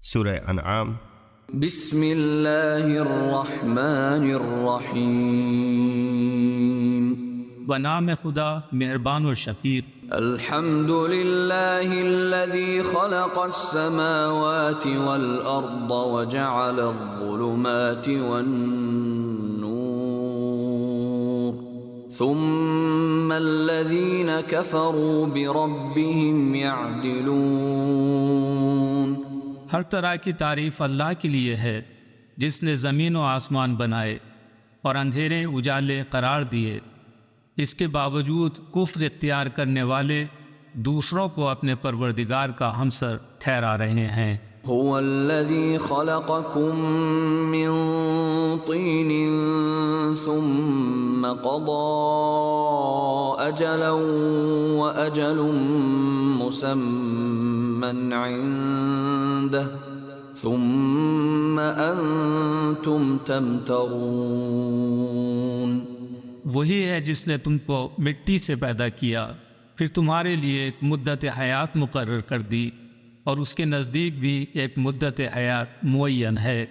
سورہ انعام۔ بسم اللہ الرحمن الرحیم، بنام خدا مہربان و شفیق۔ الحمد للہ الذی خلق السماوات والارض وجعل الظلمات والنور ثم الذین کفروا بربهم یعدلون۔ ہر طرح کی تعریف اللہ کے لیے ہے جس نے زمین و آسمان بنائے اور اندھیرے اجالے قرار دیے، اس کے باوجود کفر اختیار کرنے والے دوسروں کو اپنے پروردگار کا ہمسر ٹھہرا رہے ہیں۔ هو الذي خلقكم من طين ثم قضى أجلا وأجل مسمى عنده ثم أنتم تمترون۔ وہی ہے جس نے تم کو مٹی سے پیدا کیا، پھر تمہارے لیے ایک مدت حیات مقرر کر دی، اور اس کے نزدیک بھی ایک مدت حیات معین ہے،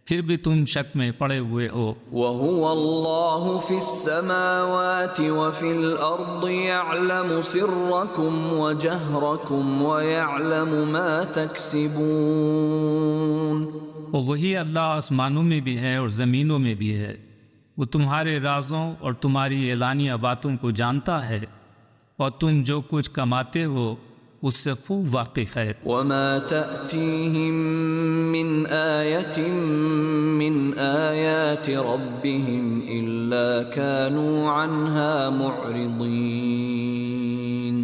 پھر بھی تم شک میں پڑے ہوئے ہو۔ وَهُوَ اللَّهُ فِي السَّمَاوَاتِ وَفِي الْأَرْضِ يَعْلَمُ سِرَّكُمْ وَجَهْرَكُمْ وَيَعْلَمُ مَا تَكْسِبُونَ۔ اور وہی اللہ آسمانوں میں بھی ہے اور زمینوں میں بھی ہے، وہ تمہارے رازوں اور تمہاری اعلانیہ باتوں کو جانتا ہے، اور تم جو کچھ کماتے ہو اس سے خوب واقف ہے۔ وَمَا تَأْتِيهِم مِّنْ آيَةٍ مِّنْ آيَاتِ رَبِّهِمْ إِلَّا كَانُوا عَنْهَا مُعْرِضِينَ۔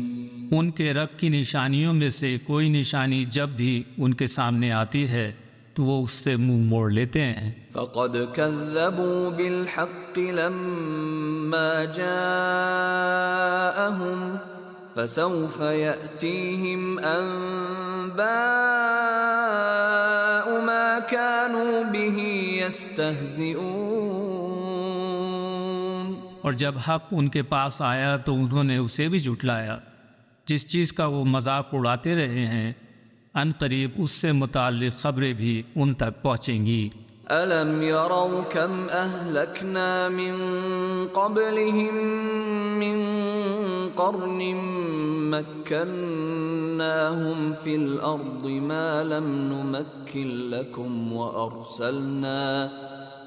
ان کے رب کی نشانیوں میں سے کوئی نشانی جب بھی ان کے سامنے آتی ہے تو وہ اس سے منہ موڑ لیتے ہیں۔ فَقَدْ كَذَّبُوا بِالْحَقِّ لَمَّا جَاءَهُمْ فَسَوْفَ يَأْتِيهِمْ أَنبَاءُ مَا كَانُوا بِهِ يَسْتَهْزِئُونَ۔ اور جب حق ان کے پاس آیا تو انہوں نے اسے بھی جھٹلایا، جس چیز کا وہ مذاق اڑاتے رہے ہیں، ان قریب اس سے متعلق خبریں بھی ان تک پہنچیں گی۔ أَلَمْ يَرَوْا كَمْ أَهْلَكْنَا مِنْ قَبْلِهِمْ مِنْ قَرْنٍ مَكَّنَّاهُمْ فِي الْأَرْضِ مَا لَمْ نُمَكِّنْ لَكُمْ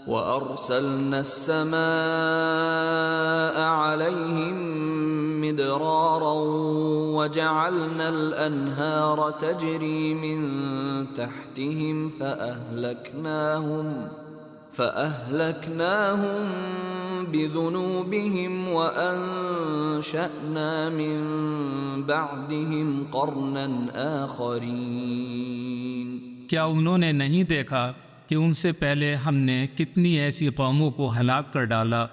وَأَرْسَلْنَا السَّمَاءَ عَلَيْهِمْ مِدْرَارًا وَجَعَلْنَا الْأَنْهَارَ تَجْرِي مِنْ تَحْتِهِمْ فَأَهْلَكْنَاهُمْ بِذُنُوبِهِمْ وَأَنشَأْنَا مِنْ بَعْدِهِمْ قَرْنًا آخَرِينَ۔ کیا انہوں نے نہیں دیکھا کہ ان سے پہلے ہم نے کتنی ایسی قوموں کو ہلاک کر ڈالا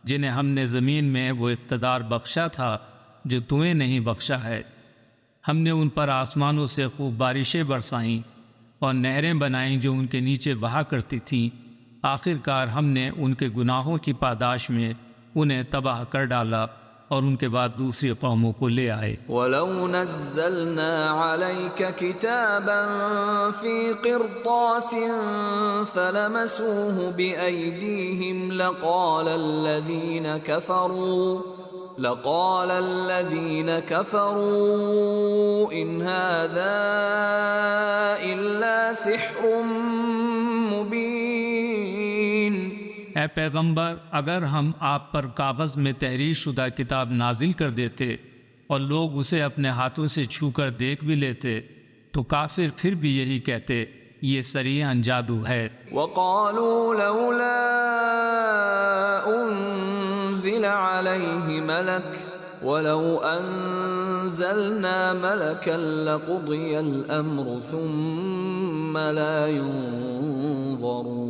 جنہیں ہم نے زمین میں وہ اقتدار بخشا تھا جو تمہیں نہیں بخشا ہے؟ ہم نے ان پر آسمانوں سے خوب بارشیں برسائیں اور نہریں بنائیں جو ان کے نیچے بہا کرتی تھیں، آخر کار ہم نے ان کے گناہوں کی پاداش میں انہیں تباہ کر ڈالا اور ان کے بعد دوسری قوموں کو لے آئے۔ وَلَوْ نَزَّلْنَا عَلَيْكَ كِتَابًا فِي قِرْطَاسٍ فَلَمَسُوهُ بِأَيْدِيهِمْ لَقَالَ الَّذِينَ كَفَرُوا إِنْ هَذَا إِلَّا سِحْرٌ مُبِينٌ۔ اے پیغمبر، اگر ہم آپ پر کاغذ میں تحریر شدہ کتاب نازل کر دیتے اور لوگ اسے اپنے ہاتھوں سے چھو کر دیکھ بھی لیتے تو کافر پھر بھی یہی کہتے یہ صریحاً جادو ہے۔ وَقَالُوا لَوْلَا أُنزِلَ عَلَيْهِ مَلَكٌ وَلَوْ أَنزَلْنَا مَلَكًا لَقُضِيَ الْأَمْرُ ثُمَّ لَا يُنظَرُونَ۔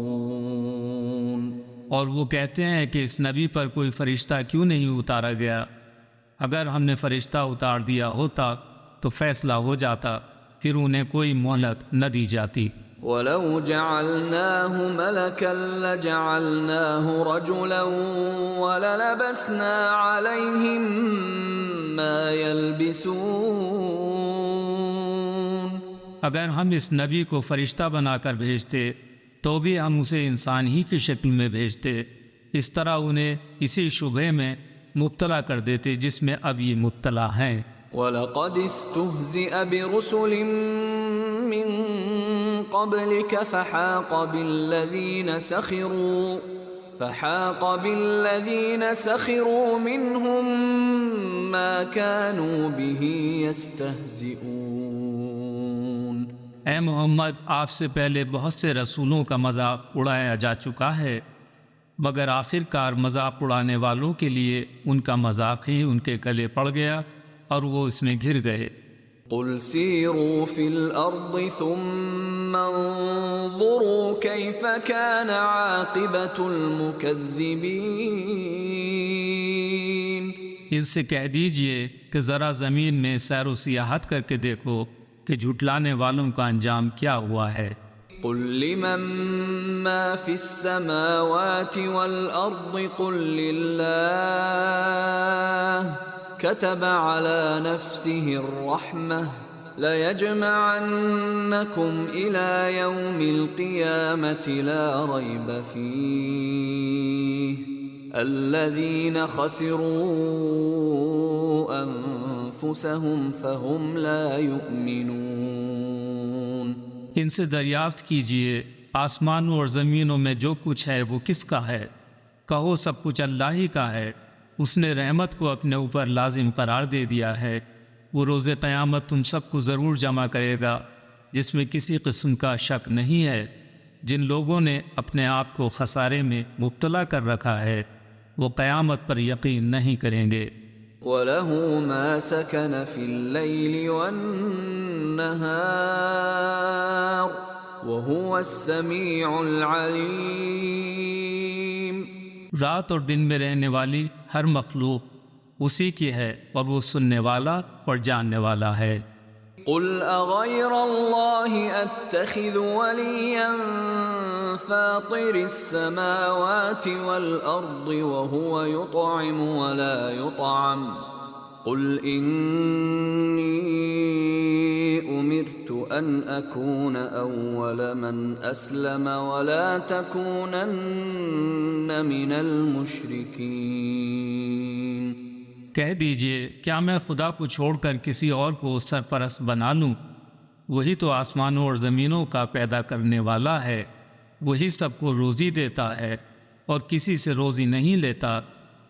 اور وہ کہتے ہیں کہ اس نبی پر کوئی فرشتہ کیوں نہیں اتارا گیا؟ اگر ہم نے فرشتہ اتار دیا ہوتا تو فیصلہ ہو جاتا، پھر انہیں کوئی مہلت نہ دی جاتی۔ وَلَوْ جَعَلْنَاهُ مَلَكًا لَجَعَلْنَاهُ رَجُلًا وَلَلَبَسْنَا عَلَيْهِمْ مَا يَلْبِسُونَ۔ اگر ہم اس نبی کو فرشتہ بنا کر بھیجتے تو بھی ہم اسے انسان ہی کی شکل میں بھیجتے، اس طرح انہیں اسی شبہے میں مبتلا کر دیتے جس میں اب یہ مبتلا ہیں۔ وَلَقَدِ اسْتُهْزِئَ بِرُسُلٍ مِّن قَبْلِكَ فَحَاقَ بِالَّذِينَ سَخِرُوا مِنْهُم مَّا كَانُوا بِهِ يَسْتَهْزِئُونَ۔ اے محمد، آپ سے پہلے بہت سے رسولوں کا مذاق اڑایا جا چکا ہے، مگر آخر کار مذاق اڑانے والوں کے لیے ان کا مذاق ہی ان کے گلے پڑ گیا اور وہ اس میں گر گئے۔ قُلْ سِيرُوا فِي الْأَرْضِ ثُمَّ انظُرُوا كَيْفَ كَانَ عَاقِبَةُ الْمُكَذِّبِينَ۔ ان سے کہہ دیجئے کہ ذرا زمین میں سیر و سیاحت کر کے دیکھو کہ جھٹلانے والوں کا انجام کیا ہوا ہے۔ قُل لِّمَن مَّا فِي السَّمَاوَاتِ وَالْأَرْضِ قُل لِّلَّهِ كَتَبَ عَلَى نَفْسِهِ الرَّحْمَةَ لَيَجْمَعَنَّكُمْ إِلَى يَوْمِ الْقِيَامَةِ لَا رَيْبَ فِيهِ الَّذِينَ خَسِرُوا أَنفُسَهُمْ فَهُمْ لَا يُؤْمِنُونَ۔ ان سے دریافت کیجئے آسمانوں اور زمینوں میں جو کچھ ہے وہ کس کا ہے؟ کہو سب کچھ اللہ ہی کا ہے، اس نے رحمت کو اپنے اوپر لازم قرار دے دیا ہے۔ وہ روز قیامت تم سب کو ضرور جمع کرے گا جس میں کسی قسم کا شک نہیں ہے۔ جن لوگوں نے اپنے آپ کو خسارے میں مبتلا کر رکھا ہے وہ قیامت پر یقین نہیں کریں گے۔ وَلَهُ مَا سَكَنَ فِي اللَّيْلِ وَالنَّهَارِ وَهُوَ السَّمِيعُ الْعَلِيمُ۔ رات اور دن میں رہنے والی ہر مخلوق اسی کی ہے اور وہ سننے والا اور جاننے والا ہے۔ قُلْ أَغَيْرَ اللَّهِ أَتَّخِذُ وَلِيًّا فَاطِرِ السَّمَاوَاتِ وَالْأَرْضِ وَهُوَ يُطْعِمُ وَلَا يُطْعَمُ قُلْ إِنِّي أُمِرْتُ أَنْ أَكُونَ أَوَّلَ مَنْ أَسْلَمَ وَلَا تَكُونَنَّ مِنَ الْمُشْرِكِينَ۔ کہہ دیجئے کیا میں خدا کو چھوڑ کر کسی اور کو سرپرست بنا لوں؟ وہی تو آسمانوں اور زمینوں کا پیدا کرنے والا ہے، وہی سب کو روزی دیتا ہے اور کسی سے روزی نہیں لیتا۔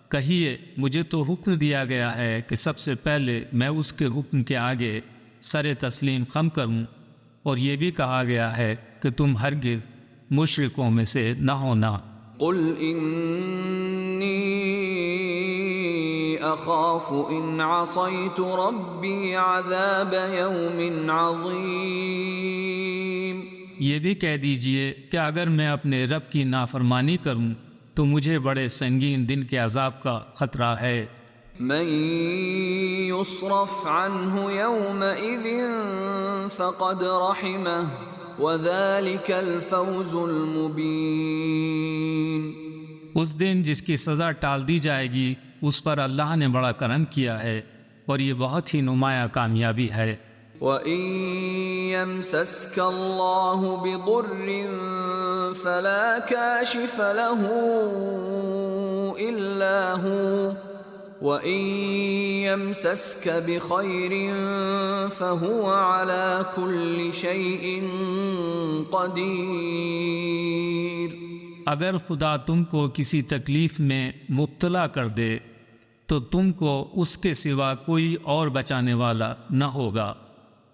کہیے مجھے تو حکم دیا گیا ہے کہ سب سے پہلے میں اس کے حکم کے آگے سر تسلیم خم کروں، اور یہ بھی کہا گیا ہے کہ تم ہرگز مشرکوں میں سے نہ ہونا۔ قُلْ إِنِّي أَخَافُ إِنْ عَصَيْتُ رَبِّي عَذَابَ يَوْمٍ عَظِيمٍ۔ یہ بھی کہہ دیجئے کہ اگر میں اپنے رب کی نافرمانی کروں تو مجھے بڑے سنگین دن کے عذاب کا خطرہ ہے۔ مَن يُصْرَفْ عَنْهُ يَوْمَئِذٍ فَقَدْ رَحِمَهُ وَذَلِكَ الْفَوْزُ الْمُبِينُ۔ اس دن جس کی سزا ٹال دی جائے گی اس پر اللہ نے بڑا کرم کیا ہے اور یہ بہت ہی نمایاں کامیابی ہے۔ وَإِن يَمْسَسْكَ اللَّهُ بِضُرٍّ فَلَا كَاشِفَ لَهُ إِلَّا هُوَ وَإِن يَمْسَسْكَ بِخَيْرٍ فَهُوَ عَلَى كُلِّ شَيْءٍ قَدِيرٌ۔ اگر خدا تم کو کسی تکلیف میں مبتلا کر دے تو تم کو اس کے سوا کوئی اور بچانے والا نہ ہوگا،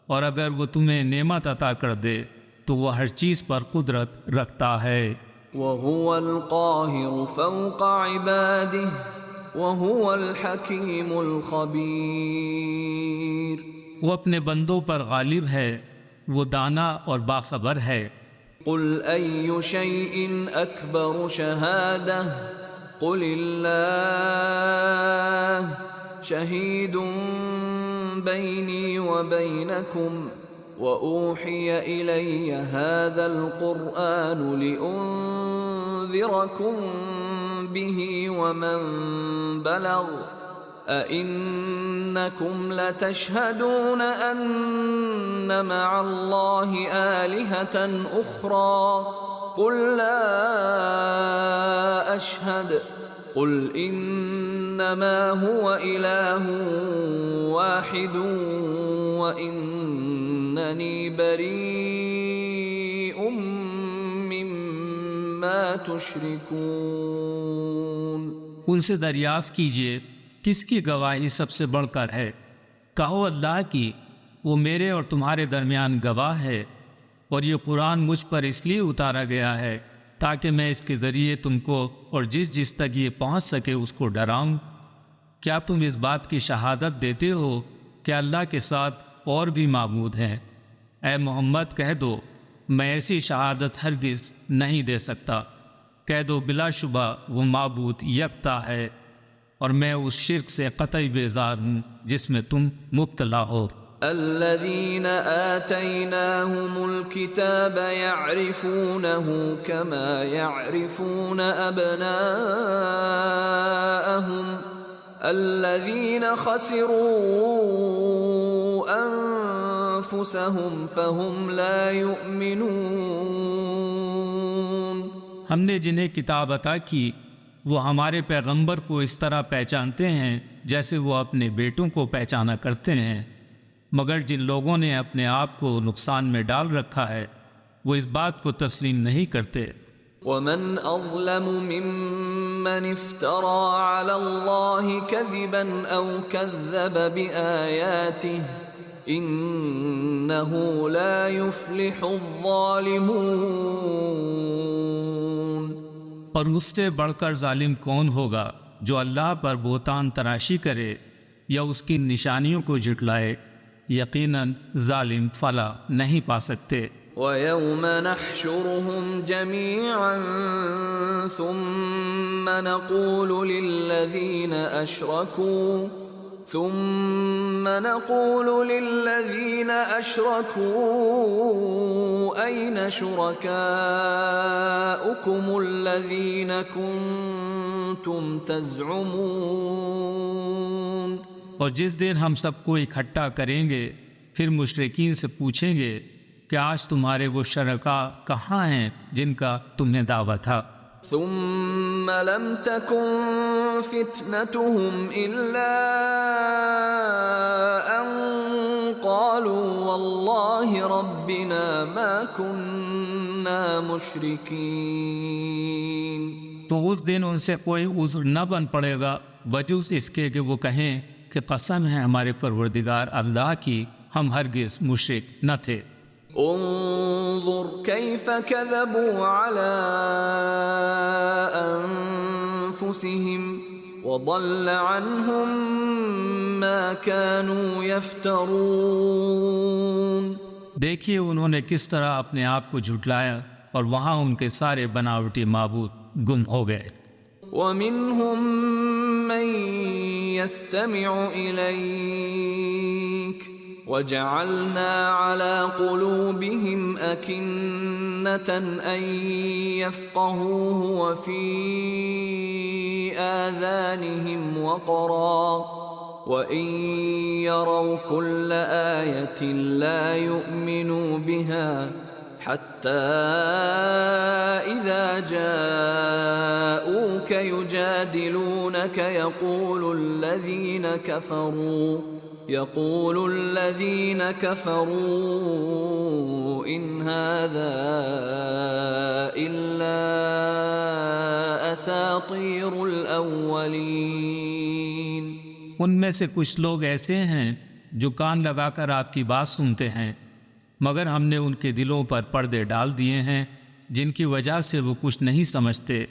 اور اگر وہ تمہیں نعمت عطا کر دے تو وہ ہر چیز پر قدرت رکھتا ہے۔ وَهُوَ الْقَاهِرُ فَوْقَ عِبَادِهِ وَهُوَ الْحَكِيمُ الْخَبِيرُ۔ وہ اپنے بندوں پر غالب ہے، وہ دانا اور باخبر ہے۔ قُلْ أَيُّ شَيْءٍ أَكْبَرُ شَهَادَةً قُلِ اللَّهُ شَهِيدٌ بَيْنِي وَبَيْنَكُمْ وَأُوحِيَ إِلَيَّ هَذَا الْقُرْآنُ لِأُنذِرَكُم بِهِ وَمَن بَلَغَ أَإِنَّكُمْ لَتَشْهَدُونَ أَنَّ مَعَ اللَّهِ آلِهَةً أُخْرَى قُلْ لَا أَشْهَدُ قُلْ إِنَّمَا هُوَ إِلَٰهٌ وَاحِدٌ وَإِنَّنِي بَرِيءٌ مِّمَّا تُشْرِكُونَ۔ ان سے دریافت کیجئے کس کی گواہی سب سے بڑھ کر ہے؟ کہو اللہ کی، وہ میرے اور تمہارے درمیان گواہ ہے، اور یہ قرآن مجھ پر اس لیے اتارا گیا ہے تاکہ میں اس کے ذریعے تم کو اور جس تک یہ پہنچ سکے اس کو ڈراؤں۔ کیا تم اس بات کی شہادت دیتے ہو کہ اللہ کے ساتھ اور بھی معبود ہیں؟ اے محمد کہہ دو میں ایسی شہادت ہرگز نہیں دے سکتا۔ کہہ دو بلا شبہ وہ معبود یکتا ہے، اور میں اس شرک سے قطعی بیزار ہوں جس میں تم مبتلا ہو۔ الذين آتيناهم الكتاب يعرفونه كما يعرفون أبناءهم الذين خسروا أنفسهم فهم لا يؤمنون۔ ہم نے جنہیں کتاب عطا کی وہ ہمارے پیغمبر کو اس طرح پہچانتے ہیں جیسے وہ اپنے بیٹوں کو پہچانا کرتے ہیں، مگر جن لوگوں نے اپنے آپ کو نقصان میں ڈال رکھا ہے وہ اس بات کو تسلیم نہیں کرتے۔ ومن اظلم ممن افترى على الله كذبا او كذب بآياته انه لا يفلح الظالمون۔ اور اس سے بڑھ کر ظالم کون ہوگا جو اللہ پر بہتان تراشی کرے یا اس کی نشانیوں کو جھٹلائے؟ یقیناً ظالم فلاح نہیں پا سکتے۔ وَيَوْمَ نَحْشُرُهُمْ جَمِيعًا ثُمَّ نَقُولُ لِلَّذِينَ أَشْرَكُوا أَيْنَ شُرَكَاؤُكُمُ الَّذِينَ كُنتُمْ تَزْعُمُونَ۔ اور جس دن ہم سب کو اکٹھا کریں گے پھر مشرکین سے پوچھیں گے کہ آج تمہارے وہ شرکاء کہاں ہیں جن کا تمہیں دعویٰ تھا؟ ثم لم تكن فتنتهم إلا أن قالوا والله ربنا ما كنا مشركين۔ تو اس دن ان سے کوئی عذر نہ بن پڑے گا بجز اس کے کہ وہ کہیں کہ قسم ہے ہمارے پروردگار اللہ کی ہم ہرگز مشرک نہ تھے۔ انظر كيف كذبوا على أنفسهم وضل عنهم ما كانوا يفترون۔ دیکھیے انہوں نے کس طرح اپنے آپ کو جھٹلایا اور وہاں ان کے سارے بناوٹی معبود گم ہو گئے۔ ومنهم من يستمع إليك وجعلنا على قلوبهم أكنة أن يفقهوه وفي آذانهم وقرا وإن يروا كل آية لا يؤمنوا بها حتى إذا جاءوك يجادلونك يقول الذين كفروا إن هذا إلا أساطير الأولين۔ ان میں سے کچھ لوگ ایسے ہیں جو کان لگا کر آپ کی بات سنتے ہیں مگر ہم نے ان کے دلوں پر پردے ڈال دیے ہیں جن کی وجہ سے وہ کچھ نہیں سمجھتے،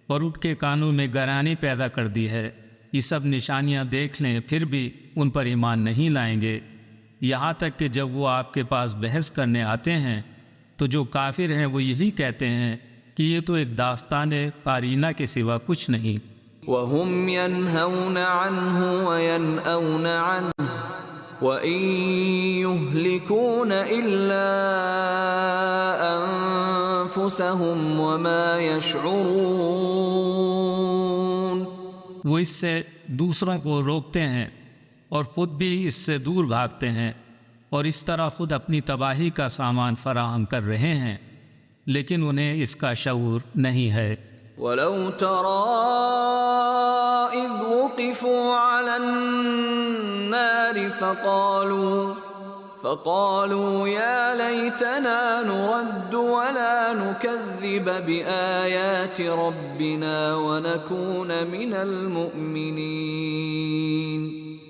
اور ان کے کانوں میں گرانی پیدا کر دی ہے۔ یہ سب نشانیاں دیکھ لیں پھر بھی ان پر ایمان نہیں لائیں گے، یہاں تک کہ جب وہ آپ کے پاس بحث کرنے آتے ہیں تو جو کافر ہیں وہ یہی کہتے ہیں کہ یہ تو ایک داستان پارینہ کے سوا کچھ نہیں۔ وَهُمْ يَنْهَوْنَ عَنْهُ وَيَنْأَوْنَ عَنْهُ وَإِن يُهْلِكُونَ إِلَّا أَنفُسَهُمْ وَمَا يَشْعُرُونَ۔ وہ اس سے دوسروں کو روکتے ہیں اور خود بھی اس سے دور بھاگتے ہیں، اور اس طرح خود اپنی تباہی کا سامان فراہم کر رہے ہیں، لیکن انہیں اس کا شعور نہیں ہے۔ وَلَوْ تَرَىٰ إِذْ وُقِفُوا عَلَى النَّارِ فَقَالُوا يَا لَيْتَنَا نُرَدُّ وَلَا نُكَذِّبَ بِآيَاتِ رَبِّنَا وَنَكُونَ مِنَ الْمُؤْمِنِينَ۔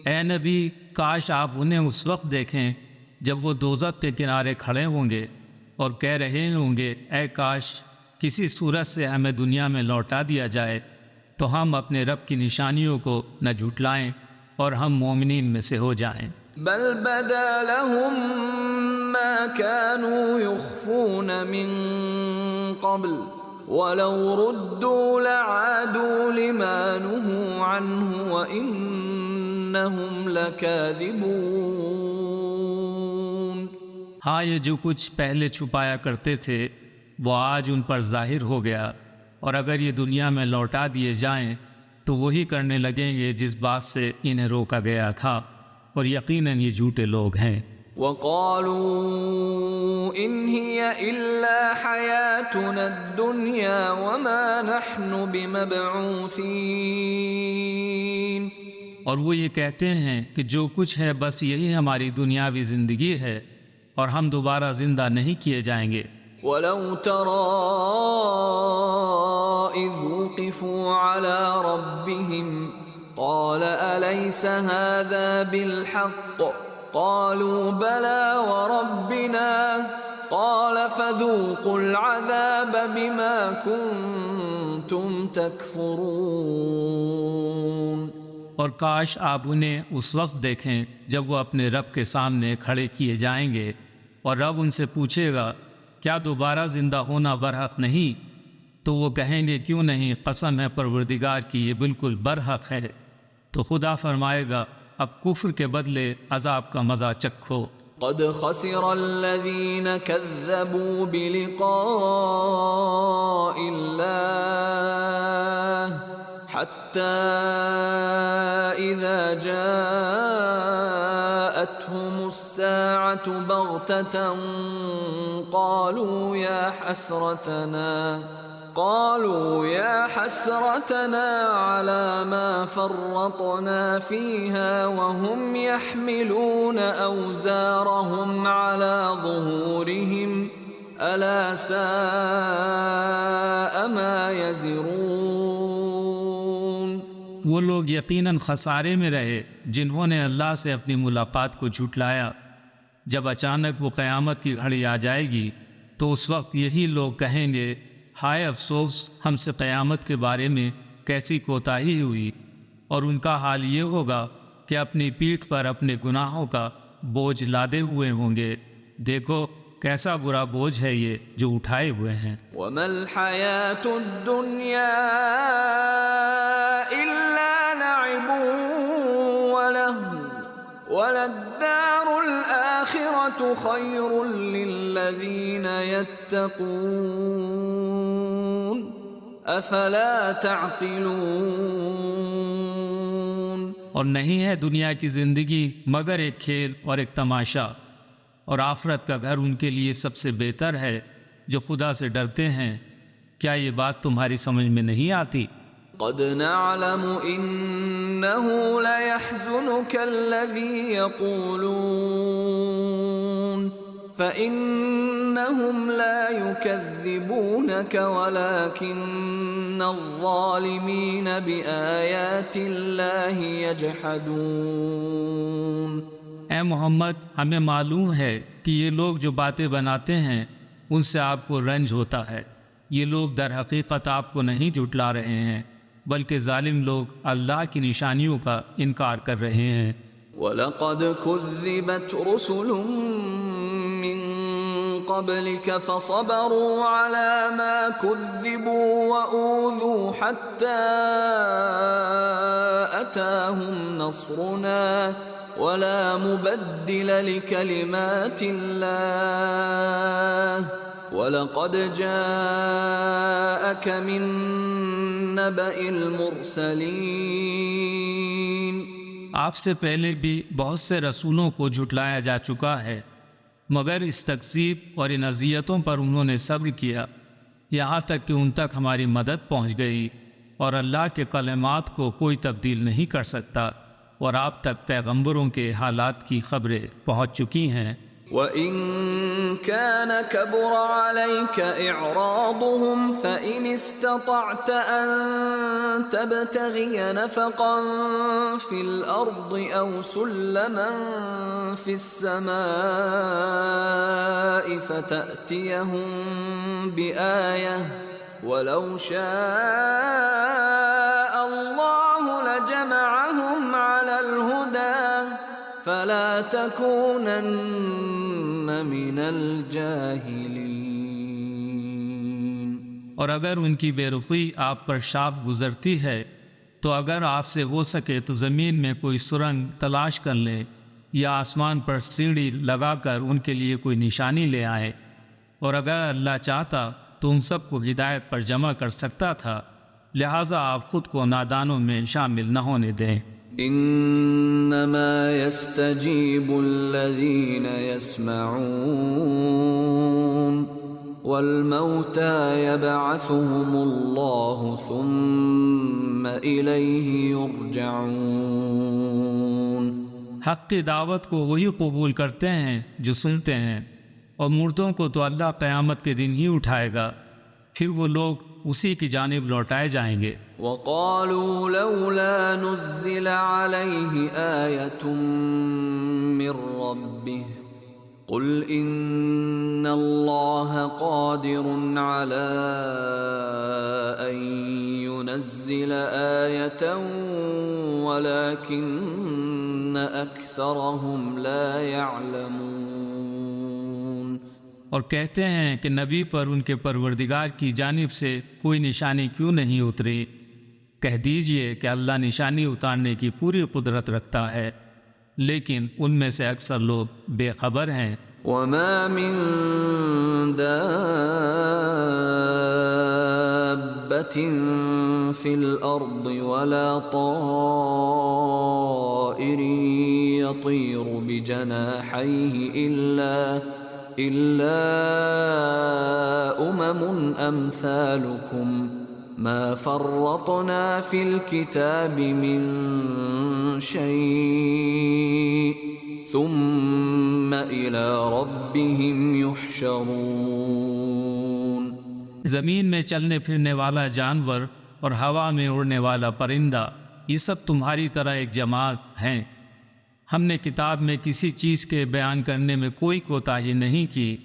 اے نبی، کاش آپ انہیں اس وقت دیکھیں جب وہ دوزخ کے کنارے کھڑے ہوں گے اور کہہ رہے ہوں گے، اے کاش کسی صورت سے ہمیں دنیا میں لوٹا دیا جائے تو ہم اپنے رب کی نشانیوں کو نہ جھٹلائیں اور ہم مومنین میں سے ہو جائیں۔ بل بدا لهم ما كانوا يخفون من قبل ولو ردوا لعادوا لما نهوا عنه وإنهم لكاذبون۔ ہاں، یہ جو کچھ پہلے چھپایا کرتے تھے وہ آج ان پر ظاہر ہو گیا، اور اگر یہ دنیا میں لوٹا دیے جائیں تو وہی کرنے لگیں گے جس بات سے انہیں روکا گیا تھا، اور یقیناً یہ جھوٹے لوگ ہیں۔ وَقَالُوا إِنْ هِيَ إِلَّا حَيَاتُنَا الدُّنْيَا وَمَا نَحْنُ بِمَبْعُوثِينَ۔ اور وہ یہ کہتے ہیں کہ جو کچھ ہے بس یہی ہماری دنیاوی زندگی ہے، اور ہم دوبارہ زندہ نہیں کیے جائیں گے۔ وَلَوْ تَرَىٰ إِذْ وُقِفُوا عَلَىٰ رَبِّهِمْ قَالَ أَلَيْسَ هَٰذَا بِالْحَقِّ قَالُوا بَلَىٰ وَرَبِّنَا قَالَ فَذُوقُوا الْعَذَابَ بِمَا كُنتُمْ تَكْفُرُونَ۔ اور کاش آپ انہیں اس وقت دیکھیں جب وہ اپنے رب کے سامنے کھڑے کیے جائیں گے، اور رب ان سے پوچھے گا، کیا دوبارہ زندہ ہونا برحق نہیں؟ تو وہ کہیں گے، کیوں نہیں، قسم ہے پروردگار کی، یہ بالکل برحق ہے۔ تو خدا فرمائے گا، اب کفر کے بدلے عذاب کا مزہ چکھو۔ قد خسر الذين كذبوا بلقاء الله حتى إذا جاءتهم الساعة بغتة قالوا يا حسرتنا على ما فرطنا فيها وهم يحملون أوزارهم على ظهورهم ألا ساء ما يزرون۔ وہ لوگ یقیناً خسارے میں رہے جنہوں نے اللہ سے اپنی ملاقات کو جھٹلایا۔ جب اچانک وہ قیامت کی گھڑی آ جائے گی تو اس وقت یہی لوگ کہیں گے، ہائے افسوس، ہم سے قیامت کے بارے میں کیسی کوتاہی ہوئی، اور ان کا حال یہ ہوگا کہ اپنی پیٹھ پر اپنے گناہوں کا بوجھ لادے ہوئے ہوں گے۔ دیکھو کیسا برا بوجھ ہے یہ جو اٹھائے ہوئے ہیں۔ وَمَا الْحَيَاةُ الدُّنْيَا إِلَّا لَعِبٌ وَلَهْوٌ وَلَلدَّارُ الْآخِرَةُ خَيْرٌ لِّلَّذِينَ يَتَّقُونَ أَفَلَا تَعْقِلُونَ۔ اور نہیں ہے دنیا کی زندگی مگر ایک کھیل اور ایک تماشا، اور آخرت کا گھر ان کے لیے سب سے بہتر ہے جو خدا سے ڈرتے ہیں۔ کیا یہ بات تمہاری سمجھ میں نہیں آتی؟ قد نعلم إنه ليحزنك الذي يقولون فإنهم لا يكذبونك ولكن الظالمين بآيات الله يجحدون۔ اے محمد، ہمیں معلوم ہے کہ یہ لوگ جو باتیں بناتے ہیں ان سے آپ کو رنج ہوتا ہے۔ یہ لوگ در حقیقت آپ کو نہیں جھٹلا رہے ہیں بلکہ ظالم لوگ اللہ کی نشانیوں کا انکار کر رہے ہیں۔ وَلَقَدْ كُذِّبَتْ رُسُلٌ مِّن قَبْلِكَ فَصَبَرُوا عَلَى مَا كُذِّبُوا وَأُوذُوا حَتَّى أَتَاهُمْ نَصْرُنَا وَلَا مُبَدِّلَ لِكَلِمَاتِ اللَّهِ وَلَقَدْ جَاءَكَ مِن النبأ المرسلين. آپ سے پہلے بھی بہت سے رسولوں کو جھٹلایا جا چکا ہے، مگر اس تکذیب اور ان اذیتوں پر انہوں نے صبر کیا یہاں تک کہ ان تک ہماری مدد پہنچ گئی، اور اللہ کے کلمات کو کوئی تبدیل نہیں کر سکتا، اور آپ تک پیغمبروں کے حالات کی خبریں پہنچ چکی ہیں۔ وَإِن كَانَ كَبُرَ عَلَيْكَ إِعْرَاضُهُمْ فَإِنِ اسْتَطَعْتَ أَن تَبْتَغِيَ نَفَقًا فِي الْأَرْضِ أَوْ سُلَّمًا فِي السَّمَاءِ فَتَأْتِيَهُم بِآيَةٍ وَلَوْ شَاءَ اللَّهُ لَجَمَعَهُمْ عَلَى الْهُدَى فَلَا تَكُونَنَّ مِنَ الْجَاهِلِينَ۔ اور اگر ان کی بے رخی آپ پر شاپ گزرتی ہے تو اگر آپ سے ہو سکے تو زمین میں کوئی سرنگ تلاش کر لیں یا آسمان پر سیڑھی لگا کر ان کے لیے کوئی نشانی لے آئے، اور اگر اللہ چاہتا تو ان سب کو ہدایت پر جمع کر سکتا تھا، لہٰذا آپ خود کو نادانوں میں شامل نہ ہونے دیں۔ انما يستجيب الذين يسمعون والموتى يبعثهم الله ثم إليه يرجعون۔ حق کی دعوت کو وہی قبول کرتے ہیں جو سنتے ہیں، اور مردوں کو تو اللہ قیامت کے دن ہی اٹھائے گا، پھر وہ لوگ اسی کی جانب لوٹائے جائیں گے۔ وقالوا لولا نزل عليه آية من ربه قل إن الله قادر على أن ينزل آية ولكن أكثرهم لا يعلمون۔ اور کہتے ہیں کہ نبی پر ان کے پروردگار کی جانب سے کوئی نشانی کیوں نہیں اتری؟ کہہ دیجئے کہ اللہ نشانی اتارنے کی پوری قدرت رکھتا ہے، لیکن ان میں سے اکثر لوگ بے خبر ہیں۔ وما من دابة في الأرض ولا طائر يطير بجناحيه إلا أمم أمثالكم ما فرطنا في الكتاب من شيء ثم إلى ربهم يحشرون۔ زمین میں چلنے پھرنے والا جانور اور ہوا میں اڑنے والا پرندہ، یہ سب تمہاری طرح ایک جماعت ہیں۔ ہم نے کتاب میں کسی چیز کے بیان کرنے میں کوئی کوتاہی نہیں کی،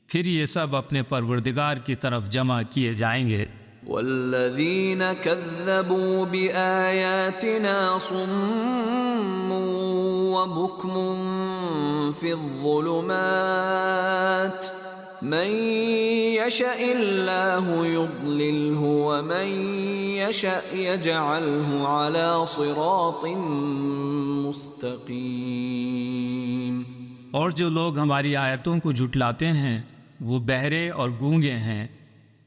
پھر یہ سب اپنے پروردگار کی طرف جمع کیے جائیں گے۔ والذین کذبوا بآیاتنا صم وبکم فی الظلمات من یشاء اللہ یضللہ ومن یشاء یجعلہ علی صراط مستقیم۔ اور جو لوگ ہماری آیتوں کو جھٹلاتے ہیں وہ بہرے اور گونگے ہیں،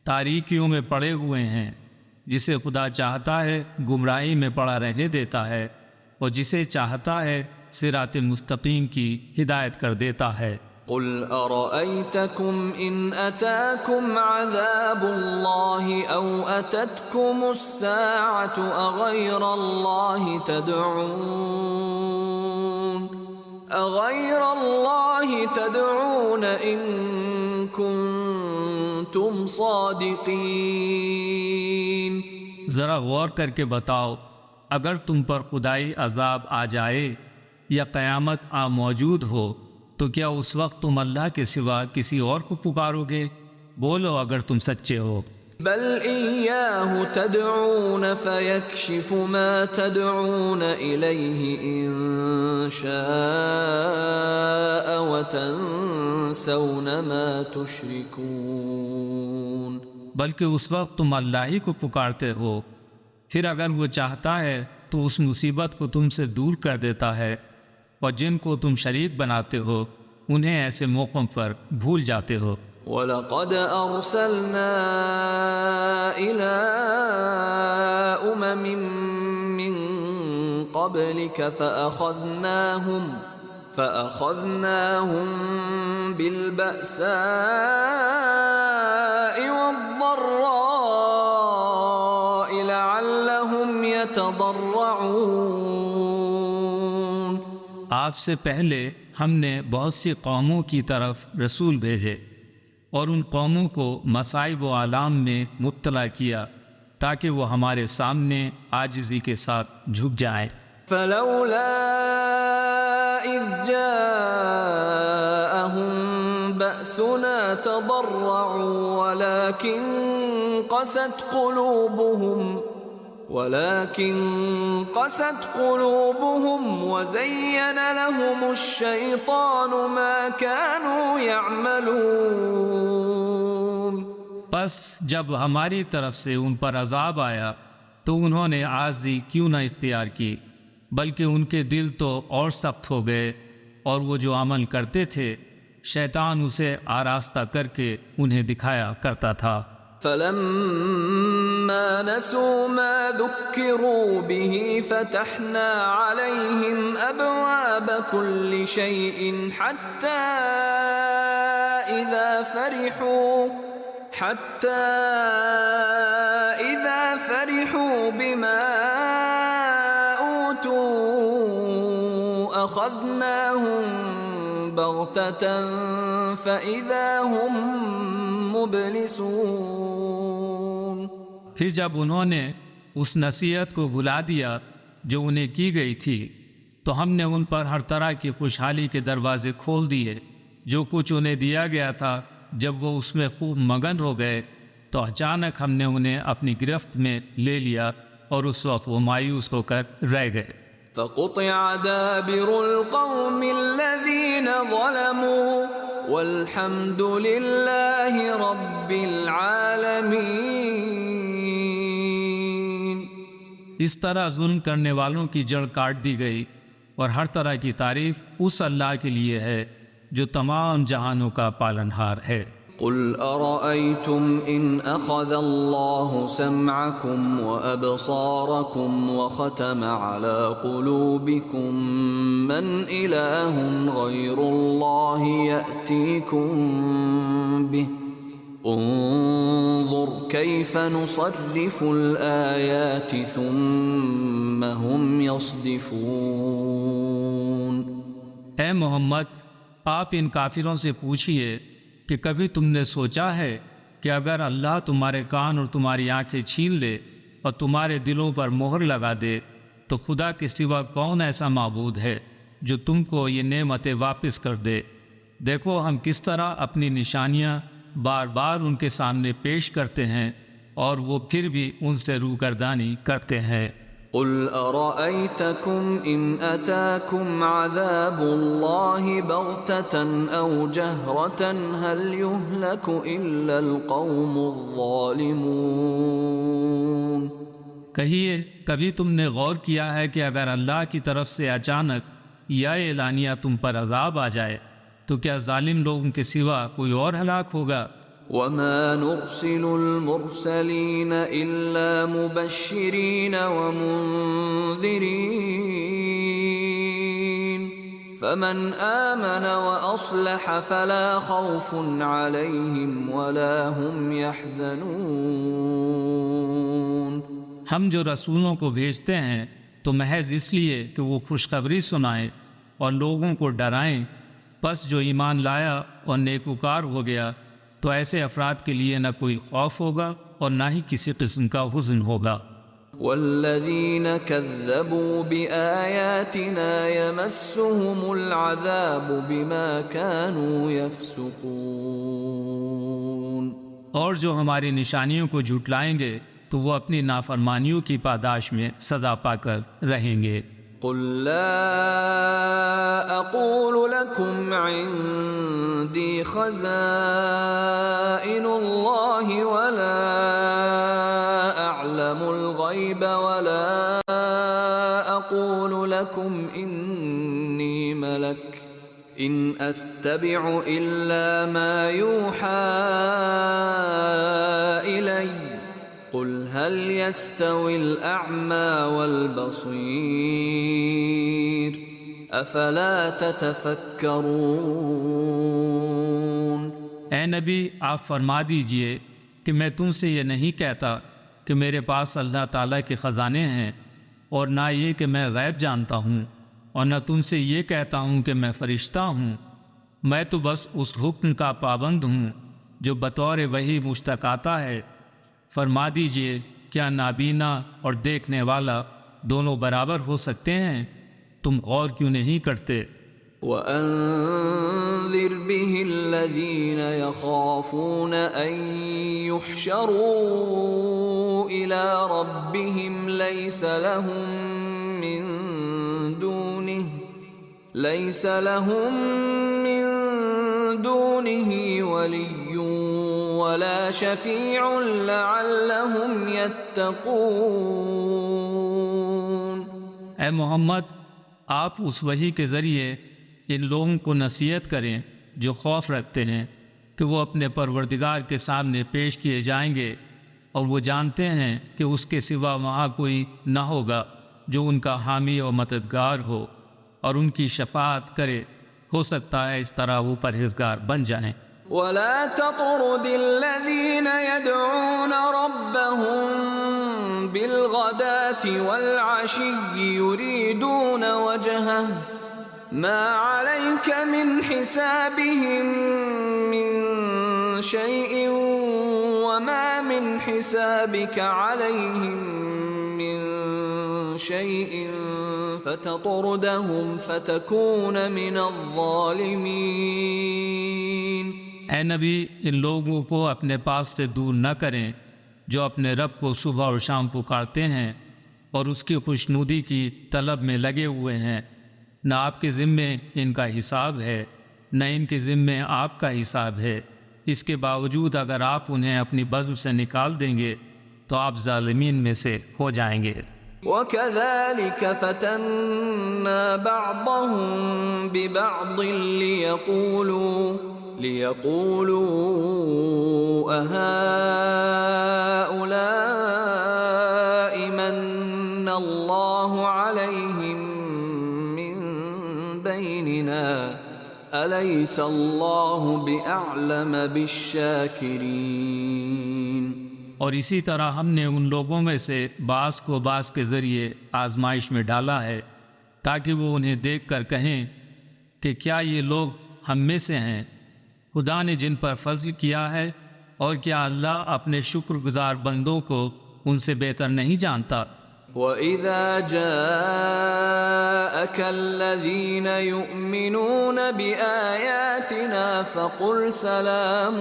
تاریکیوں میں پڑے ہوئے ہیں، جسے خدا چاہتا ہے گمراہی میں پڑا رہنے دیتا ہے، اور جسے چاہتا ہے صراط مستقیم کی ہدایت کر دیتا ہے۔ قل ارأيتكم ان اتاكم عذاب الله او اتتكم الساعة اغير الله تدعون ان كنتم صادقین۔ ذرا غور کر کے بتاؤ، اگر تم پر خدائی عذاب آ جائے یا قیامت موجود ہو تو کیا اس وقت تم اللہ کے سوا کسی اور کو پکارو گے؟ بولو اگر تم سچے ہو۔ بل ایاہ تدعون فیکشف ما تدعون الیہ ان شاء وتنسون ما تشرکون۔ بلکہ اس وقت تم اللہ ہی کو پکارتے ہو، پھر اگر وہ چاہتا ہے تو اس مصیبت کو تم سے دور کر دیتا ہے، اور جن کو تم شریک بناتے ہو انہیں ایسے موقعوں پر بھول جاتے ہو۔ وَلَقَدْ أَرْسَلْنَا إِلَىٰ أُمَمٍ مِّن قَبْلِكَ فَأَخَذْنَاهُمْ بِالْبَأْسَاءِ وَالضَّرَّاءِ لَعَلَّهُمْ يَتَضَرَّعُونَ۔ آپ سے پہلے ہم نے بہت سی قوموں کی طرف رسول بھیجے اور ان قوموں کو مصائب و آلام میں مبتلا کیا تاکہ وہ ہمارے سامنے عاجزی کے ساتھ جھک جائیں۔ فلولا إذ جاءهم بأسنا تضرعوا ولكن قست قلوبهم وزين لهم الشيطان ما كانوا يعملون۔ بس جب ہماری طرف سے ان پر عذاب آیا تو انہوں نے عاجزی کیوں نہ اختیار کی، بلکہ ان کے دل تو اور سخت ہو گئے، اور وہ جو عمل کرتے تھے شیطان اسے آراستہ کر کے انہیں دکھایا کرتا تھا۔ فلما نسوا ما ذكروا به فتحنا عليهم أبواب كل شيء حتى إذا فرحوا بما أوتوا أخذناهم بغتة فإذا هم مبلسون۔ پھر جب انہوں نے اس نصیحت کو بھلا دیا جو انہیں کی گئی تھی تو ہم نے ان پر ہر طرح کی خوشحالی کے دروازے کھول دیے۔ جو کچھ انہیں دیا گیا تھا جب وہ اس میں خوب مگن ہو گئے تو اچانک ہم نے انہیں اپنی گرفت میں لے لیا اور اس وقت وہ مایوس ہو کر رہ گئے۔ فقطع دابر القوم الذين ظلموا والحمد لله رب العالمين۔ اس طرح ظلم کرنے والوں کی جڑ کاٹ دی گئی، اور ہر طرح کی تعریف اس اللہ کے لیے ہے جو تمام جہانوں کا پالنہار ہے۔ قل أرأيتم إن أخذ الله سمعكم وأبصاركم وختم على قلوبكم من إله غير الله يأتيكم به انظر كيف نصرف الآيات ثم هم يصدفون۔ اے محمد، آپ ان کافروں سے پوچھئے کہ کبھی تم نے سوچا ہے کہ اگر اللہ تمہارے کان اور تمہاری آنکھیں چھین لے اور تمہارے دلوں پر مہر لگا دے تو خدا کے سوا کون ایسا معبود ہے جو تم کو یہ نعمتیں واپس کر دے؟ دیکھو ہم کس طرح اپنی نشانیاں بار بار ان کے سامنے پیش کرتے ہیں اور وہ پھر بھی ان سے روگردانی کرتے ہیں۔ قل أرأيتكم إن أتاكم عذاب الله بغتة أو جهرة هل يهلك إلا القوم الظالمون۔ کہیے کبھی تم نے غور کیا ہے کہ اگر اللہ کی طرف سے اچانک یا اعلانیہ تم پر عذاب آ جائے تو کیا ظالم لوگوں کے سوا کوئی اور ہلاک ہوگا؟ وما نرسل المرسلين إلا مبشرين ومنذرين فمن آمن وأصلح فلا خوف عليهم ولا هم يحزنون۔ ہم جو رسولوں کو بھیجتے ہیں تو محض اس لیے کہ وہ خوشخبری سنائیں اور لوگوں کو ڈرائیں، پس جو ایمان لایا اور نیکوکار ہو گیا تو ایسے افراد کے لیے نہ کوئی خوف ہوگا اور نہ ہی کسی قسم کا حزن ہوگا۔ والذین کذبوا بآیاتنا یمسهم العذاب بما كانوا یفسقون۔ اور جو ہماری نشانیوں کو جھٹلائیں گے تو وہ اپنی نافرمانیوں کی پاداش میں سزا پا کر رہیں گے۔ قل لا اقول لكم عندي خزائن الله ولا اعلم الغيب ولا اقول لكم اني ملك إن أتبع إلا ما يوحى إلي قل هل يستوي الأعمى والبصير أفلا تتفكرون۔ اے نبی آپ فرما دیجئے کہ میں تم سے یہ نہیں کہتا کہ میرے پاس اللہ تعالیٰ کے خزانے ہیں، اور نہ یہ کہ میں غیب جانتا ہوں، اور نہ تم سے یہ کہتا ہوں کہ میں فرشتہ ہوں۔ میں تو بس اس حکم کا پابند ہوں جو بطور وحی مجھ تک آتا ہے۔ فرما دیجئے کیا نابینا اور دیکھنے والا دونوں برابر ہو سکتے ہیں؟ تم غور کیوں نہیں کرتے؟ وَأَنذِرْ بِهِ الَّذِينَ يَخَافُونَ أَن يُحْشَرُوا إِلَى رَبِّهِمْ لَيْسَ لَهُم مِّن دُونِهِ وَلِيٌّ وَلَا شَفِيعٌ لَعَلَّهُمْ يَتَّقُونَ۔ اے محمد، آپ اس وحی کے ذریعے ان لوگوں کو نصیحت کریں جو خوف رکھتے ہیں کہ وہ اپنے پروردگار کے سامنے پیش کیے جائیں گے، اور وہ جانتے ہیں کہ اس کے سوا وہاں کوئی نہ ہوگا جو ان کا حامی و مددگار ہو اور ان کی شفاعت کرے۔ ہو سکتا ہے اس طرح وہ پرہیزگار بن جائیں۔ وَلَا تَطْرُدِ الَّذِينَ يَدْعُونَ رَبَّهُم بِالْغَدَاةِ وَالْعَشِيِّ يُرِيدُونَ وَجْهَهُ مَا عَلَيْكَ مِنْ حِسَابِهِم مِّن شَيْءٍ وَمَا مِنْ حِسَابِكَ عَلَيْهِم مِّن شَيْءٍ فَتَطْرُدَهُمْ فَتَكُونَ مِنَ الظَّالِمِينَ۔ اے نبی، ان لوگوں کو اپنے پاس سے دور نہ کریں جو اپنے رب کو صبح اور شام پکارتے ہیں اور اس کی خوشنودی کی طلب میں لگے ہوئے ہیں۔ نہ آپ کے ذمے ان کا حساب ہے، نہ ان کے ذمے آپ کا حساب ہے۔ اس کے باوجود اگر آپ انہیں اپنی بزم سے نکال دیں گے تو آپ ظالمین میں سے ہو جائیں گے۔ وَكَذَلِكَ فَتَنَّا بَعْضَهُم بِبَعْضٍ لِيَقُولُوا أَهَٰؤُلَاءِ مَنَّ اللَّهُ عَلَيْهِم مِّن بَيْنِنَا أَلَيْسَ اللَّهُ بِأَعْلَمَ بِالشَّاكِرِينَ۔ اور اسی طرح ہم نے ان لوگوں میں سے بعض کو بعض کے ذریعے آزمائش میں ڈالا ہے تاکہ وہ انہیں دیکھ کر کہیں کہ کیا یہ لوگ ہم میں سے ہیں؟ خدا نے جن پر فضل کیا ہے، اور کیا اللہ اپنے شکر گزار بندوں کو ان سے بہتر نہیں جانتا؟ وَإِذَا جَاءَكَ الَّذِينَ يُؤْمِنُونَ بِآيَاتِنَا فَقُلْ سَلَامٌ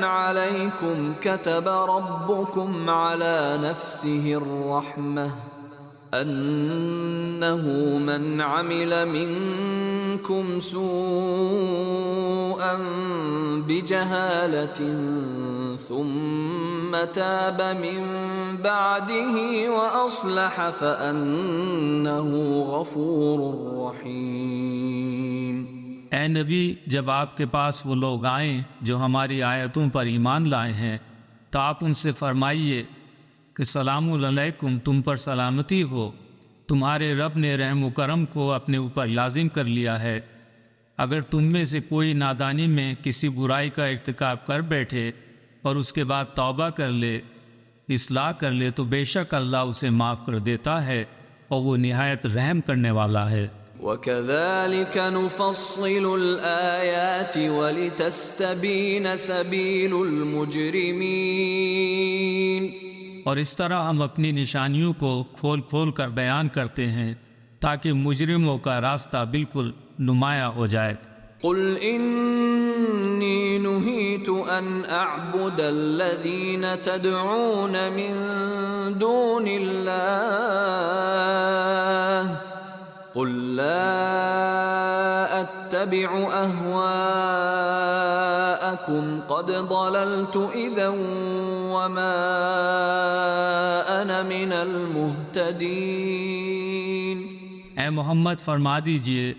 عَلَيْكُمْ كَتَبَ رَبُّكُمْ عَلَى نَفْسِهِ الرَّحْمَةَ أَنَّهُ مَنْ عَمِلَ مِنْكُمْ سُوءًا بِجَهَالَةٍ ثُمَّ تَابَ مِنْ بَعْدِهِ وَأَصْلَحَ فَأَنَّهُ غَفُورٌ رَحِيمٌ۔ اے نبی، جب آپ کے پاس وہ لوگ آئیں جو ہماری آیتوں پر ایمان لائے ہیں تو آپ ان سے فرمائیے کہ سلام علیکم، تم پر سلامتی ہو، تمہارے رب نے رحم و کرم کو اپنے اوپر لازم کر لیا ہے۔ اگر تم میں سے کوئی نادانی میں کسی برائی کا ارتکاب کر بیٹھے اور اس کے بعد توبہ کر لے، اصلاح کر لے، تو بے شک اللہ اسے معاف کر دیتا ہے اور وہ نہایت رحم کرنے والا ہے۔ وَكَذَلِكَ نُفَصِّلُ الْآيَاتِ وَلِتَسْتَبِينَ سَبِيلُ الْمُجْرِمِينَ۔ اور اس طرح ہم اپنی نشانیوں کو کھول کھول کر بیان کرتے ہیں تاکہ مجرموں کا راستہ بالکل نمایاں ہو جائے۔ قُلْ إِنِّي نُهِيتُ أَنْ أَعْبُدَ الَّذِينَ تَدْعُونَ مِن دُونِ اللَّهِ قُلْ لَا أَتَّبِعُ أَهْوَاءَكُمْ قَدْ ضَلَلْتُ إِذًا وَمَا أَنَا مِنَ الْمُهْتَدِينَ۔ اے اے محمد فرما دیجئے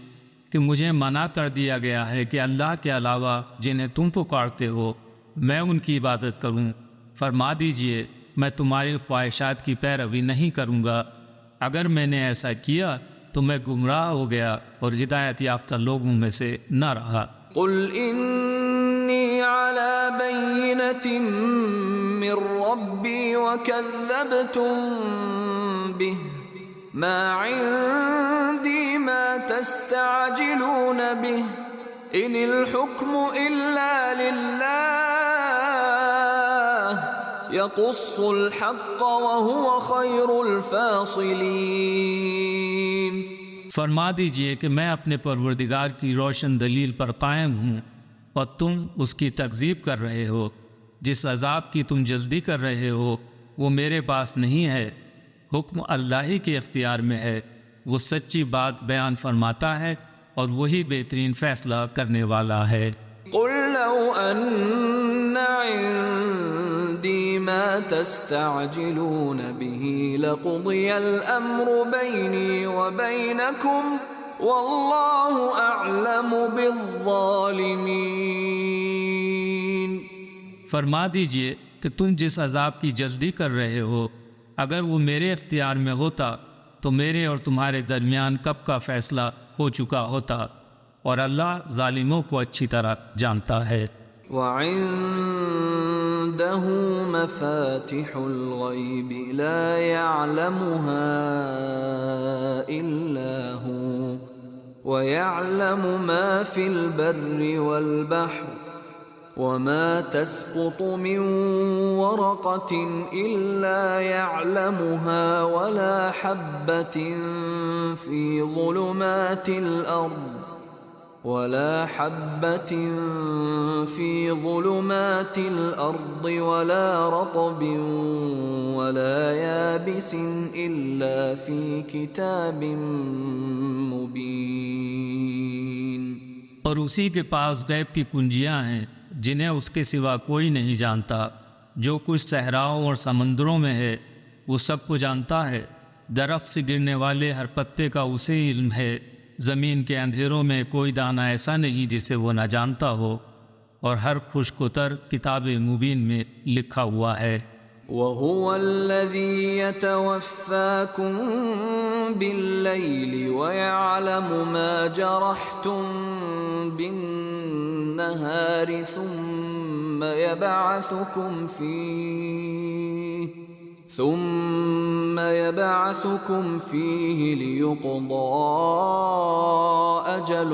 کہ مجھے منع کر دیا گیا ہے کہ اللہ کے علاوہ جنہیں تم پکارتے ہو میں ان کی عبادت کروں۔ فرما دیجئے میں تمہاری خواہشات کی پیروی نہیں کروں گا، اگر میں نے ایسا کیا تو میں گمراہ ہو گیا اور ہدایت یافتہ لوگوں میں سے نہ رہا۔ قل انی علی بینۃ من ربی وکذبتم بہ ما عندی ما تستعجلون بہ ان الحکم الا للہ یقص الحق وہو خیر الفاصلین۔ فرما دیجئے کہ میں اپنے پروردگار کی روشن دلیل پر قائم ہوں اور تم اس کی تکذیب کر رہے ہو۔ جس عذاب کی تم جلدی کر رہے ہو وہ میرے پاس نہیں ہے، حکم اللہ ہی کے اختیار میں ہے، وہ سچی بات بیان فرماتا ہے اور وہی بہترین فیصلہ کرنے والا ہے۔ قل لو ان عندي ما تستعجلون به لقضي الأمر بيني وبينكم والله أعلم بالظالمين۔ فرما دیجئے کہ تم جس عذاب کی جلدی کر رہے ہو اگر وہ میرے اختیار میں ہوتا تو میرے اور تمہارے درمیان کب کا فیصلہ ہو چکا ہوتا، اور اللہ ظالموں کو اچھی طرح جانتا ہے۔ وعنده مفاتح الغيب لا يعلمها إلا هو ويعلم ما في البر والبحر وما تسقط من ورقة إلا يعلمها ولا حبة في ظلمات الأرض ولا رطب ولا يابس إلا في كتاب مبين۔ اور اسی کے پاس غیب کی کنجیاں ہیں جنہیں اس کے سوا کوئی نہیں جانتا، جو کچھ صحراؤں اور سمندروں میں ہے وہ سب کو جانتا ہے، درخت سے گرنے والے ہر پتے کا اسے علم ہے، زمین کے اندھیروں میں کوئی دانہ ایسا نہیں جسے وہ نہ جانتا ہو، اور ہر خشک و تر کتاب مبین میں لکھا ہوا ہے۔ وَهُوَ الَّذِي يَتَوَفَّاكُم بِاللَّيْلِ وَيَعْلَمُ مَا جَرَحْتُم بِالنَّهَارِ ثُمَّ يَبْعَثُكُمْ فِيهِ لِيُقْضَى أَجَلٌ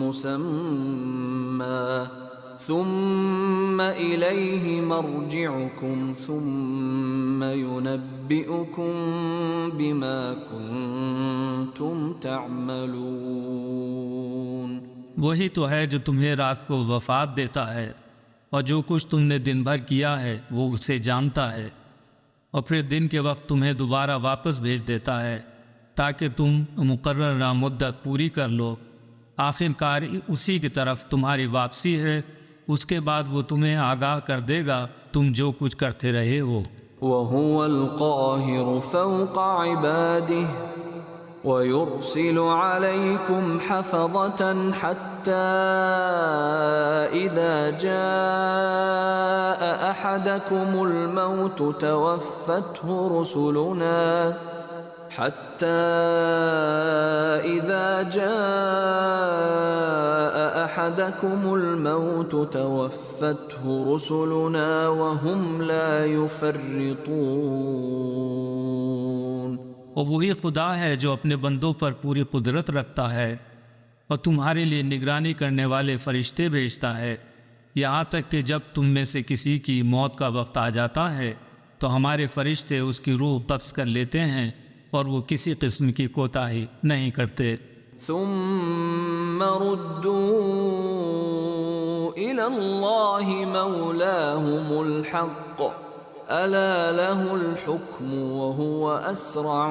مُّسَمًّى ثُمَّ إِلَيْهِ مَرْجِعُكُمْ ثُمَّ يُنَبِّئُكُم بِمَا كُنتُمْ تَعْمَلُونَ۔ وہی تو ہے جو تمہیں رات کو وفات دیتا ہے، اور جو کچھ تم نے دن بھر کیا ہے وہ اسے جانتا ہے، اور پھر دن کے وقت تمہیں دوبارہ واپس بھیج دیتا ہے تاکہ تم مقررہ مدت پوری کر لو۔ آخر کار اسی کی طرف تمہاری واپسی ہے، اس کے بعد وہ تمہیں آگاہ کر دے گا تم جو کچھ کرتے رہے ہو۔ وَهُوَ الْقَاهِرُ فَوْقَ عِبَادِهِ وَيُرْسِلُ عَلَيْكُمْ حَفَظَةً حَتَّى إِذَا جَاءَ أَحَدَكُمُ الْمَوْتُ تَوَفَّتْهُ رُسُلُنَا وَهُمْ لَا يُفَرِّطُونَ۔ اور وہی خدا ہے جو اپنے بندوں پر پوری قدرت رکھتا ہے اور تمہارے لیے نگرانی کرنے والے فرشتے بھیجتا ہے، یہاں تک کہ جب تم میں سے کسی کی موت کا وقت آ جاتا ہے تو ہمارے فرشتے اس کی روح قبض کر لیتے ہیں اور وہ کسی قسم کی کوتاہی نہیں کرتے۔ ثم ردوا إلى الله مولاهم الحق ألا له الحكم وهو أسرع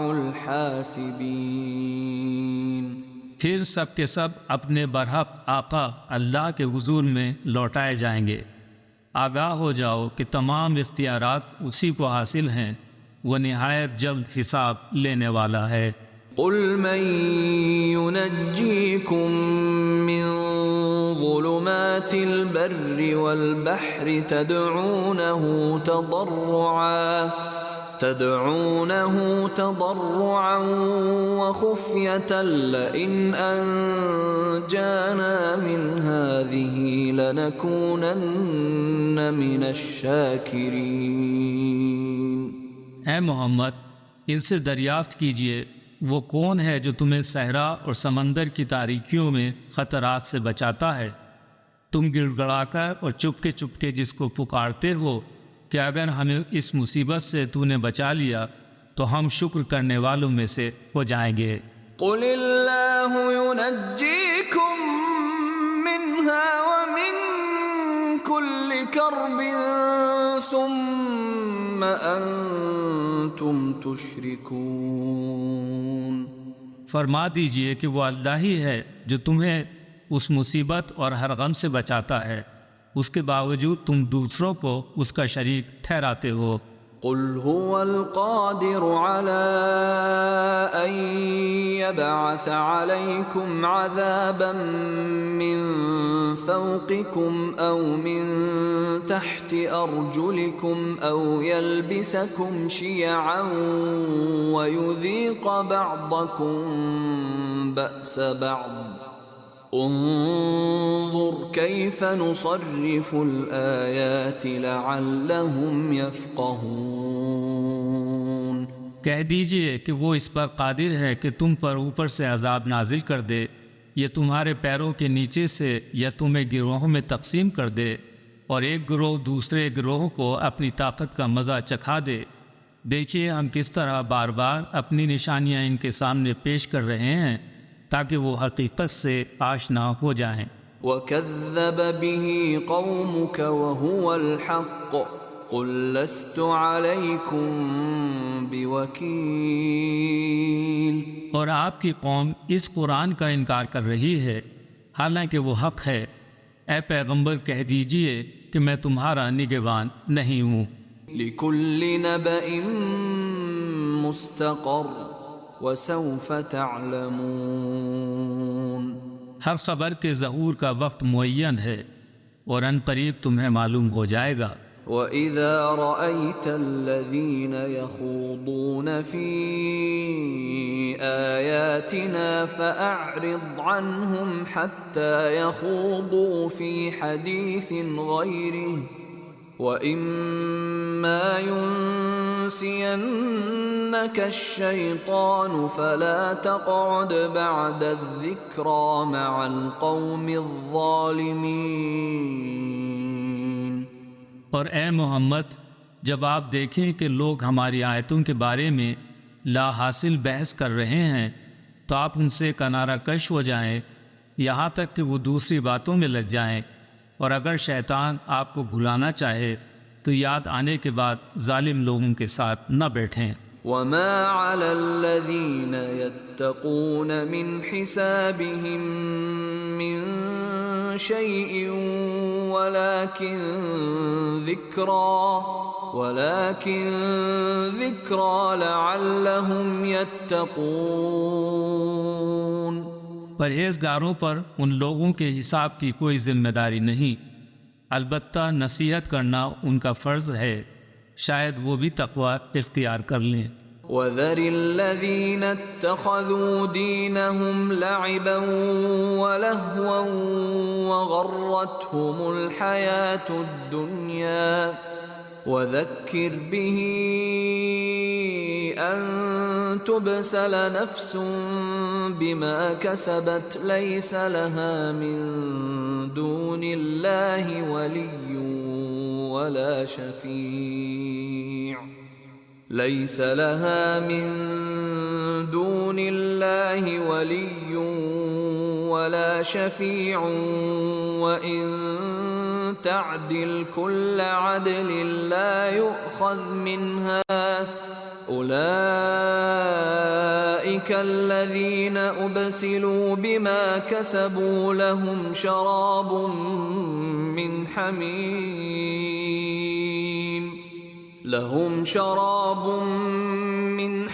الحاسبين۔ پھر سب کے سب اپنے برحق آقا اللہ کے حضور میں لوٹائے جائیں گے۔ آگاہ ہو جاؤ کہ تمام اختیارات اسی کو حاصل ہیں، وہ نہایت جلد حساب لینے والا ہے۔ قل من ينجيكم من ظلمات البر والبحر تدعونه تضرعا وخفية لئن أنجانا من هذه لنكونن من الشاكرين۔ اے محمد، ان سے دریافت کیجئے وہ کون ہے جو تمہیں صحرا اور سمندر کی تاریکیوں میں خطرات سے بچاتا ہے؟ تم گڑ گڑا کر اور چپکے چپکے جس کو پکارتے ہو کہ اگر ہمیں اس مصیبت سے تو نے بچا لیا تو ہم شکر کرنے والوں میں سے ہو جائیں گے۔ قل اللہ ينجيكم منها ومن كل كرب ثم أنتم تشركون۔ فرما دیجئے کہ وہ اللہ ہی ہے جو تمہیں اس مصیبت اور ہر غم سے بچاتا ہے، اس کے باوجود تم دوسروں کو اس کا شریک ٹھہراتے ہو۔ قل هو القادر على أن يبعث عليكم عذابا من فوقكم أو من تحت أرجلكم أو يلبسكم شيعا ويذيق بعضكم بأس بعض انظر كيف نصرف الآيات لعلهم يفقهون۔ کہہ دیجئے کہ وہ اس پر قادر ہے کہ تم پر اوپر سے عذاب نازل کر دے، یا تمہارے پیروں کے نیچے سے، یا تمہیں گروہوں میں تقسیم کر دے، اور ایک گروہ دوسرے گروہ کو اپنی طاقت کا مزہ چکھا دے۔ دیکھیے ہم کس طرح بار بار اپنی نشانیاں ان کے سامنے پیش کر رہے ہیں تاکہ وہ حقیقت سے آشنا ہو جائیں۔ وَكَذَّبَ بِهِ قَوْمُكَ وَهُوَ الْحَقُّ قُلْ لَسْتُ عَلَيْكُمْ بِوَكِيلٍ۔ اور آپ کی قوم اس قرآن کا انکار کر رہی ہے حالانکہ وہ حق ہے۔ اے پیغمبر کہہ دیجئے کہ میں تمہارا نگہبان نہیں ہوں۔ لِكُلِّ نَبَإٍ مُسْتَقَرٌّ وَسَوْفَ تَعْلَمُونَ۔ ہر خبر کے ظہور کا وقت معین ہے اور ان قریب تمہیں معلوم ہو جائے گا۔ وَإِذَا رَأَيْتَ الَّذِينَ يَخُوضُونَ فِي آيَاتِنَا فَأَعْرِضْ عَنْهُمْ حَتَّى يَخُوضُوا فِي حَدِيثٍ غَيْرِهِ وَإِمَّا يُنْسِيَنَّكَ الشَّيْطَانُ فَلَا تَقْعُدْ بَعْدَ الذِّكْرَى مَعَ الْقَوْمِ الظَّالِمِينَ۔ اور اے محمد، جب آپ دیکھیں کہ لوگ ہماری آیتوں کے بارے میں لا حاصل بحث کر رہے ہیں تو آپ ان سے کنارہ کش ہو جائیں یہاں تک کہ وہ دوسری باتوں میں لگ جائیں، اور اگر شیطان آپ کو بھلانا چاہے تو یاد آنے کے بعد ظالم لوگوں کے ساتھ نہ بیٹھیں۔ وَمَا عَلَى الَّذِينَ يَتَّقُونَ مِنْ حِسَابِهِمْ مِنْ شَيْءٍ وَلَكِنْ ذِكْرَى لَعَلَّهُمْ يَتَّقُونَ۔ پرہیزگاروں پر ان لوگوں کے حساب کی کوئی ذمہ داری نہیں، البتہ نصیحت کرنا ان کا فرض ہے، شاید وہ بھی تقوی اختیار کر لیں۔ وَذَرِ الَّذِينَ اتَّخَذُوا دِينَهُمْ لَعِبًا وَلَهْوًا وَغَرَّتْهُمُ الْحَيَاةُ الدُّنْيَا وَذَكِّرْ بِهِ أَن تُبْسَلَ نَفْسٌ بِمَا كَسَبَتْ لَيْسَ لَهَا مِن دُونِ اللَّهِ وَلِيٌّ وَلَا شَفِيعٌ لَيْسَ لَهَا مِن دُونِ اللَّهِ وَلِيٌّ وَلَا شَفِيعٌ وَإِن تَعْدِلْ كُلَّ عَدْلٍ لَا يُؤْخَذْ مِنْهَا أُولَئِكَ الَّذِينَ أُبْسِلُوا بِمَا كَسَبُوا لَهُمْ شَرَابٌ من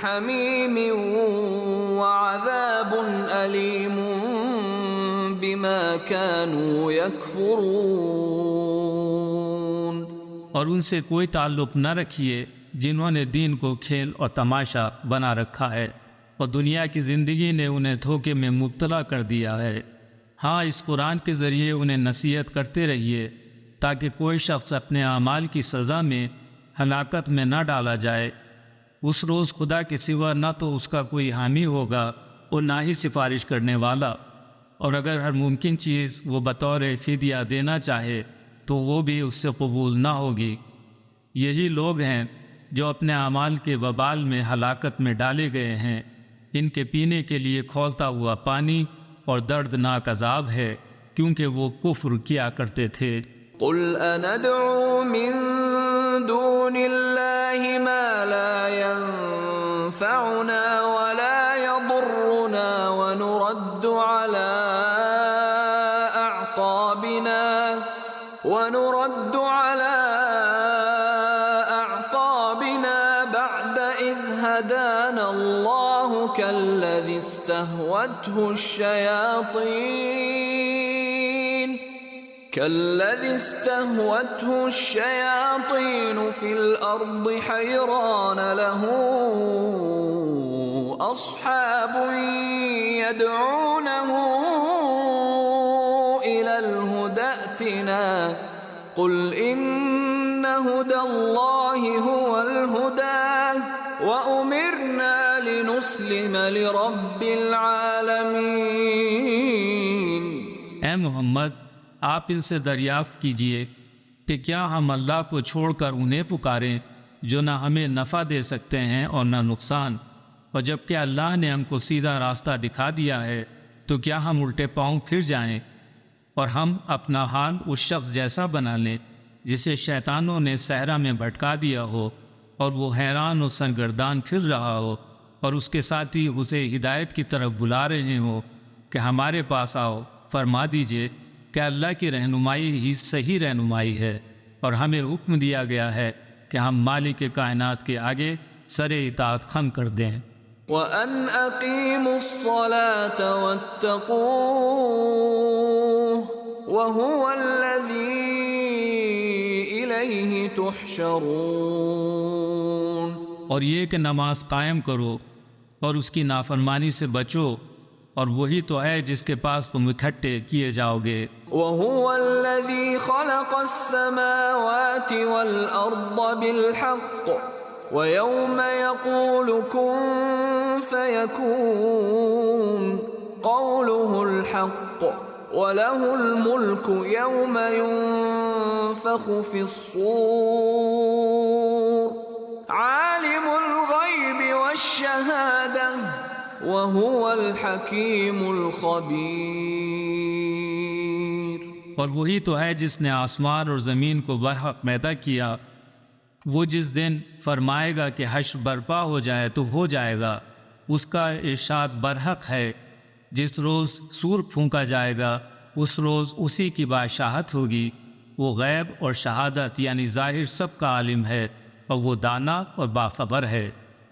حميم وعذاب أليم بما كانوا يكفرون۔ اور ان سے کوئی تعلق نہ رکھیے جنہوں نے دین کو کھیل اور تماشا بنا رکھا ہے اور دنیا کی زندگی نے انہیں دھوکے میں مبتلا کر دیا ہے۔ ہاں، اس قرآن کے ذریعے انہیں نصیحت کرتے رہیے تاکہ کوئی شخص اپنے اعمال کی سزا میں ہلاکت میں نہ ڈالا جائے۔ اس روز خدا کے سوا نہ تو اس کا کوئی حامی ہوگا اور نہ ہی سفارش کرنے والا، اور اگر ہر ممکن چیز وہ بطور فدیہ دینا چاہے تو وہ بھی اس سے قبول نہ ہوگی۔ یہی لوگ ہیں جو اپنے اعمال کے وبال میں ہلاکت میں ڈالے گئے ہیں۔ ان کے پینے کے لیے کھولتا ہوا پانی اور دردناک عذاب ہے، کیونکہ وہ کفر کیا کرتے تھے۔ قل أندعو من دون الله ما لا ينفعنا ولا يضرنا ونرد على أعقابنا بعد إذ هدانا الله كالذي استهوته الشياطين في الأرض حيران له أصحاب يدعونه إلى الهدى ائتنا قل إن هدى الله هو الهدى وأمرنا لنسلم لرب العالمين۔ اے محمد، آپ ان سے دریافت کیجئے کہ کیا ہم اللہ کو چھوڑ کر انہیں پکاریں جو نہ ہمیں نفع دے سکتے ہیں اور نہ نقصان، اور جب کہ اللہ نے ہم کو سیدھا راستہ دکھا دیا ہے تو کیا ہم الٹے پاؤں پھر جائیں اور ہم اپنا حال اس شخص جیسا بنا لیں جسے شیطانوں نے صحرا میں بھٹکا دیا ہو اور وہ حیران و سرگردان پھر رہا ہو، اور اس کے ساتھی اسے ہدایت کی طرف بلا رہے ہوں کہ ہمارے پاس آؤ۔ فرما دیجئے کہ اللہ کی رہنمائی ہی صحیح رہنمائی ہے، اور ہمیں حکم دیا گیا ہے کہ ہم مالک کائنات کے آگے سر اطاعت خم کر دیں۔ وَأَنْ أَقِيمُوا الصَّلَاةَ وَاتَّقُوهُ وَهُوَ الَّذِي إِلَيْهِ تُحْشَرُونَ۔ اور یہ کہ نماز قائم کرو اور اس کی نافرمانی سے بچو، اور وہی تو ہے جس کے پاس تم اکٹھے کیے جاؤ گے۔ وَهُوَ الَّذِي خَلَقَ السَّمَاوَاتِ وَالْأَرْضَ بِالْحَقِّ وَيَوْمَ يَقُولُ كُن فَيَكُونُ قَوْلُهُ الْحَقُّ وَلَهُ الْمُلْكُ يَوْمَ يُنفَخُ فِي الصُّورِ عَالِمُ الْغَيْبِ وَالشَّهَادَةِ وَهُوَ الْحَكِيمُ الْخَبِيرُ۔ اور وہی تو ہے جس نے آسمان اور زمین کو برحق پیدا کیا۔ وہ جس دن فرمائے گا کہ حشر برپا ہو جائے تو ہو جائے گا، اس کا ارشاد برحق ہے۔ جس روز سور پھونکا جائے گا اس روز اسی کی بادشاہت ہوگی۔ وہ غیب اور شہادت یعنی ظاہر سب کا عالم ہے، اور وہ دانا اور باخبر ہے۔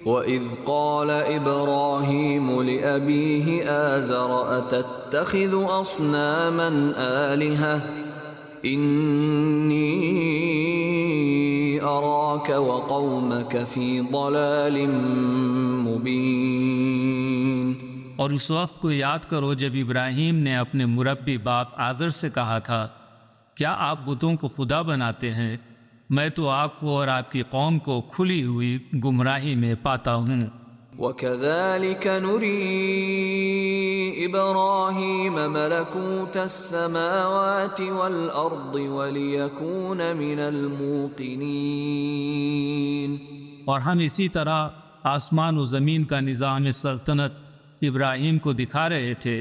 وَإِذْ قَالَ إِبْرَاهِيمُ لِأَبِيهِ آزَرَ أَتَتَّخِذُ أَصْنَامًا آلِهَةً إِنِّي أَرَاكَ وَقَوْمَكَ فِي ضَلَالٍ مُبِينٍ۔ اور اس وقت کو یاد کرو جب ابراہیم نے اپنے مربی باپ آزر سے کہا تھا، کیا آپ بتوں کو خدا بناتے ہیں؟ میں تو آپ کو اور آپ کی قوم کو کھلی ہوئی گمراہی میں پاتا ہوں۔ وَكَذَلِكَ نُرِي إِبْرَاهِيمَ مَلَكُوتَ السَّمَاوَاتِ وَالْأَرْضِ وَلِيَكُونَ مِنَ الْمُوقِنِينَ۔ اور ہم اسی طرح آسمان و زمین کا نظام سلطنت ابراہیم کو دکھا رہے تھے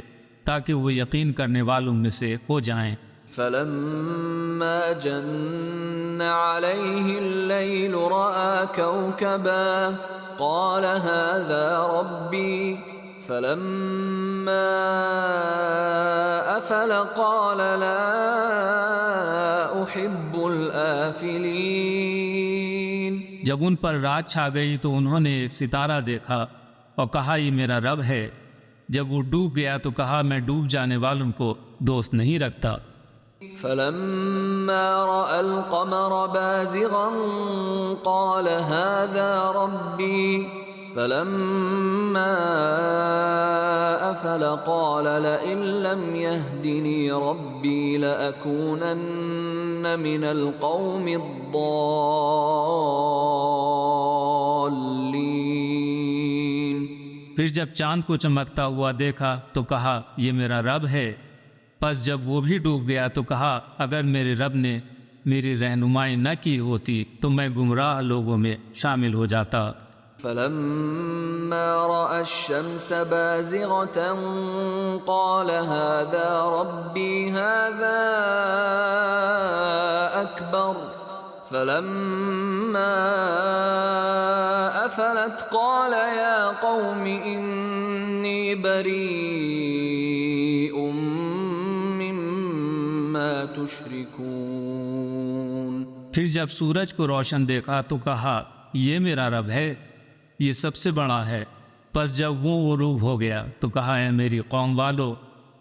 تاکہ وہ یقین کرنے والوں میں سے ہو جائیں۔ فَلَمَّا جَنَّ عَلَيْهِ اللَّيْلُ رَأَى كَوْكَبًا قَالَ هَذَا رَبِّي فَلَمَّا أَفَلَ قَالَ لَا أُحِبُّ الْآفِلِينَ۔ جب ان پر رات چھا گئی تو انہوں نے ایک ستارہ دیکھا، اور کہا یہ میرا رب ہے۔ جب وہ ڈوب گیا تو کہا میں ڈوب جانے والوں کو دوست نہیں رکھتا۔ فلما رأى القمر بازغا قال هذا ربي فلما أفل قال لئن لم يهدني ربي لأكونن من القوم الضالين۔ پھر جب چاند کو چمکتا ہوا دیکھا تو کہا یہ میرا رب ہے۔ پس جب وہ بھی ڈوب گیا تو کہا اگر میرے رب نے میری رہنمائی نہ کی ہوتی تو میں گمراہ لوگوں میں شامل ہو جاتا۔ فلما رأى الشمس بازغة قال هذا ربي هذا أكبر فلما أفلت قال يا قوم إني بريء مما تشركون۔ پھر جب سورج کو روشن دیکھا تو کہا یہ میرا رب ہے، یہ سب سے بڑا ہے۔ پس جب وہ غروب ہو گیا تو کہا اے میری قوم والو،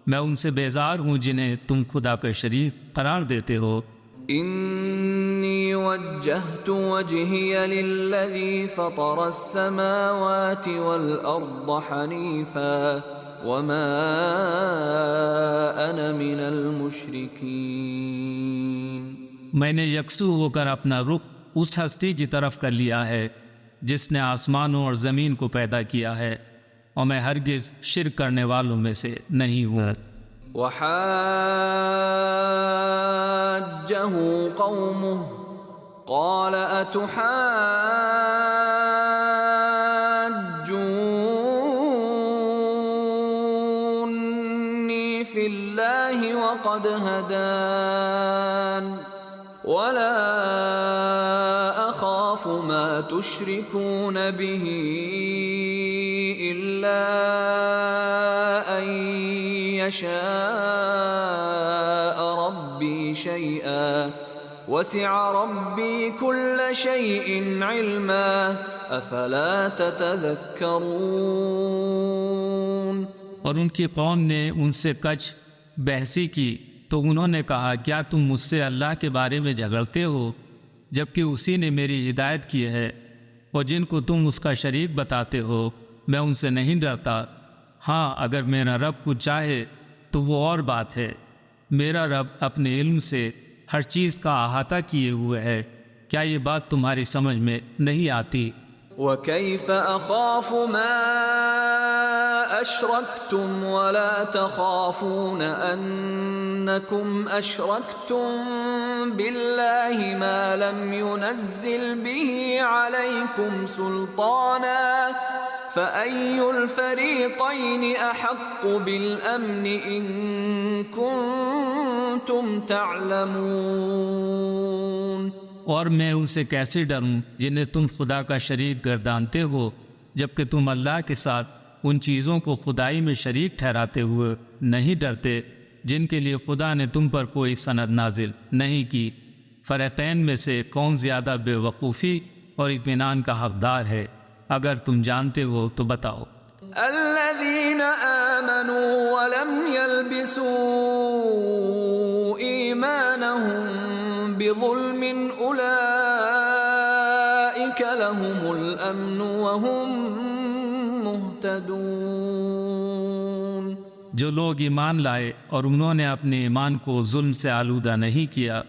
میں ان سے بیزار ہوں جنہیں تم خدا کا شریک قرار دیتے ہو۔ انی وجہت وجہی للذی فطر السماوات والارض حنیفا وما انا من المشرکین۔ میں نے یکسو ہو کر اپنا رخ اس ہستی کی طرف کر لیا ہے جس نے آسمانوں اور زمین کو پیدا کیا ہے، اور میں ہرگز شرک کرنے والوں میں سے نہیں ہوں۔ وحاجه قومه قال اتحاجوني في الله وقد هدان ولا أخاف ما تشركون به إلا أن يشاء ربي شيئا وسع ربي كل شيء علما أفلا تتذكرون۔ اور ان کی قوم نے ان سے کچھ بحثی کی تو انہوں نے کہا کیا تم مجھ سے اللہ کے بارے میں جھگڑتے ہو جبکہ اسی نے میری ہدایت کی ہے، اور جن کو تم اس کا شریک بتاتے ہو میں ان سے نہیں ڈرتا۔ ہاں اگر میرا رب کچھ چاہے تو وہ اور بات ہے، میرا رب اپنے علم سے ہر چیز کا احاطہ کیے ہوئے ہے، کیا یہ بات تمہاری سمجھ میں نہیں آتی؟ وَكَيْفَ أَخَافُ مَا أَشْرَكْتُمْ وَلَا تَخَافُونَ أَنَّكُمْ أَشْرَكْتُمْ بِاللَّهِ مَا لَمْ يُنَزِّلْ بِهِ عَلَيْكُمْ سُلْطَانًا فَأَيُّ الْفَرِيقَيْنِ أَحَقُّ بِالْأَمْنِ إِن كُنتُمْ تَعْلَمُونَ۔ اور میں ان سے کیسے ڈروں جنہیں تم خدا کا شریک گردانتے ہو جبکہ تم اللہ کے ساتھ ان چیزوں کو خدائی میں شریک ٹھہراتے ہوئے نہیں ڈرتے جن کے لیے خدا نے تم پر کوئی سند نازل نہیں کی۔ فریقین میں سے کون زیادہ بے وقوفی اور اطمینان کا حقدار ہے؟ اگر تم جانتے ہو تو بتاؤ۔ الذین آمنوا ولم يلبسوا ایمانهم بظلم اولئک لهم الامن وهم مہتدون۔ جو لوگ ایمان لائے اور انہوں نے اپنے ایمان کو ظلم سے آلودہ نہیں کیا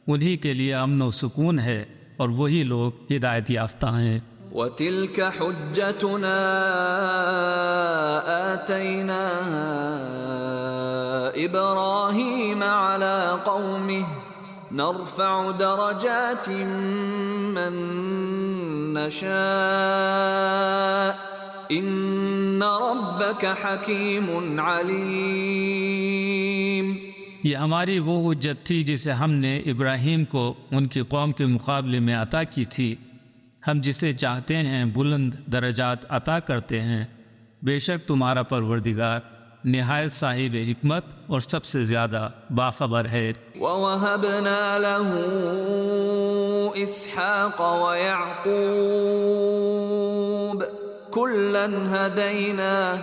انہی کے لیے امن و سکون ہے اور وہی لوگ ہدایت یافتہ ہیں۔ وَتِلْكَ حُجَّتُنَا آتَيْنَاهَا إِبْرَاهِيمَ عَلَى قَوْمِهِ نَرْفَعُ دَرَجَاتٍ مَّن نَّشَاءُ إِنَّ رَبَّكَ حَكِيمٌ عَلِيمٌ۔ یہ ہماری وہ حجت تھی جسے ہم نے ابراہیم کو ان کی قوم کے مقابلے میں عطا کی تھی۔ ہم جسے چاہتے ہیں بلند درجات عطا کرتے ہیں، بے شک تمہارا پروردگار نہایت صاحب حکمت اور سب سے زیادہ باخبر ہے۔ وَوَهَبْنَا لَهُ إِسْحَاقَ وَيَعْقُوبَ كلا هدينا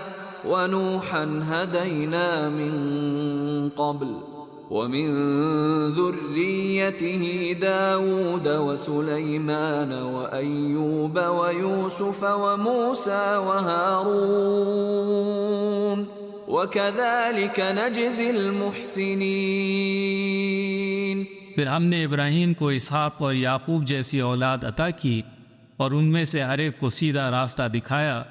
ونوحا هدينا من قبل ومن ذريته داود وسليمان وأيوب ويوسف وموسى وهارون وكذلك نجزي المحسنين۔ پھر ہم نے ابراہیم کو اسحاق اور یعقوب جیسی اولاد عطا کی اور ان میں سے ہر ایک کو سیدھا راستہ دکھایا،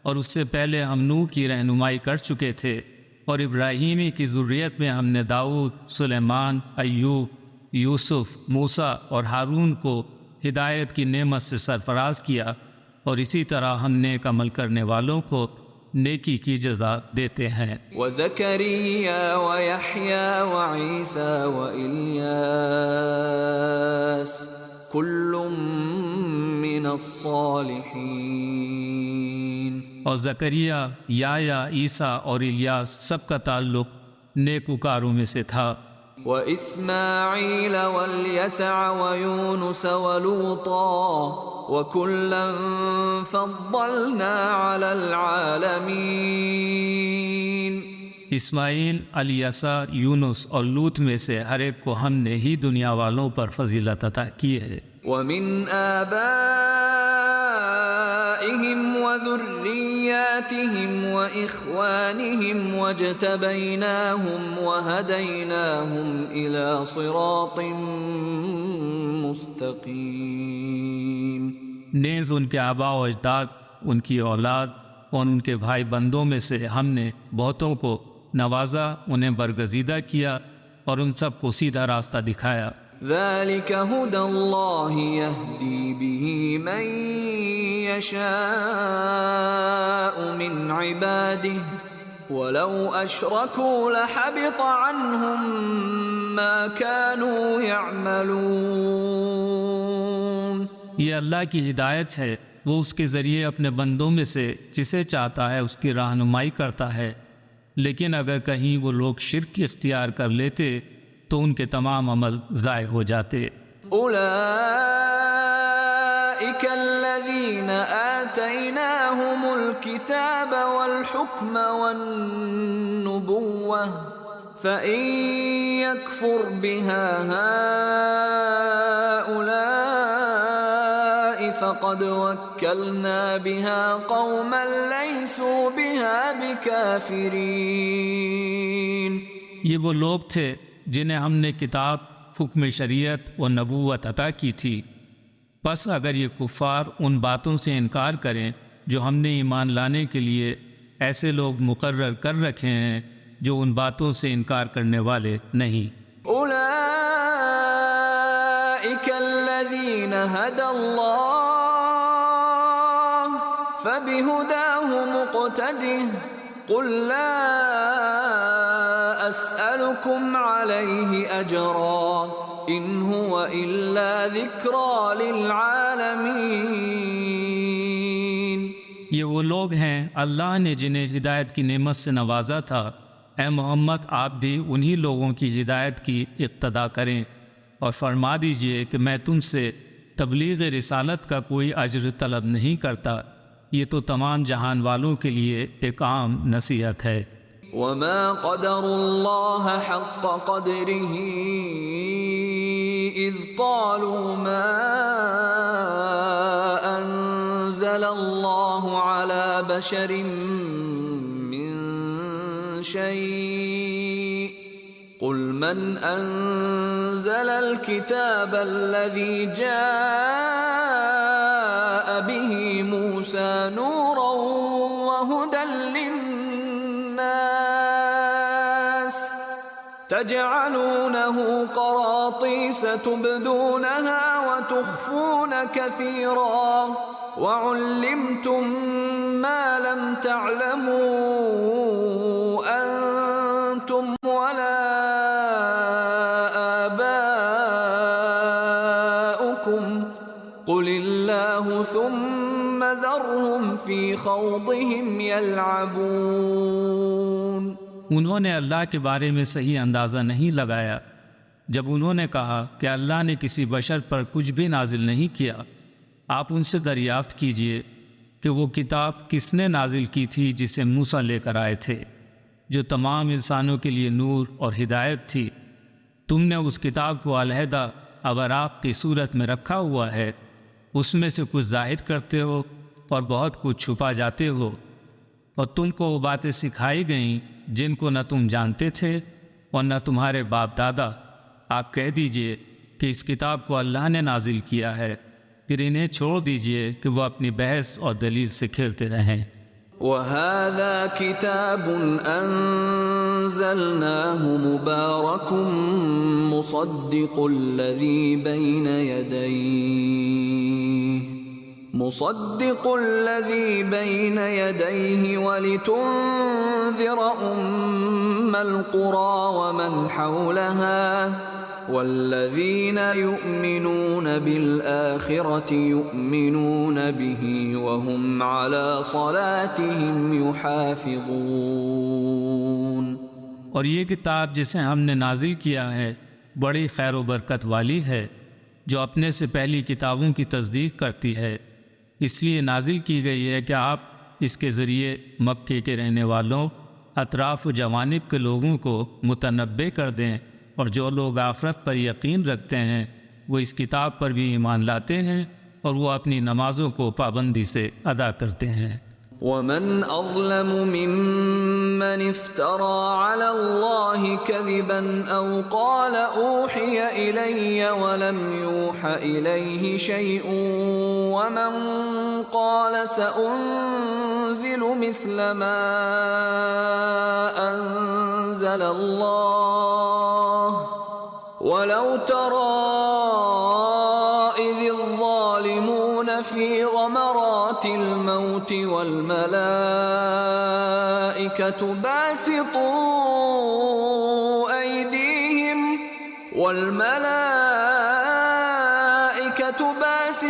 اور اس سے پہلے ہم نوح کی رہنمائی کر چکے تھے، اور ابراہیمی کی ذریت میں ہم نے داؤد، سلیمان، ایوب، یوسف، موسیٰ اور ہارون کو ہدایت کی نعمت سے سرفراز کیا، اور اسی طرح ہم نیک عمل کرنے والوں کو نیکی کی جزا دیتے ہیں۔ وزكريا ويحيى وعيسى وإلياس كل من الصالحين۔ اور زکریا، یحییٰ، عیسیٰ اور الیاس سب کا تعلق نیکوکاروں میں سے تھا۔ وإسماعيل واليسع ويونس ولوطا وكلا فضلنا على العالمين۔ اسماعیل، الیسع، یونس اور لوط میں سے ہر ایک کو ہم نے ہی دنیا والوں پر فضیلت عطا کی ہے۔ ومن آبائهم وذرياتهم وإخوانهم واجتبيناهم وهديناهم إلى صراط مستقيم۔ نیز ان کے آباء و اجداد، ان کی اولاد اور ان کے بھائی بندوں میں سے ہم نے بہتوں کو نوازا، انہیں برگزیدہ کیا اور ان سب کو سیدھا راستہ دکھایا۔ ذلك هدى الله يهدي به من يشاء من عباده ولو أشركوا لحبط عنهم ما كانوا يعملون۔ یہ اللہ کی ہدایت ہے، وہ اس کے ذریعے اپنے بندوں میں سے جسے چاہتا ہے اس کی رہنمائی کرتا ہے، لیکن اگر کہیں وہ لوگ شرک اختیار کر لیتے تو ان کے تمام عمل ضائع ہو جاتے۔ أولئك الذين آتيناهم الكتاب والحكم والنبوة فإن يكفر بها هؤلاء فقد وكلنا بها قوما ليسوا بها بكافرين۔ یہ وہ لوگ تھے جنہیں ہم نے کتاب، حکم شریعت و نبوت عطا کی تھی، پس اگر یہ کفار ان باتوں سے انکار کریں جو ہم نے ایمان لانے کے لیے ایسے لوگ مقرر کر رکھے ہیں جو ان باتوں سے انکار کرنے والے نہیں۔ أولئك الذين هدى الله فبهداه مقتده قل لا أسألكم عليه أجرا إن هو إلا ذكرى للعالمين۔ یہ وہ لوگ ہیں اللہ نے جنہیں ہدایت کی نعمت سے نوازا تھا، اے محمد آپ بھی انہی لوگوں کی ہدایت کی اقتدا کریں اور فرما دیجئے کہ میں تم سے تبلیغ رسالت کا کوئی اجر طلب نہیں کرتا، یہ تو تمام جہان والوں کے لیے ایک عام نصیحت ہے۔ وما قدر الله حق قدره إذ قالوا ما أنزل الله على بشر من شيء قل من أنزل الكتاب الذي جاء به موسى نورا وهدى للناس تجعلونه قراطيس تبدونها وتخفون كثيرا وعلمتم ما لم تعلموا أنتم ولا آباؤكم قل الله ثم ذرهم في خوضهم يلعبون۔ انہوں نے اللہ کے بارے میں صحیح اندازہ نہیں لگایا جب انہوں نے کہا کہ اللہ نے کسی بشر پر کچھ بھی نازل نہیں کیا۔ آپ ان سے دریافت کیجئے کہ وہ کتاب کس نے نازل کی تھی جسے موسیٰ لے کر آئے تھے، جو تمام انسانوں کے لیے نور اور ہدایت تھی۔ تم نے اس کتاب کو علیحدہ اوراق کی صورت میں رکھا ہوا ہے، اس میں سے کچھ ظاہر کرتے ہو اور بہت کچھ چھپا جاتے ہو، اور تم کو وہ باتیں سکھائی گئیں جن کو نہ تم جانتے تھے اور نہ تمہارے باپ دادا۔ آپ کہہ دیجئے کہ اس کتاب کو اللہ نے نازل کیا ہے، پھر انہیں چھوڑ دیجئے کہ وہ اپنی بحث اور دلیل سے کھیلتے رہیں۔ وَهَذَا كِتَابٌ أَنزَلْنَاهُ مُبَارَكٌ مُصَدِّقُ الَّذِي بَيْنَ يَدَيْهِ وَلِتُنذِرَ أُمَّ الْقُرَى وَمَنْ حَوْلَهَا وَالَّذِينَ يُؤْمِنُونَ بِالْآخِرَةِ يُؤْمِنُونَ بِهِ وَهُمْ عَلَى صَلَاتِهِمْ يُحَافِظُونَ۔ اور یہ کتاب جسے ہم نے نازل کیا ہے بڑی خیر و برکت والی ہے، جو اپنے سے پہلی کتابوں کی تصدیق کرتی ہے، اس لیے نازل کی گئی ہے کہ آپ اس کے ذریعے مکے کے رہنے والوں، اطراف و جوانب کے لوگوں کو متنبع کر دیں، اور جو لوگ آخرت پر یقین رکھتے ہیں وہ اس کتاب پر بھی ایمان لاتے ہیں اور وہ اپنی نمازوں کو پابندی سے ادا کرتے ہیں۔ وَمَنْ أَظْلَمُ مِمَّنِ افْتَرَى عَلَى اللَّهِ كَذِبًا أَوْ قَالَ أُوحِيَ إِلَيَّ وَلَمْ يُوحَ إِلَيْهِ شَيْءٌ وَمَنْ قَالَ سَأُنزِلُ مِثْلَ مَا أَنزَلَ اللَّهُ وَلَوْ تَرَى إِذِ الظَّالِمُونَ فِي غَمَرَاتِ الْمَوْتِ وَالْمَلَائِكَةُ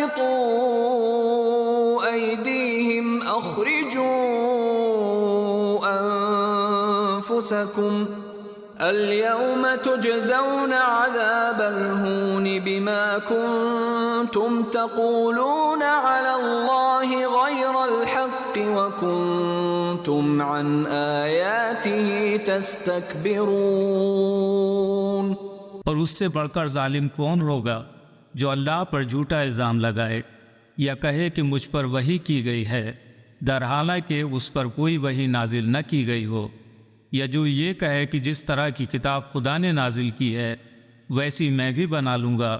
باسطوا أيديهم أخرجوا أنفسكم اليوم تجزون عذاب الهون بما كنتم تقولون على الله غير الحق وكنتم عن آياته تستكبرون۔ اور اس سے بڑھ کر ظالم کون ہوگا جو اللہ پر جھوٹا الزام لگائے یا کہے کہ مجھ پر وحی کی گئی ہے، در حالانکہ اس پر کوئی وحی نازل نہ کی گئی ہو، یا جو یہ کہے کہ جس طرح کی کتاب خدا نے نازل کی ہے ویسی میں بھی بنا لوں گا۔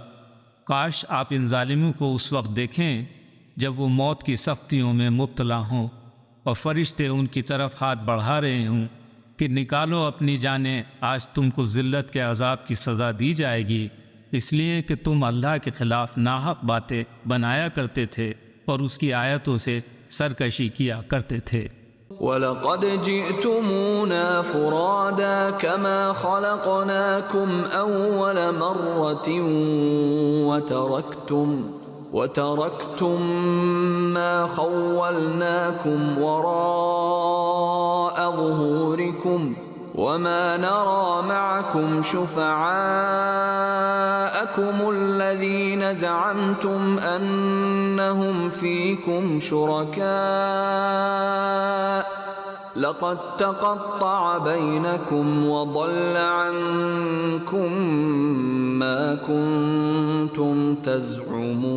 کاش آپ ان ظالموں کو اس وقت دیکھیں جب وہ موت کی سختیوں میں مبتلا ہوں اور فرشتے ان کی طرف ہاتھ بڑھا رہے ہوں کہ نکالو اپنی جانیں، آج تم کو ذلت کے عذاب کی سزا دی جائے گی، اس لیے کہ تم اللہ کے خلاف ناحق باتیں بنایا کرتے تھے اور اس کی آیتوں سے سرکشی کیا کرتے تھے۔ وَلَقَدْ جِئْتُمُونَا فُرَادَى كَمَا خَلَقْنَاكُمْ أَوَّلَ مَرَّةٍ وَتَرَكْتُمْ مَا خَوَّلْنَاكُمْ وَرَاءَ ظُهُورِكُمْ وَمَا نَرَى مَعَكُمْ شُفَعَاءَكُمُ الَّذِينَ زَعَمْتُمْ أَنَّهُمْ فِيكُمْ شُرَكَاءُ لَقَدْ تَقَطَّعَ بَيْنَكُمْ وَضَلَّ عَنْكُمْ مَا كُنْتُمْ تَزْعُمُونَ۔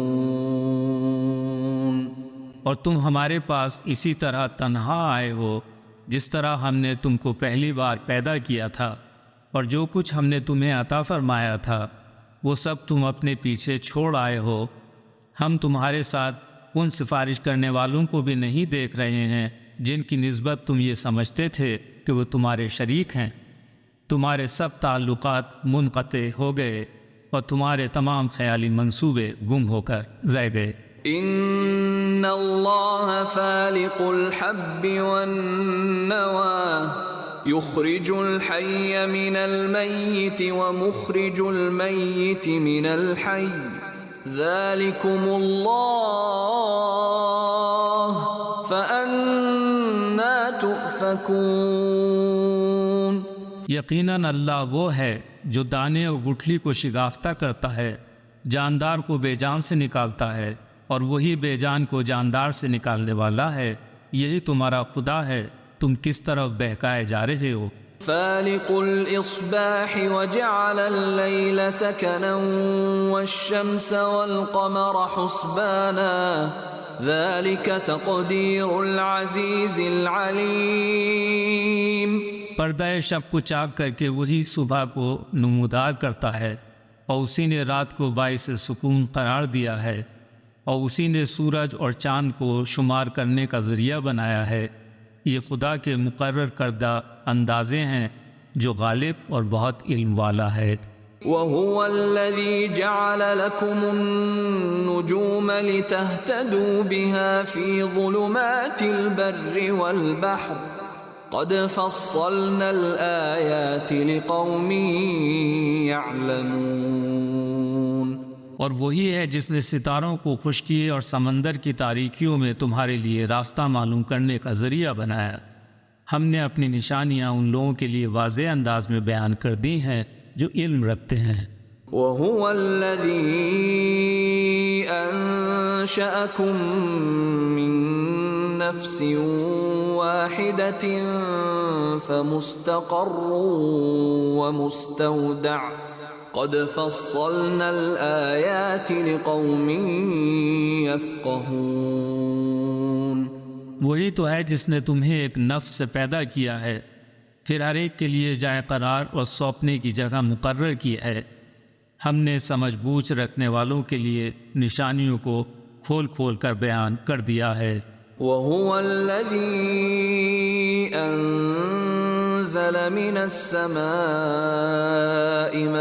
اور تم ہمارے پاس اسی طرح تنہا آئے ہو جس طرح ہم نے تم کو پہلی بار پیدا کیا تھا، اور جو کچھ ہم نے تمہیں عطا فرمایا تھا وہ سب تم اپنے پیچھے چھوڑ آئے ہو۔ ہم تمہارے ساتھ ان سفارش کرنے والوں کو بھی نہیں دیکھ رہے ہیں جن کی نسبت تم یہ سمجھتے تھے کہ وہ تمہارے شریک ہیں۔ تمہارے سب تعلقات منقطع ہو گئے اور تمہارے تمام خیالی منصوبے گم ہو کر رہ گئے۔ ان اللہ فالق الحب والنوى يخرج الحي من الميت ومخرج الميت من الحي ذلكم الله فأنا تؤفكون۔ یقیناً اللہ وہ ہے جو دانے اور گٹھلی کو شگافتہ کرتا ہے، جاندار کو بے جان سے نکالتا ہے اور وہی بے جان کو جاندار سے نکالنے والا ہے، یہی تمہارا خدا ہے، تم کس طرف بہکائے جا رہے ہو۔ فالق الإصباح وجعل الليل سكنا والشمس والقمر حسبانا ذلك تقدير العزيز العليم۔ پردہ شب کو چاک کر کے وہی صبح کو نمودار کرتا ہے، اور اسی نے رات کو باعث سکون قرار دیا ہے، اور اسی نے سورج اور چاند کو شمار کرنے کا ذریعہ بنایا ہے۔ یہ خدا کے مقرر کردہ اندازے ہیں جو غالب اور بہت علم والا ہے۔ وَهُوَ الَّذِي جَعَلَ لَكُمُ النُّجُومَ لِتَهْتَدُوا بِهَا فِي ظُلُمَاتِ الْبَرِّ وَالْبَحْرِ قَدْ فَصَّلْنَا الْآيَاتِ لِقَوْمٍ يَعْلَمُونَ۔ اور وہی ہے جس نے ستاروں کو خشکی اور سمندر کی تاریکیوں میں تمہارے لیے راستہ معلوم کرنے کا ذریعہ بنایا۔ ہم نے اپنی نشانیاں ان لوگوں کے لیے واضح انداز میں بیان کر دی ہیں جو علم رکھتے ہیں۔ وَهُوَ الَّذِي أَنشَأَكُم مِّن نَّفْسٍ وَاحِدَةٍ فَمُسْتَقَرٌّ وَمُسْتَوْدَعٌ قَدْ فَصَّلْنَا الْآيَاتِ لِقَوْمٍ يَفْقَهُونَ۔ وہی تو ہے جس نے تمہیں ایک نفس سے پیدا کیا ہے، پھر ہر ایک کے لیے جائے قرار اور سونپنے کی جگہ مقرر کی ہے۔ ہم نے سمجھ بوجھ رکھنے والوں کے لیے نشانیوں کو کھول کھول کر بیان کر دیا ہے۔ وَهُوَ الَّذِي أَنزَلَ مِنَ السَّمَاءِ مَاءً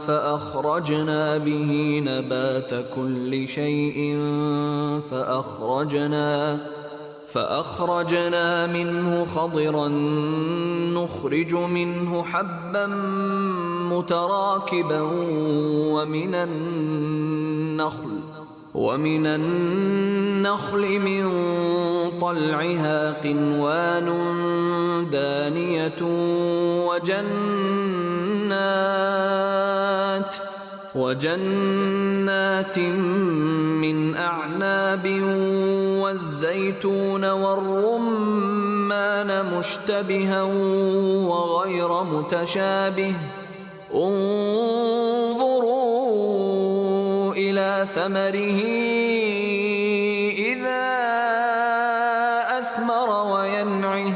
فَأَخْرَجْنَا بِهِ نَبَاتَ كُلِّ شَيْءٍ فأخرجنا منه خضرا نخرج منه حبا متراكبا ومن النخل من طلعها قنوان دانية وجنات من أعناب والزيتون والرمان مشتبها وغير متشابه انظروا إلى ثمره إذا أثمر وينعه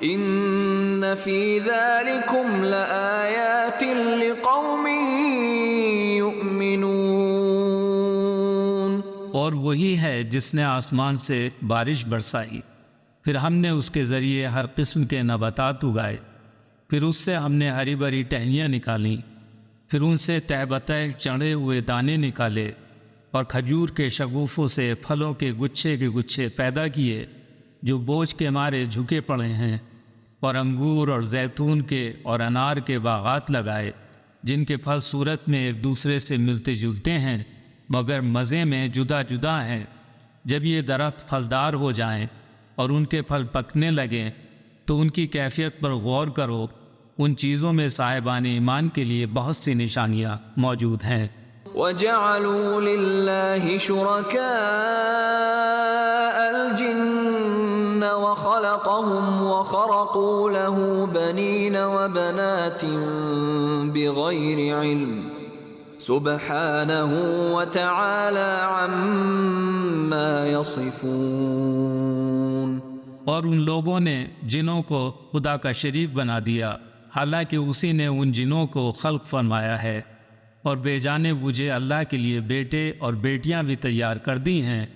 إن في ذلكم لآيات لقوم يؤمنون۔ اور وہی ہے جس نے آسمان سے بارش برسائی، پھر ہم نے اس کے ذریعے ہر قسم کے نباتات اگائے، پھر اس سے ہم نے ہری بھری ٹہنیاں نکالیں، پھر ان سے تہ بتہ چڑھے ہوئے دانے نکالے، اور کھجور کے شگوفوں سے پھلوں کے گچھے پیدا کیے جو بوجھ کے مارے جھکے پڑے ہیں، اور انگور اور زیتون کے اور انار کے باغات لگائے جن کے پھل صورت میں ایک دوسرے سے ملتے جلتے ہیں مگر مزے میں جدا جدا ہیں۔ جب یہ درخت پھلدار ہو جائیں اور ان کے پھل پکنے لگیں تو ان کی کیفیت پر غور کرو، ان چیزوں میں صاحبان ایمان کے لیے بہت سی نشانیاں موجود ہیں۔ وَجَعَلُوا لِلَّهِ شُرَكَاءَ الْجِنَّ وَخَلَقَهُمْ وَخَرَقُوا لَهُ بَنِينَ وَبَنَاتٍ بِغَيْرِ عِلْمٍ سُبْحَانَهُ وَتَعَالَى عَمَّا يَصِفُونَ۔ اور ان لوگوں نے جنوں کو خدا کا شریک بنا دیا، حالانکہ اسی نے ان جنوں کو خلق فرمایا ہے، اور بے جانے بوجھے اللہ کے لیے بیٹے اور بیٹیاں بھی تیار کر دی ہیں۔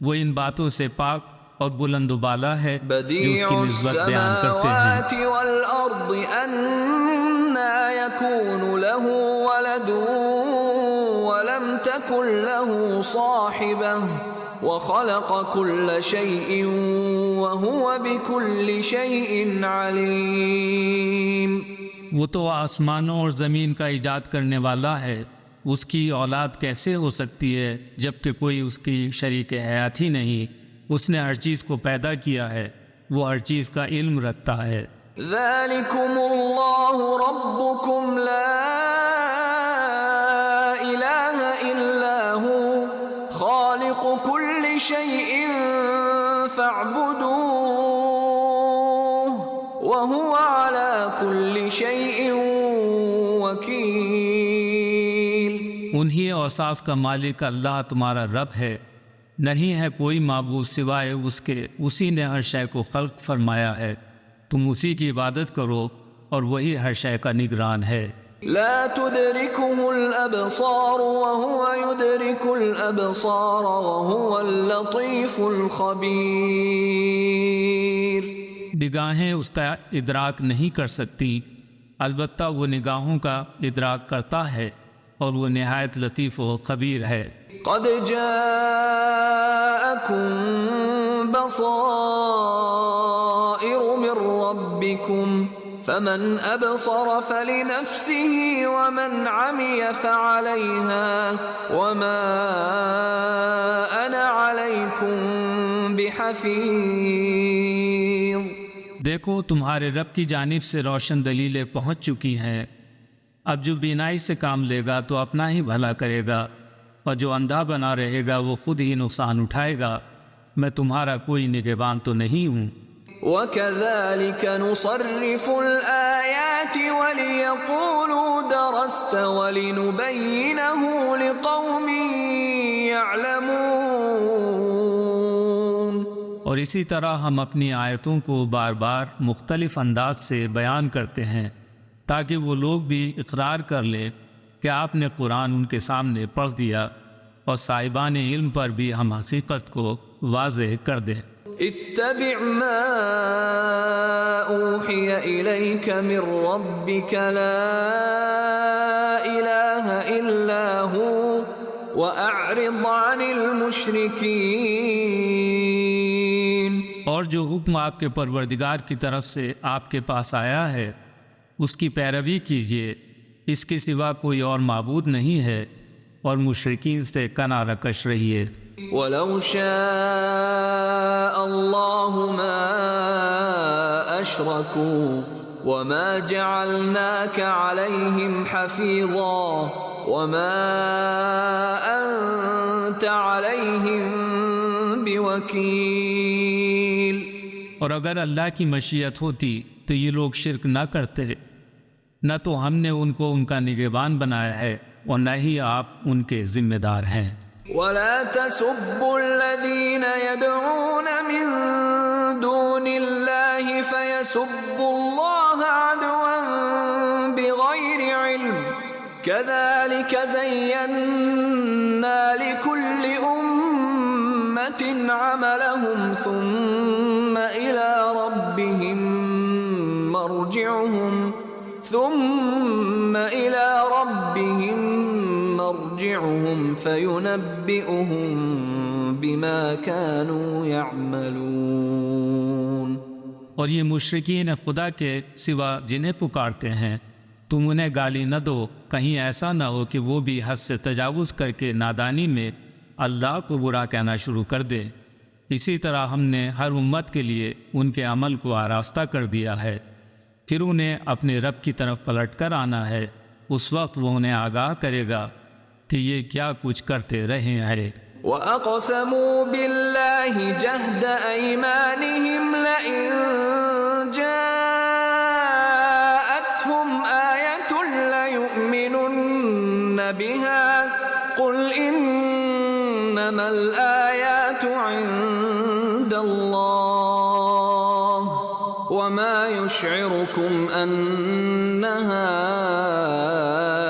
وہ ان باتوں سے پاک اور بلند و بالا ہے جو اس کی نسبت بیان کرتے ہیں۔ بديع السماوات والأرض أنى يكون له ولد ولم تكن له صاحبة وخلق كل شيء وهو بكل شيء عليم۔ وہ تو آسمانوں اور زمین کا ایجاد کرنے والا ہے، اس کی اولاد کیسے ہو سکتی ہے جبکہ کوئی اس کی شریک حیات ہی نہیں؟ اس نے ہر چیز کو پیدا کیا ہے، وہ ہر چیز کا علم رکھتا ہے۔ ذَلِكُمُ اللَّهُ رَبُّكُمْ لَا إِلَٰهَ شيء فاعبدوه وهو على كل شيء وكيل۔ انہی اوصاف کا مالک اللہ تمہارا رب ہے، نہیں ہے کوئی معبود سوائے اس کے، اسی نے ہر شے کو خلق فرمایا ہے، تم اسی کی عبادت کرو اور وہی ہر شے کا نگران ہے۔ لا تدركه الأبصار وهو يدرك الأبصار وهو اللطيف الخبير۔ نگاہیں اس کا ادراک نہیں کر سکتی، البتہ وہ نگاہوں کا ادراک کرتا ہے اور وہ نہایت لطیف و خبیر ہے۔ قد جاءكم بصائر من ربكم فمن أبصر فلنفسه ومن عمي فعليها وما أنا عليكم بحفيظ۔ دیکھو تمہارے رب کی جانب سے روشن دلیلیں پہنچ چکی ہیں، اب جو بینائی سے کام لے گا تو اپنا ہی بھلا کرے گا، اور جو اندھا بنا رہے گا وہ خود ہی نقصان اٹھائے گا، میں تمہارا کوئی نگہبان تو نہیں ہوں۔ وَكَذَلِكَ نُصَرِّفُ الْآيَاتِ وَلِيَقُولُوا دَرَسْتَ وَلِنُبَيِّنَهُ لِقَوْمٍ يَعْلَمُونَ۔ اور اسی طرح ہم اپنی آیتوں کو بار بار مختلف انداز سے بیان کرتے ہیں تاکہ وہ لوگ بھی اقرار کر لیں کہ آپ نے قرآن ان کے سامنے پڑھ دیا، اور صاحبان علم پر بھی ہم حقیقت کو واضح کر دیں۔ اتبع ما اوحی الیک من ربک لا الہ الا ہو واعرض عن المشرکین۔ اور جو حکم آپ کے پروردگار کی طرف سے آپ کے پاس آیا ہے اس کی پیروی کیجیے، اس کے سوا کوئی اور معبود نہیں ہے، اور مشرکین سے کنارہ کش رہیے۔ وَلَوْ شَاءَ اللَّهُ مَا أَشْرَكُوا وَمَا جَعَلْنَاكَ عَلَيْهِمْ حَفِيظًا وَمَا أَنْتَ عَلَيْهِمْ بِوَكِيلٍ۔ اور اگر اللہ کی مشیت ہوتی تو یہ لوگ شرک نہ کرتے، نہ تو ہم نے ان کو ان کا نگہبان بنایا ہے اور نہ ہی آپ ان کے ذمہ دار ہیں۔ وَلَا تَسُبُّوا الَّذِينَ يَدْعُونَ مِن دُونِ اللَّهِ فَيَسُبُّوا اللَّهَ عَدْوًا بِغَيْرِ عِلْمٍ كَذَلِكَ زَيَّنَّا لِكُلِّ أُمَّةٍ عَمَلَهُمْ ثُمَّ إِلَى رَبِّهِمْ مرجعهم فينبئهم بما كانوا يعملون۔ اور یہ مشرکین خدا کے سوا جنہیں پکارتے ہیں تم انہیں گالی نہ دو، کہیں ایسا نہ ہو کہ وہ بھی حد سے تجاوز کر کے نادانی میں اللہ کو برا کہنا شروع کر دے۔ اسی طرح ہم نے ہر امت کے لیے ان کے عمل کو آراستہ کر دیا ہے، پھر انہیں اپنے رب کی طرف پلٹ کر آنا ہے، اس وقت وہ انہیں آگاہ کرے گا کہ یہ کیا کچھ کرتے رہے ہیں۔ وَأَقْسَمُوا بِاللَّهِ جَهْدَ أَيْمَانِهِمْ لَئِن جَاءَتْهُمْ آيَةٌ لَيُؤْمِنُنَّ بِهَا قُلْ إِنَّمَا الْآيَاتُ عِندَ اللَّهِ وَمَا يُشْعِرُكُمْ أَنَّهَا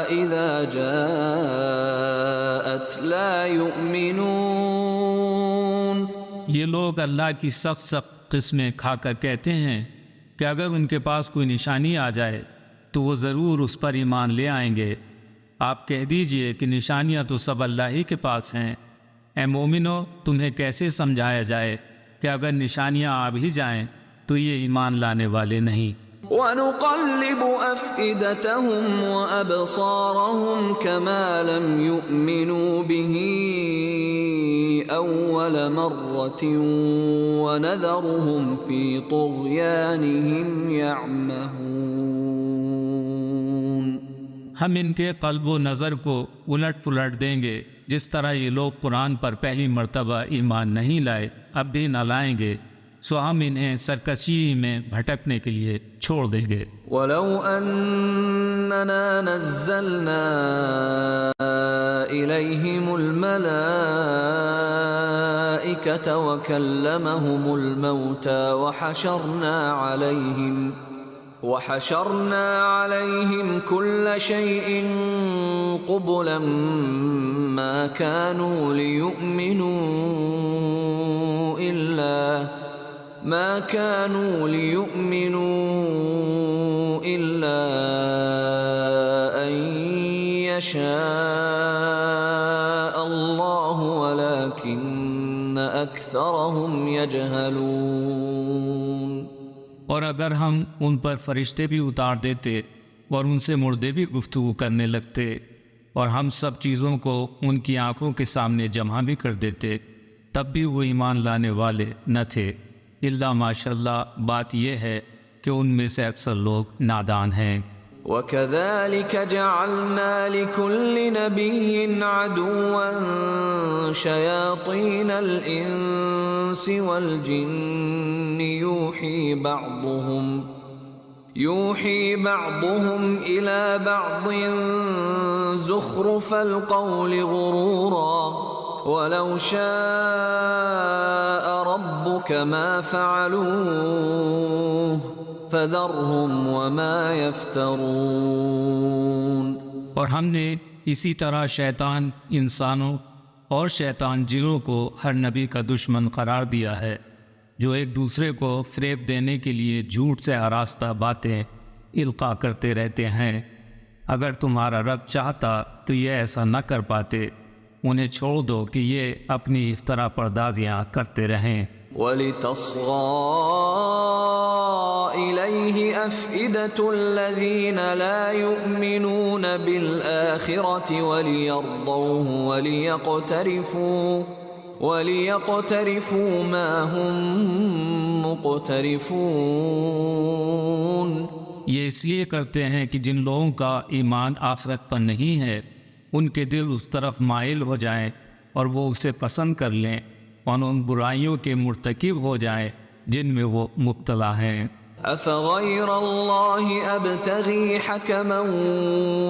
إِذَا جَاءَتْ لَا يُؤْمِنُونَ۔ یہ لوگ اللہ کی سخت سخت قسمیں کھا کر کہتے ہیں کہ اگر ان کے پاس کوئی نشانی آ جائے تو وہ ضرور اس پر ایمان لے آئیں گے۔ آپ کہہ دیجئے کہ نشانیاں تو سب اللہ ہی کے پاس ہیں۔ اے مومنو، تمہیں کیسے سمجھایا جائے کہ اگر نشانیاں آ بھی جائیں تو یہ ایمان لانے والے نہیں۔ وَنُقَلِّبُ أَفْئِدَتَهُمْ وَأَبْصَارَهُمْ كَمَا لَمْ يُؤْمِنُوا بِهِ أَوَّلَ مَرَّةٍ وَنَذَرُهُمْ فِي طُغْيَانِهِمْ يَعْمَهُونَ۔ ہم ان کے قلب و نظر کو الٹ پلٹ دیں گے جس طرح یہ لوگ قرآن پر پہلی مرتبہ ایمان نہیں لائے اب بھی نہ لائیں گے، سو ہم انہیں سرکشی میں بھٹکنے کے لیے چھوڑ دیں گے۔ وَلَوْ أَنَّنَا نَزَّلْنَا إِلَيْهِمُ الْمَلَائِكَةَ وَكَلَّمَهُمُ الْمَوْتَى وَحَشَرْنَا عَلَيْهِمْ كُلَّ شَيْءٍ قُبُلًا مَا كَانُوا لِيُؤْمِنُوا إِلَّا أَن يَشَاءَ اللَّهُ وَلَكِنَّ أَكْثَرَهُمْ يَجْهَلُونَ۔ اور اگر ہم ان پر فرشتے بھی اتار دیتے اور ان سے مردے بھی گفتگو کرنے لگتے اور ہم سب چیزوں کو ان کی آنکھوں کے سامنے جمع بھی کر دیتے، تب بھی وہ ایمان لانے والے نہ تھے، الا ماشاءاللہ بات یہ ہے کہ ان میں سے اکثر لوگ نادان ہیں۔ وَكَذَلِكَ جَعَلْنَا لِكُلِّ نَبِيٍّ عَدُوًّا شَيَاطِينَ الْإِنسِ وَالْجِنِّ يُوحِي بَعْضُهُمْ إِلَى بَعْضٍ زُخْرُفَ الْقَوْلِ غُرُورًا وَلَوْ شَاءَ رَبُّكَ مَا فَعَلُوهُ فَذَرْهُمْ وَمَا يَفْتَرُونَ۔ اور ہم نے اسی طرح شیطان انسانوں اور شیطان جنوں کو ہر نبی کا دشمن قرار دیا ہے، جو ایک دوسرے کو فریب دینے کے لیے جھوٹ سے آراستہ باتیں القاء کرتے رہتے ہیں۔ اگر تمہارا رب چاہتا تو یہ ایسا نہ کر پاتے، انہیں چھوڑ دو کہ یہ اپنی افطرا پردازیاں کرتے رہیں۔ وَلِتَصْغَىٰ إِلَيْهِ أَفْئِدَةُ الَّذِينَ لَا يُؤْمِنُونَ بِالْآخِرَةِ وَلِيَرْضَوْهُ وَلِيَقْتَرِفُوا مَا هُمْ مُقْتَرِفُونَ۔ یہ اس لیے کرتے ہیں کہ جن لوگوں کا ایمان آخرت پر نہیں ہے ان کے دل اس طرف مائل ہو جائیں اور وہ اسے پسند کر لیں اور ان برائیوں کے مرتکب ہو جائیں جن میں وہ مبتلا ہیں۔ أَفَغَيْرَ اللَّهِ أَبْتَغِي حَكَمًا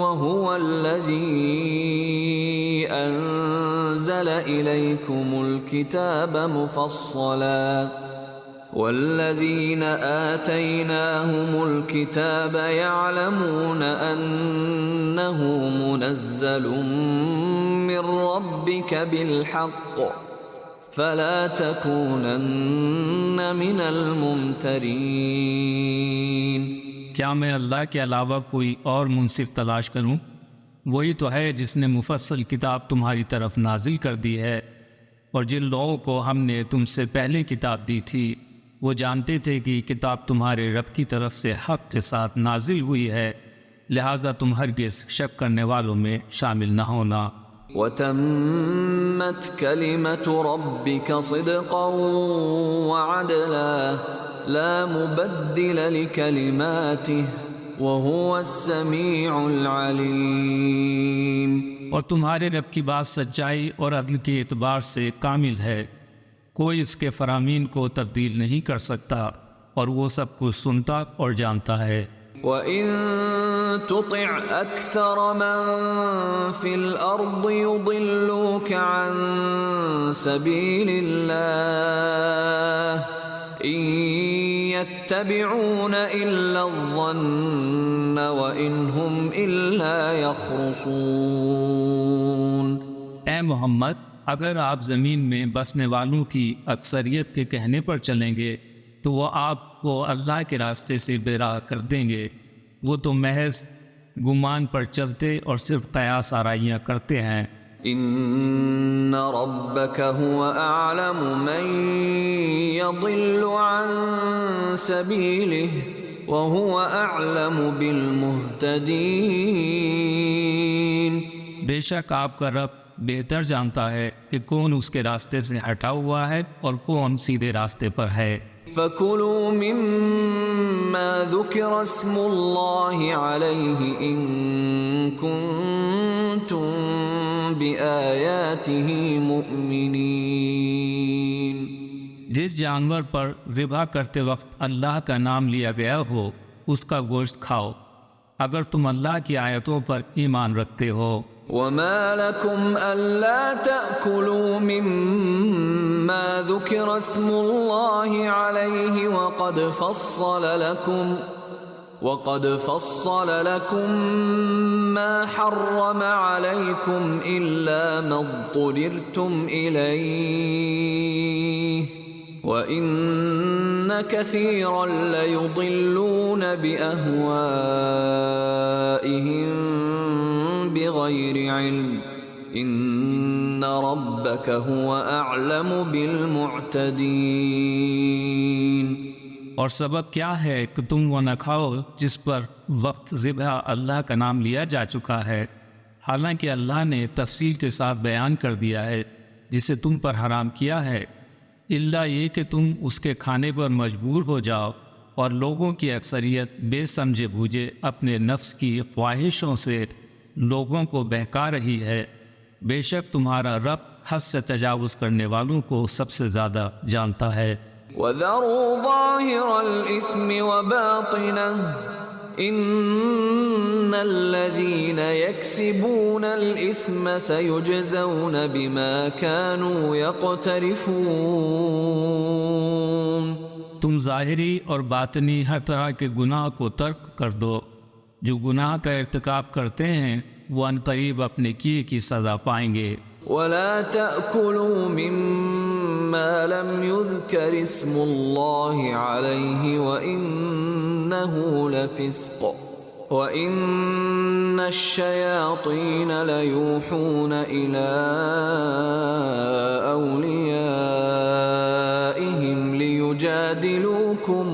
وَهُوَ الَّذِي أَنزَلَ إِلَيْكُمُ الْكِتَابَ مُفَصَّلًا وَالَّذِينَ آتَيْنَاهُمُ الْكِتَابَ يَعْلَمُونَ أَنَّهُ مُنَزَّلٌ مِّن رَّبِّكَ بِالْحَقِّ فَلَا تَكُونَنَّ مِنَ الْمُمْتَرِينَ۔ کیا میں اللہ کے علاوہ کوئی اور منصف تلاش کروں؟ وہی تو ہے جس نے مفصل کتاب تمہاری طرف نازل کر دی ہے، اور جن لوگوں کو ہم نے تم سے پہلے کتاب دی تھی وہ جانتے تھے کہ کتاب تمہارے رب کی طرف سے حق کے ساتھ نازل ہوئی ہے، لہذا تم ہرگز شک کرنے والوں میں شامل نہ ہونا۔ وَتَمَّتْ كَلِمَةُ رَبِّكَ صِدْقًا وَعَدْلًا لَا مُبَدِّلَ لِكَلِمَاتِهِ وَهُوَ السَّمِيعُ الْعَلِيمُ۔ اور تمہارے رب کی بات سچائی اور عدل کے اعتبار سے کامل ہے، کوئی اس کے فرامین کو تبدیل نہیں کر سکتا، اور وہ سب کچھ سنتا اور جانتا ہے۔ وَإِن تُطِعْ أَكْثَرَ مَن فِي الْأَرْضِ يُضِلُّوكَ عَن سَبِيلِ اللَّهِ إِن يَتَّبِعُونَ إِلَّا الظَّنَّ وَإِنْ هُمْ إِلَّا يَخْرُصُونَ۔ اے محمد، اگر آپ زمین میں بسنے والوں کی اکثریت کے کہنے پر چلیں گے تو وہ آپ کو اللہ کے راستے سے بے راہ کر دیں گے، وہ تو محض گمان پر چلتے اور صرف قیاس آرائیاں کرتے ہیں۔ ان ربک هو اعلم من يضل عن سبیلہ وهو اعلم بالمہتدین۔ بے شک آپ کا رب بہتر جانتا ہے کہ کون اس کے راستے سے ہٹا ہوا ہے اور کون سیدھے راستے پر ہے۔ فَكُلُوا مِمَّا ذُكِرَ اسْمُ اللَّهِ عَلَيْهِ إِن كُنتُم بآياته مؤمنين. جس جانور پر ذبح کرتے وقت اللہ کا نام لیا گیا ہو اس کا گوشت کھاؤ اگر تم اللہ کی آیتوں پر ایمان رکھتے ہو. وما لكم ألا تأكلوا مما ذكر اسم الله عليه وقد فصل لكم ما حرم عليكم إلا ما اضطررتم إليه وَإِنَّ كَثِيرًا لَيُضِلُّونَ بِأَهْوَائِهِمْ بِغَيْرِ عِلْمٍ إِنَّ رَبَّكَ هُوَ أَعْلَمُ بِالْمُعْتَدِينَ. اور سبب کیا ہے کہ تم وہ نہ کھاؤ جس پر وقت ذبح اللہ کا نام لیا جا چکا ہے، حالانکہ اللہ نے تفصیل کے ساتھ بیان کر دیا ہے جسے تم پر حرام کیا ہے، الا یہ کہ تم اس کے کھانے پر مجبور ہو جاؤ، اور لوگوں کی اکثریت بے سمجھے بوجھے اپنے نفس کی خواہشوں سے لوگوں کو بہکا رہی ہے. بے شک تمہارا رب حد سے تجاوز کرنے والوں کو سب سے زیادہ جانتا ہے. وَذَرُوا ظَاهِرَ الْإِثْمِ وَبَاطِنَهُ إِنَّ الَّذِينَ يَكْسِبُونَ الْإِثْمَ سَيُجْزَوْنَ بِمَا كَانُوا يَقْتَرِفُونَ. تم ظاہری اور باطنی ہر طرح کے گناہ کو ترک کر دو. جو گناہ کا ارتکاب کرتے ہیں وہ عنقریب اپنے کیے کی سزا پائیں گے. وَلَا تَأْكُلُوا مِمَّا لَمْ يُذْكَرِ اسْمُ اللَّهِ عَلَيْهِ وَإِنَّهُ لَفِسْقٌ وَإِنَّ الشَّيَاطِينَ لَيُوحُونَ إِلَىٰ أَوْلِيَائِهِمْ لِيُجَادِلُوكُمْ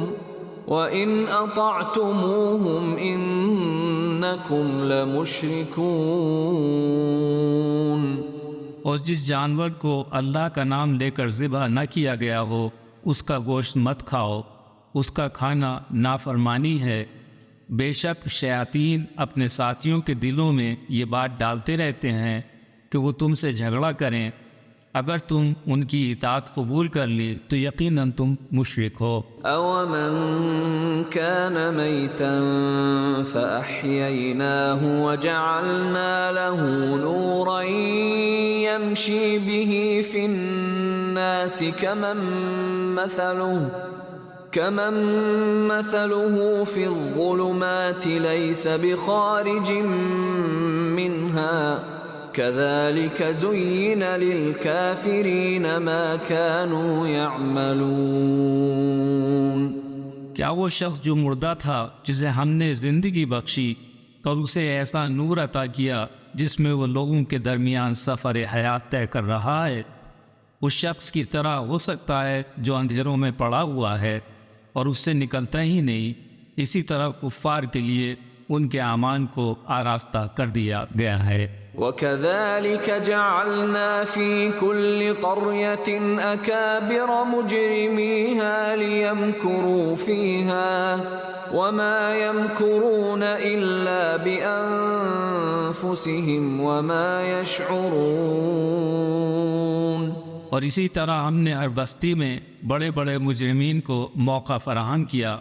وَإِنْ أَطَعْتُمُوهُمْ إِنَّكُمْ لَمُشْرِكُونَ. اور جس جانور کو اللہ کا نام لے کر ذبح نہ کیا گیا ہو اس کا گوشت مت کھاؤ، اس کا کھانا نافرمانی ہے. بے شک شیاطین اپنے ساتھیوں کے دلوں میں یہ بات ڈالتے رہتے ہیں کہ وہ تم سے جھگڑا کریں. اگر تم ان کی اطاعت قبول کر لی تو یقیناً تم مشرک ہو. أَوَمَنْ كَانَ مَيْتًا فَأَحْيَيْنَاهُ وَجَعَلْنَا لَهُ نُورًا يَمْشِي بِهِ فِي النَّاسِ كَمَنْ مَثَلُهُ فِي الظُّلُمَاتِ لَيْسَ بِخَارِجٍ مِّنْهَا كَذَلِكَ زُيِّنَ لِلْكَافِرِينَ مَا كَانُوا يَعْمَلُونَ. کیا وہ شخص جو مردہ تھا جسے ہم نے زندگی بخشی اور اسے ایسا نور عطا کیا جس میں وہ لوگوں کے درمیان سفر حیات طے کر رہا ہے، اس شخص کی طرح ہو سکتا ہے جو اندھیروں میں پڑا ہوا ہے اور اس سے نکلتا ہی نہیں؟ اسی طرح کفار کے لیے ان کے اعمال کو آراستہ کر دیا گیا ہے. وَكَذَلِكَ جَعَلْنَا فِي كُلِّ قَرْيَةٍ أَكَابِرَ مُجْرِمِيهَا لِيَمْكُرُوا فِيهَا وَمَا يَمْكُرُونَ إِلَّا بِأَنفُسِهِمْ وَمَا يَشْعُرُونَ. اور اسی طرح ہم نے ہر بستی میں بڑے بڑے مجرمین کو موقع فراہم کیا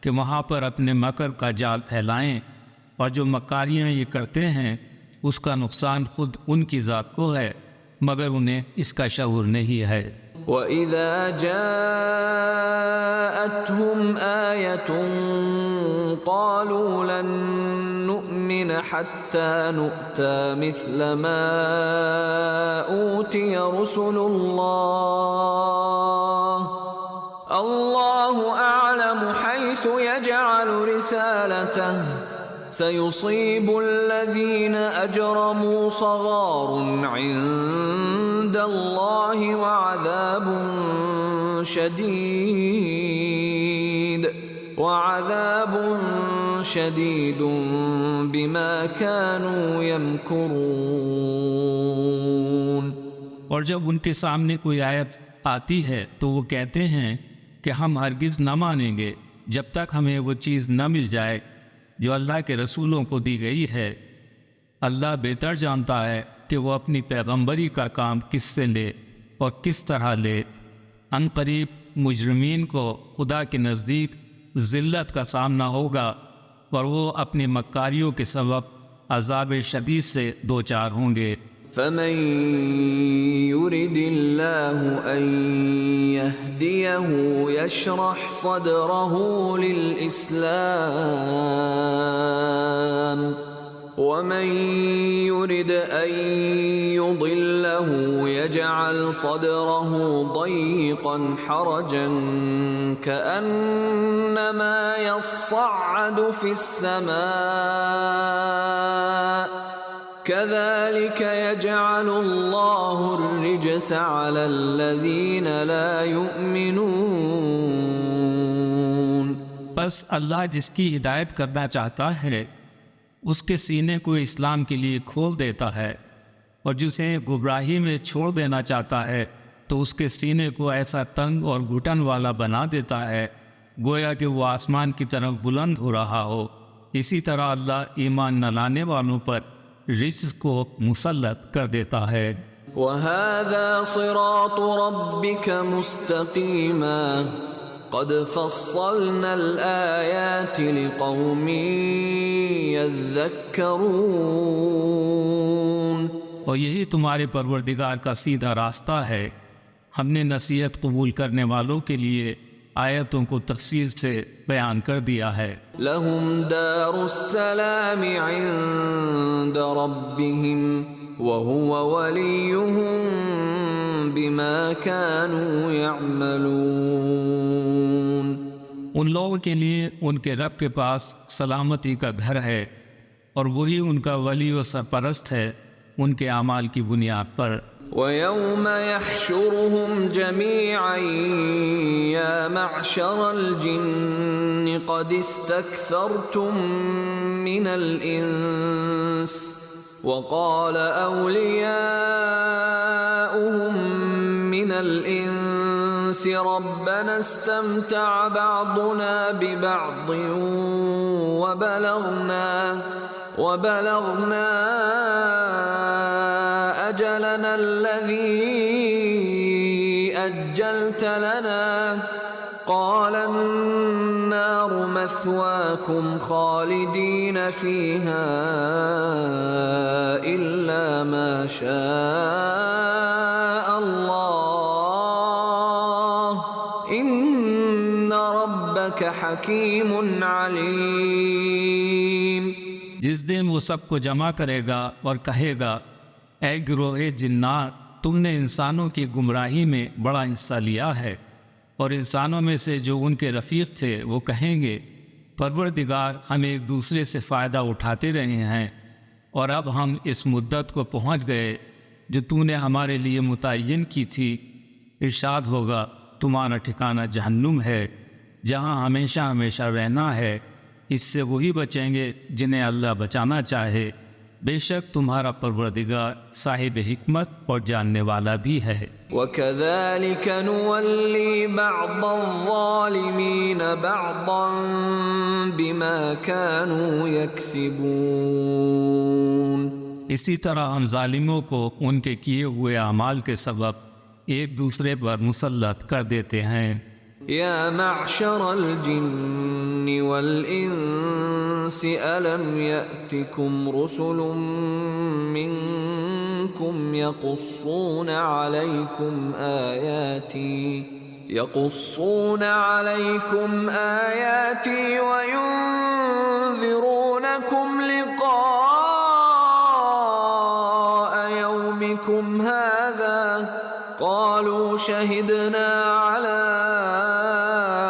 کہ وہاں پر اپنے مکر کا جال پھیلائیں، اور جو مکاریاں یہ کرتے ہیں اس کا نقصان خود ان کی ذات کو ہے مگر انہیں اس کا شعور نہیں ہے. وَإِذَا جَاءَتْهُمْ آيَةٌ قَالُوا لَن نُّؤْمِنَ حَتَّى نُؤْتَىٰ مِثْلَ مَا أُوتِيَ رُسُلُ اللَّهُ أَعْلَمُ حَيْثُ يَجْعَلُ رِسَالَتَهُ سَيُصِيبُ الَّذِينَ أَجْرَمُوا صَغَارٌ عِندَ اللَّهِ وَعَذَابٌ شَدِيدٌ بِمَا كَانُوا يَمْكُرُونَ. اور جب ان کے سامنے کوئی آیت آتی ہے تو وہ کہتے ہیں کہ ہم ہرگز نہ مانیں گے جب تک ہمیں وہ چیز نہ مل جائے جو اللہ کے رسولوں کو دی گئی ہے. اللہ بہتر جانتا ہے کہ وہ اپنی پیغمبری کا کام کس سے لے اور کس طرح لے۔ ان قریب مجرمین کو خدا کے نزدیک ذلت کا سامنا ہوگا اور وہ اپنی مکاریوں کے سبب عذاب شدید سے دوچار ہوں گے۔ فمن يرد الله أن يهديه يشرح صدره للإسلام ومن يرد أن يضله يجعل صدره ضيقا حرجا كأنما يصعد في السماء كذلك يجعل الله الرجس على الذين لا يؤمنون۔ بس اللہ جس کی ہدایت کرنا چاہتا ہے اس کے سینے کو اسلام کے لیے کھول دیتا ہے، اور جسے گمراہی میں چھوڑ دینا چاہتا ہے تو اس کے سینے کو ایسا تنگ اور گھٹن والا بنا دیتا ہے گویا کہ وہ آسمان کی طرف بلند ہو رہا ہو۔ اسی طرح اللہ ایمان نہ لانے والوں پر رجس کو مسلط کر دیتا ہے۔ وَهَذَا صِرَاطُ رَبِّكَ مُسْتَقِيمًا قَدْ فَصَّلْنَا الْآيَاتِ لِقَوْمٍ يَذَّكَّرُونَ۔ اور یہی تمہارے پروردگار کا سیدھا راستہ ہے، ہم نے نصیحت قبول کرنے والوں کے لیے آیتوں کو تفصیل سے بیان کر دیا ہے۔ لَهُمْ دَارُ السَّلَامِ عِندَ رَبِّهِمْ وَهُوَ وَلِيُّهُمْ بِمَا كَانُوا يَعْمَلُونَ۔ ان لوگوں کے لیے ان کے رب کے پاس سلامتی کا گھر ہے، اور وہی ان کا ولی و سرپرست ہے ان کے اعمال کی بنیاد پر۔ وَيَوْمَ يَحْشُرُهُمْ جَمِيعًا يَا مَعْشَرَ الْجِنِّ قَدِ اسْتَكْثَرْتُم مِّنَ الْإِنسِ وَقَالَ أَوْلِيَاؤُهُم مِّنَ الْإِنسِ رَبَّنَا اسْتَمْتَعَ بَعْضُنَا بِبَعْضٍ وَبَلَغْنَا أَجَلَنَا الَّذِي أَجَّلْتَ لَنَا قَالَ النَّارُ مَثْوَاكُمْ خَالِدِينَ فِيهَا إِلَّا مَا شَاءَ اللَّهُ إِنَّ رَبَّكَ حَكِيمٌ عَلِيمٌ۔ جس دن وہ سب کو جمع کرے گا اور کہے گا، اے گروہ جنات، تم نے انسانوں کی گمراہی میں بڑا حصہ لیا ہے۔ اور انسانوں میں سے جو ان کے رفیق تھے وہ کہیں گے، پروردگار، ہم ایک دوسرے سے فائدہ اٹھاتے رہے ہیں، اور اب ہم اس مدت کو پہنچ گئے جو تو نے ہمارے لیے متعین کی تھی۔ ارشاد ہوگا، تمہارا ٹھکانہ جہنم ہے جہاں ہمیشہ ہمیشہ رہنا ہے، اس سے وہی بچیں گے جنہیں اللہ بچانا چاہے، بے شک تمہارا پروردگار صاحب حکمت اور جاننے والا بھی ہے۔ وَكَذَلِكَ نُوَلِّي بَعْضَ الظَّالِمِينَ بَعْضًا بِمَا كَانُوا يَكْسِبُونَ۔ اسی طرح ہم ظالموں کو ان کے کیے ہوئے اعمال کے سبب ایک دوسرے پر مسلط کر دیتے ہیں۔ يا معشر الجن والإنس ألم يأتكم رسل منكم يقصون عليكم آياتي وينذرونكم لقاء يومكم هذا قالوا شهدنا على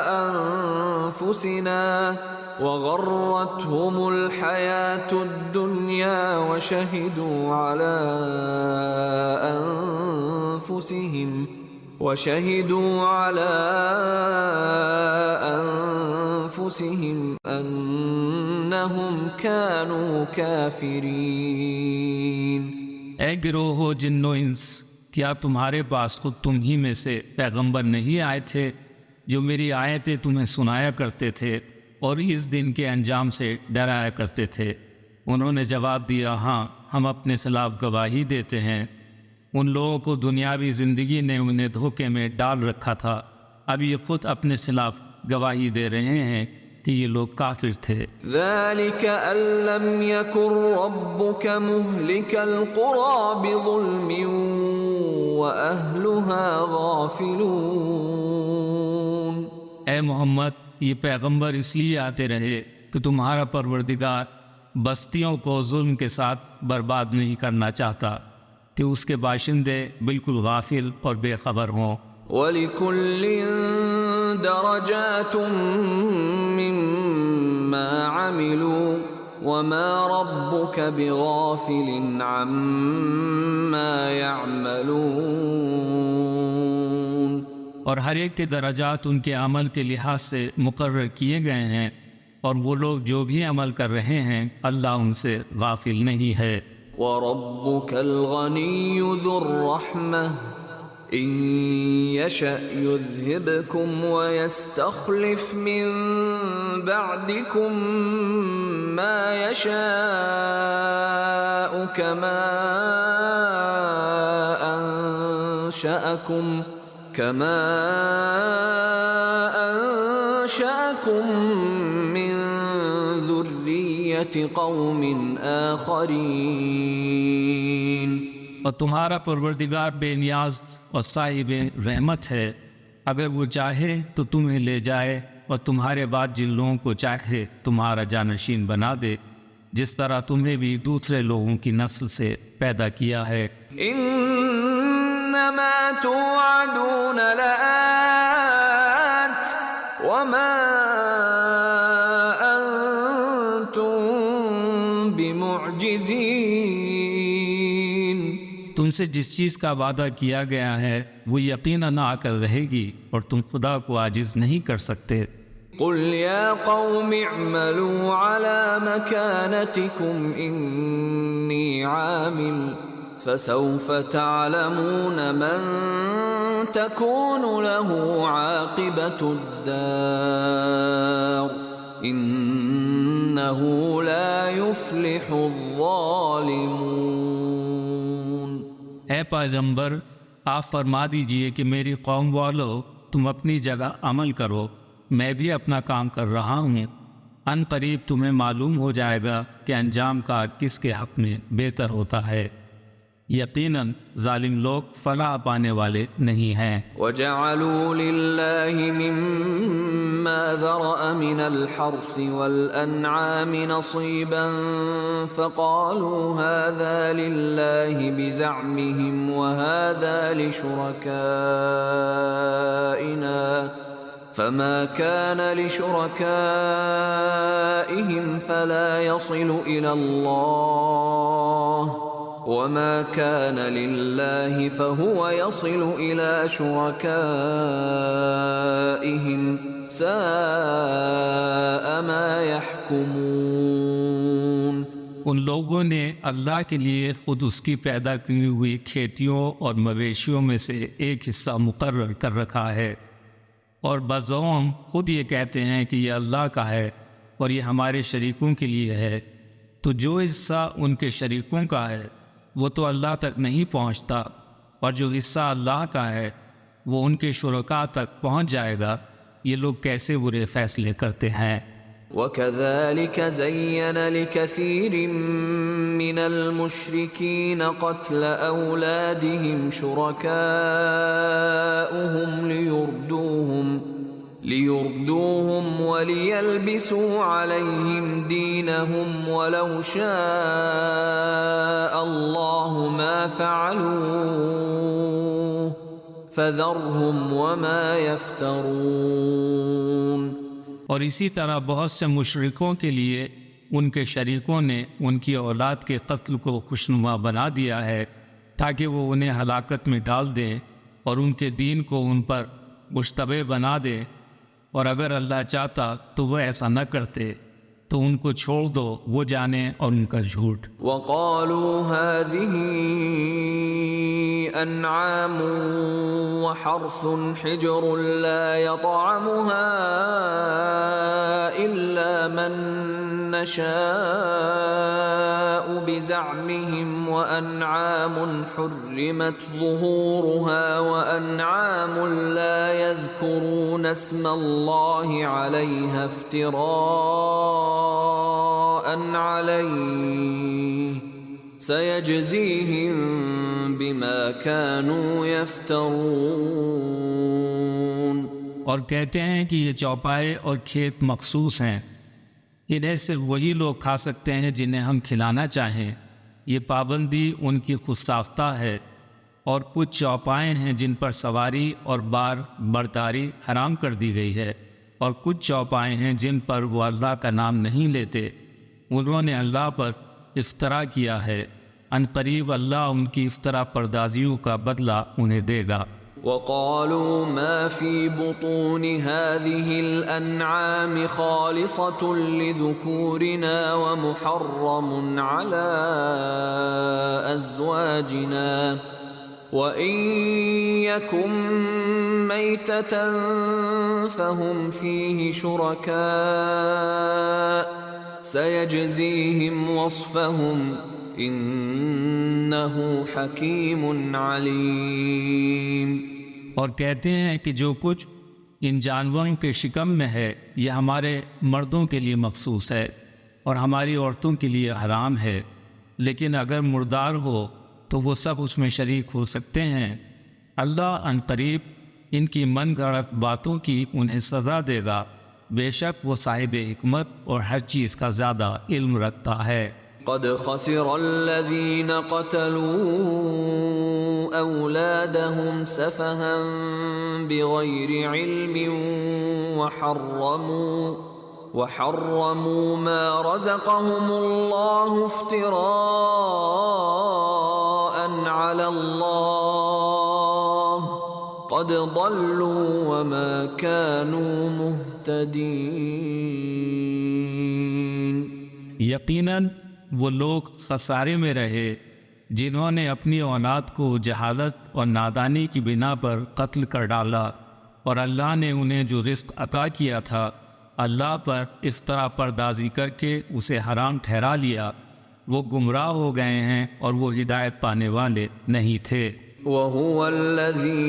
أنفسنا وغرتهم الحياة الدنيا وشهدوا على أنفسهم أنهم كانوا كافرين۔ اے گروہ جن و انس، کیا تمہارے پاس خود تم ہی میں سے پیغمبر نہیں آئے تھے جو میری آیتیں تمہیں سنایا کرتے تھے اور اس دن کے انجام سے ڈرایا کرتے تھے؟ انہوں نے جواب دیا، ہاں ہم اپنے خلاف گواہی دیتے ہیں۔ ان لوگوں کو دنیاوی زندگی نے انہیں دھوکے میں ڈال رکھا تھا، اب یہ خود اپنے خلاف گواہی دے رہے ہیں کہ یہ لوگ کافر تھے۔ ذلك أن لم يكن ربك مهلك القرى بظلم وأهلها غافلون۔ اے محمد، یہ پیغمبر اس لیے آتے رہے کہ تمہارا پروردگار بستیوں کو ظلم کے ساتھ برباد نہیں کرنا چاہتا کہ اس کے باشندے بالکل غافل اور بے خبر ہوں۔ وَلِكُلٍّ دَرَجَاتٌ مِّمَّا عَمِلُوا وَمَا رَبُّكَ بِغَافِلٍ عَمَّا يَعْمَلُونَ۔ اور ہر ایک کے درجات ان کے عمل کے لحاظ سے مقرر کیے گئے ہیں، اور وہ لوگ جو بھی عمل کر رہے ہیں اللہ ان سے غافل نہیں ہے۔ وَرَبُّكَ الْغَنِيُّ ذُو الرَّحْمَةِ إِن يَشَأْ يُذْهِبْكُمْ وَيَسْتَخْلِفْ مِن بَعْدِكُم مَّا يَشَاءُ كَمَا أَنشَأَكُم مِّن ذُرِّيَّةِ قَوْمٍ آخَرِينَ۔ اور تمہارا پروردگار بے نیاز اور صاحب رحمت ہے، اگر وہ چاہے تو تمہیں لے جائے اور تمہارے بعد جن لوگوں کو چاہے تمہارا جانشین بنا دے، جس طرح تمہیں بھی دوسرے لوگوں کی نسل سے پیدا کیا ہے۔ انما توعدون لآت وما انتم بمعجزین۔ تم سے جس چیز کا وعدہ کیا گیا ہے وہ یقیناً آ کر رہے گی، اور تم خدا کو عاجز نہیں کر سکتے۔ قل یا قوم اعملوا على مكانتكم انی عامل فسوف تعلمون من تكون له عاقبة الدار انه لا يفلح الظالمون۔ اے پیغمبر، آپ فرما دیجئے کہ میری قوم والو، تم اپنی جگہ عمل کرو، میں بھی اپنا کام کر رہا ہوں۔ ان قریب تمہیں معلوم ہو جائے گا کہ انجام کا کس کے حق میں بہتر ہوتا ہے۔ یقیناً ظالم لوگ فلاح پانے والے نہیں ہیں۔ وَجَعَلُوا لِلَّهِ مِمَّا ذَرَأَ مِنَ الْحَرْثِ وَالْأَنْعَامِ نَصِيبًا فَقَالُوا هَذَا لِلَّهِ بِزَعْمِهِمْ وَهَذَا لِشُرَكَائِنَا فَمَا كَانَ لِشُرَكَائِهِمْ فَلَا يَصِلُ إِلَى اللَّهِ وَمَا كَانَ لِلَّهِ فَهُوَ يَصِلُ إِلَى شُرَكَائِهِمْ سَاءَ مَا يَحْكُمُونَ۔ ان لوگوں نے اللہ کے لیے خود اس کی پیدا کی ہوئی کھیتیوں اور مویشیوں میں سے ایک حصہ مقرر کر رکھا ہے، اور بزعم خود یہ کہتے ہیں کہ یہ اللہ کا ہے اور یہ ہمارے شریکوں کے لیے ہے، تو جو حصہ ان کے شریکوں کا ہے وہ تو اللہ تک نہیں پہنچتا، اور جو حصہ اللہ کا ہے وہ ان کے شرکاء تک پہنچ جائے گا۔ یہ لوگ کیسے برے فیصلے کرتے ہیں۔ وَكَذَلِكَ زَيَّنَ لِكَثِيرٍ مِّنَ الْمُشْرِكِينَ قَتْلَ أَوْلَادِهِمْ شُرَكَاؤُهُمْ لِيُرْدُوهُمْ وَلِيَلْبِسُوا عَلَيْهِمْ دِينَهُمْ وَلَوْ شَاءَ اللَّهُ مَا فَعَلُوهُ فَذَرْهُمْ وَمَا يَفْتَرُونَ۔ اور اسی طرح بہت سے مشرکوں کے لیے ان کے شریکوں نے ان کی اولاد کے قتل کو خوشنما بنا دیا ہے تاکہ وہ انہیں ہلاکت میں ڈال دیں اور ان کے دین کو ان پر مشتبہ بنا دیں، اور اگر اللہ چاہتا تو وہ ایسا نہ کرتے، تو ان کو چھوڑ دو، وہ جانے اور ان کا جھوٹ۔ وَقَالُوا هَذِهِ أَنْعَامٌ وَحَرْثٌ حِجْرٌ لَا يَطْعَمُهَا إِلَّا مَن نشاء بزعمهم وأنعام حرمت ظهورها وأنعام لا يذكرون اسم الله عليها افتراء عليه سيجزيهم بما كانوا يفترون. اور کہتے ہیں کہ یہ چوپائے اور کھیت مخصوص ہیں، انہیں صرف وہی لوگ کھا سکتے ہیں جنہیں ہم کھلانا چاہیں. یہ پابندی ان کی خود ساختہ ہے. اور کچھ چوپائے ہیں جن پر سواری اور بار برداری حرام کر دی گئی ہے، اور کچھ چوپائے ہیں جن پر وہ اللہ کا نام نہیں لیتے. انہوں نے اللہ پر افطرا کیا ہے، ان قریب اللہ ان کی افطرا پردازیوں کا بدلہ انہیں دے گا. وقالوا ما في بطون هذه الأنعام خالصة لذكورنا ومحرم على أزواجنا وإن يكن ميتة فهم فيه شركاء سيجزيهم وصفهم انہ حکیم علیم. اور کہتے ہیں کہ جو کچھ ان جانوروں کے شکم میں ہے یہ ہمارے مردوں کے لیے مخصوص ہے اور ہماری عورتوں کے لیے حرام ہے، لیکن اگر مردار ہو تو وہ سب اس میں شریک ہو سکتے ہیں. اللہ ان قریب ان کی من گھڑت باتوں کی انہیں سزا دے گا، بے شک وہ صاحب حکمت اور ہر چیز کا زیادہ علم رکھتا ہے. قد خسر الذين قتلوا أولادهم سفها بغير علم وحرموا ما رزقهم الله افتراء على الله قد ضلوا وما كانوا مهتدين. یقیناً وہ لوگ خسارے میں رہے جنہوں نے اپنی اولاد کو جہالت اور نادانی کی بنا پر قتل کر ڈالا، اور اللہ نے انہیں جو رزق عطا کیا تھا اللہ پر افطرا پردازی کر کے اسے حرام ٹھہرا لیا. وہ گمراہ ہو گئے ہیں اور وہ ہدایت پانے والے نہیں تھے. وَهُوَ الَّذِي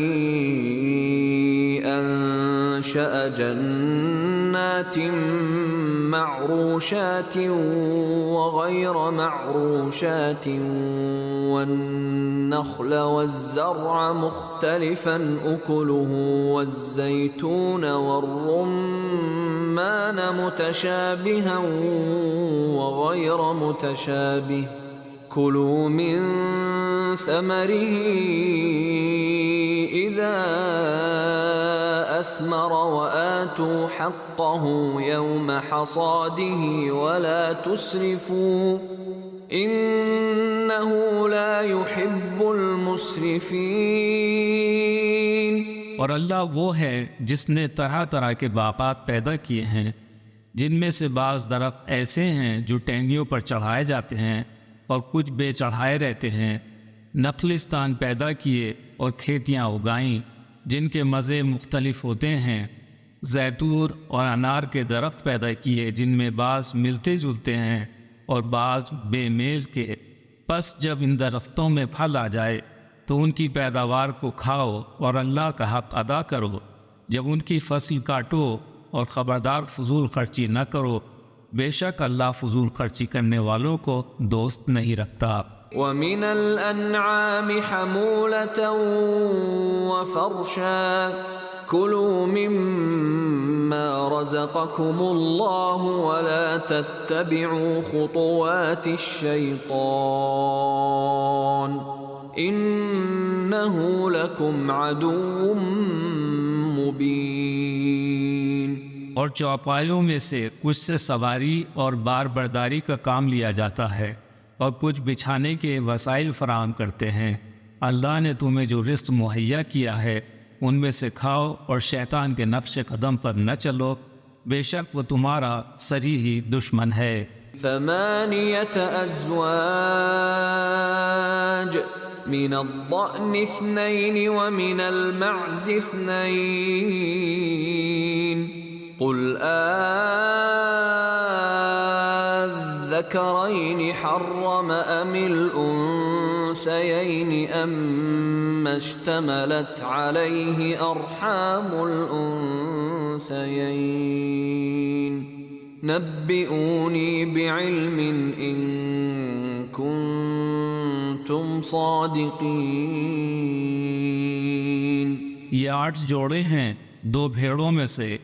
أَنشَأَ جَنَّاتٍ معروشات وغير معروشات والنخل والزرع مختلفا أكله والزيتون والرمان متشابها وغير متشابه كلوا من ثمره إذا أثمر وآتوا حقه يوم حصاده ولا تسرفوا إنه لا يحب المسرفين. اور اللہ وہ ہے جس نے طرح طرح کے باغات پیدا کیے ہیں جن میں سے بعض درخت ایسے ہیں جو ٹہنیوں پر چڑھائے جاتے ہیں اور کچھ بے چڑھائے رہتے ہیں. نخلستان پیدا کیے اور کھیتیاں اگائیں جن کے مزے مختلف ہوتے ہیں. زیتون اور انار کے درخت پیدا کیے جن میں بعض ملتے جلتے ہیں اور بعض بے میل کے. پس جب ان درختوں میں پھل آ جائے تو ان کی پیداوار کو کھاؤ اور اللہ کا حق ادا کرو. جب ان کی فصل کاٹو اور خبردار فضول خرچی نہ کرو، بے شک اللہ فضول خرچی کرنے والوں کو دوست نہیں رکھتا. وَمِنَ الْأَنْعَامِ حَمُولَةً وَفَرْشًا كُلُوا مِمَّا رَزَقَكُمُ اللَّهُ وَلَا تَتَّبِعُوا خُطُوَاتِ الشَّيْطَانِ إِنَّهُ لَكُمْ عَدُوٌّ مُبِينٌ. اور چوپایوں میں سے کچھ سے سواری اور بار برداری کا کام لیا جاتا ہے اور کچھ بچھانے کے وسائل فراہم کرتے ہیں. اللہ نے تمہیں جو رزق مہیا کیا ہے ان میں سے کھاؤ اور شیطان کے نقش قدم پر نہ چلو، بے شک وہ تمہارا صریحی دشمن ہے. ثمانية أزواج من الضأن اثنين ومن المعز اثنين قل الذكرين حرم أم الأنثيين أما اشتملت عليه أرحام الأنثيين نبئوني بعلم إن كنتم صادقين۔ یہ 8 جوڑے ہیں 2 بھیڑوں میں سے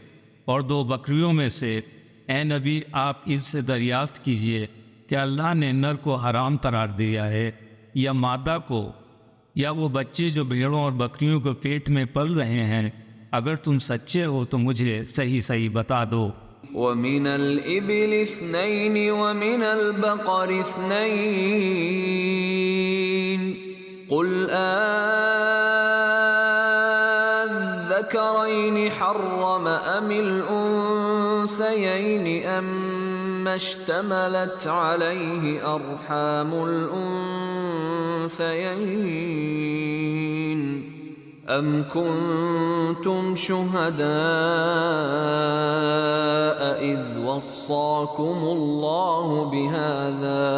اور 2 بکریوں میں سے۔ اے نبی آپ اس سے دریافت کیجئے کہ اللہ نے نر کو حرام قرار دیا ہے یا مادہ کو، یا وہ بچے جو بھیڑوں اور بکریوں کو پیٹ میں پل رہے ہیں؟ اگر تم سچے ہو تو مجھے صحیح بتا دو۔ وَمِنَ الْإِبِلِ 2 وَمِنَ الْبَقَرِ 2 قُلْ الذكرين حرم أم الأنثيين أما اشتملت عليه أرحام الأنثيين أم كنتم شهداء إذ وصاكم الله بهذا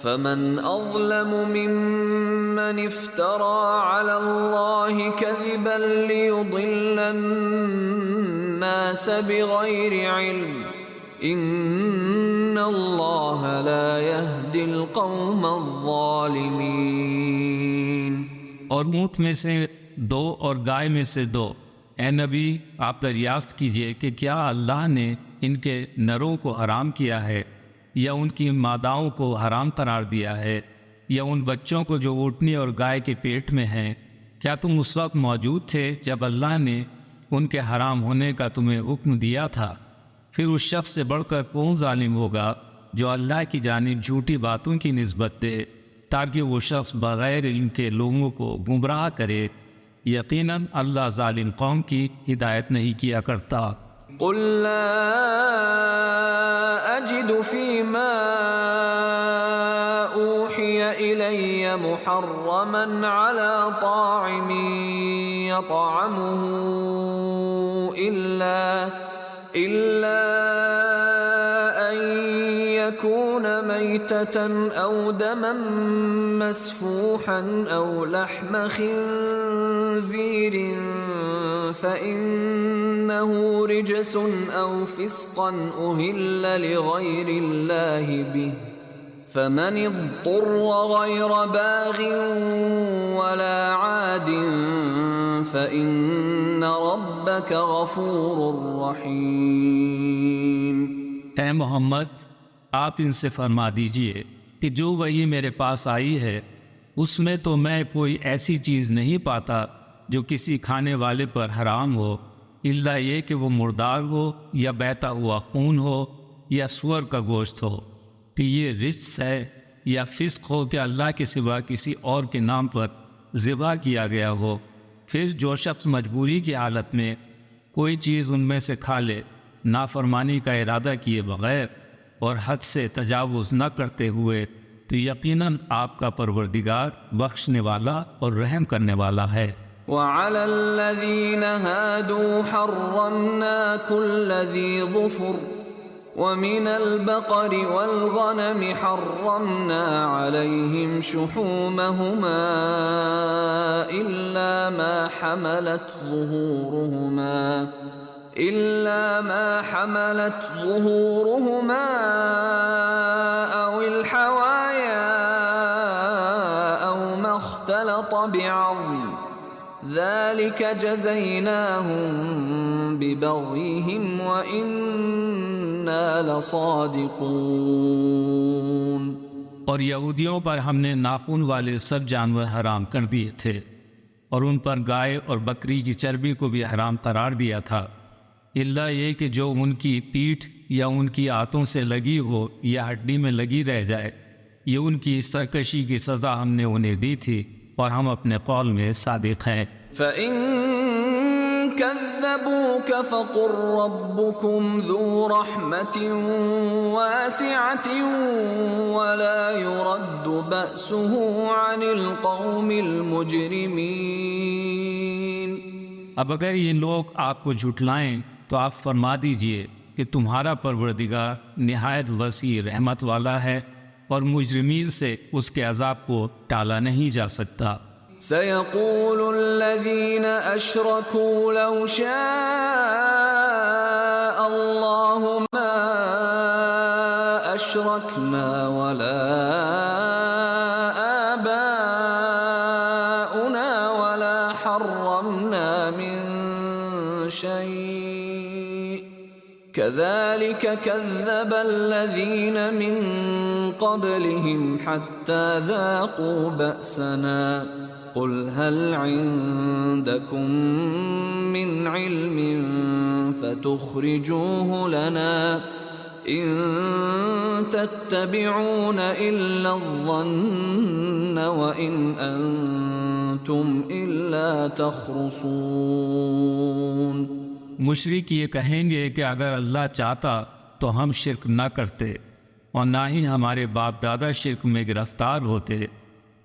فمن أظلم ممن افترى على الله كذبا ليضل الناس بغير علم إن الله لا يهدي القوم الظالمين۔ اور اونٹ میں سے 2 اور گائے میں سے 2۔ اے نبی آپ دریافت کیجئے کہ کیا اللہ نے ان کے نروں کو حرام کیا ہے یا ان کی ماداؤں کو حرام قرار دیا ہے، یا ان بچوں کو جو اونٹنی اور گائے کے پیٹ میں ہیں؟ کیا تم اس وقت موجود تھے جب اللہ نے ان کے حرام ہونے کا تمہیں حکم دیا تھا؟ پھر اس شخص سے بڑھ کر کون ظالم ہوگا جو اللہ کی جانب جھوٹی باتوں کی نسبت دے تاکہ وہ شخص بغیر علم کے لوگوں کو گمراہ کرے۔ یقیناً اللہ ظالم قوم کی ہدایت نہیں کیا کرتا۔ قل لا أجد فيما أوحي إلي محرما على طاعم يطعمه إلا أن يكون ميتة أو دما مسفوحا أو لحم خنزير فإنه رجس أو فسقا أهل لغير الله به فمن اضطر غير باغ ولا عاد فإن ربك غفور رحيم۔ اے محمد آپ ان سے فرما دیجئے کہ جو وحی میرے پاس آئی ہے اس میں تو میں کوئی ایسی چیز نہیں پاتا جو کسی کھانے والے پر حرام ہو، الا یہ کہ وہ مردار ہو یا بہتا ہوا خون ہو یا سور کا گوشت ہو، کہ یہ رجس ہے یا فسق ہو کہ اللہ کے سوا کسی اور کے نام پر ذبح کیا گیا ہو۔ پھر جو شخص مجبوری کی حالت میں کوئی چیز ان میں سے کھا لے، نافرمانی کا ارادہ کیے بغیر اور حد سے تجاوز نہ کرتے ہوئے، تو یقیناً آپ کا پروردگار بخشنے والا اور رحم کرنے والا ہے۔ وعلى الذين هادوا حرمنا كل ذي ظفر ومن البقر والغنم حرمنا عليهم شحومهما إلا ما حملت ظهورهما أو الحوايا أو ما اختلط بعظم ذلك جزيناهم ببغيهم وإنا لصادقون۔ اور یہودیوں پر ہم نے ناخن والے سب جانور حرام کر دیے تھے، اور ان پر گائے اور بکری کی چربی کو بھی حرام قرار دیا تھا، الا یہ کہ جو ان کی پیٹھ یا ان کی آنتوں سے لگی ہو یا ہڈی میں لگی رہ جائے، یہ ان کی سرکشی کی سزا ہم نے انہیں دی تھی، اور ہم اپنے قول میں صادق ہیں۔ فَإِن كَذَّبُوكَ فَقُل رَّبُّكُمْ ذُو رَحْمَةٍ وَاسِعَةٍ وَلَا يُرَدُّ بَأْسُهُ عَنِ الْقَوْمِ الْمُجْرِمِينَ۔ اب اگر یہ لوگ آپ کو جھٹلائیں تو آپ فرما دیجئے کہ تمہارا پروردگار نہایت وسیع رحمت والا ہے اور مجرمین سے اس کے عذاب کو ٹالا نہیں جا سکتا۔ سيقول الذين أشركوا لو شاء الله ما أشركنا ولا آباؤنا ولا حرمنا من شيء كذلك كذب الذين من قبلهم حتى ذاقوا بأسنا قل هل عندكم من علم فتخرجوه لنا إن تتبعون إلا الظن وإن أنتم إلا تخرصون۔ مشرک یہ کہیں گے کہ اگر اللہ چاہتا تو ہم شرک نہ کرتے، اور نہ ہی ہمارے باپ دادا شرک میں گرفتار ہوتے،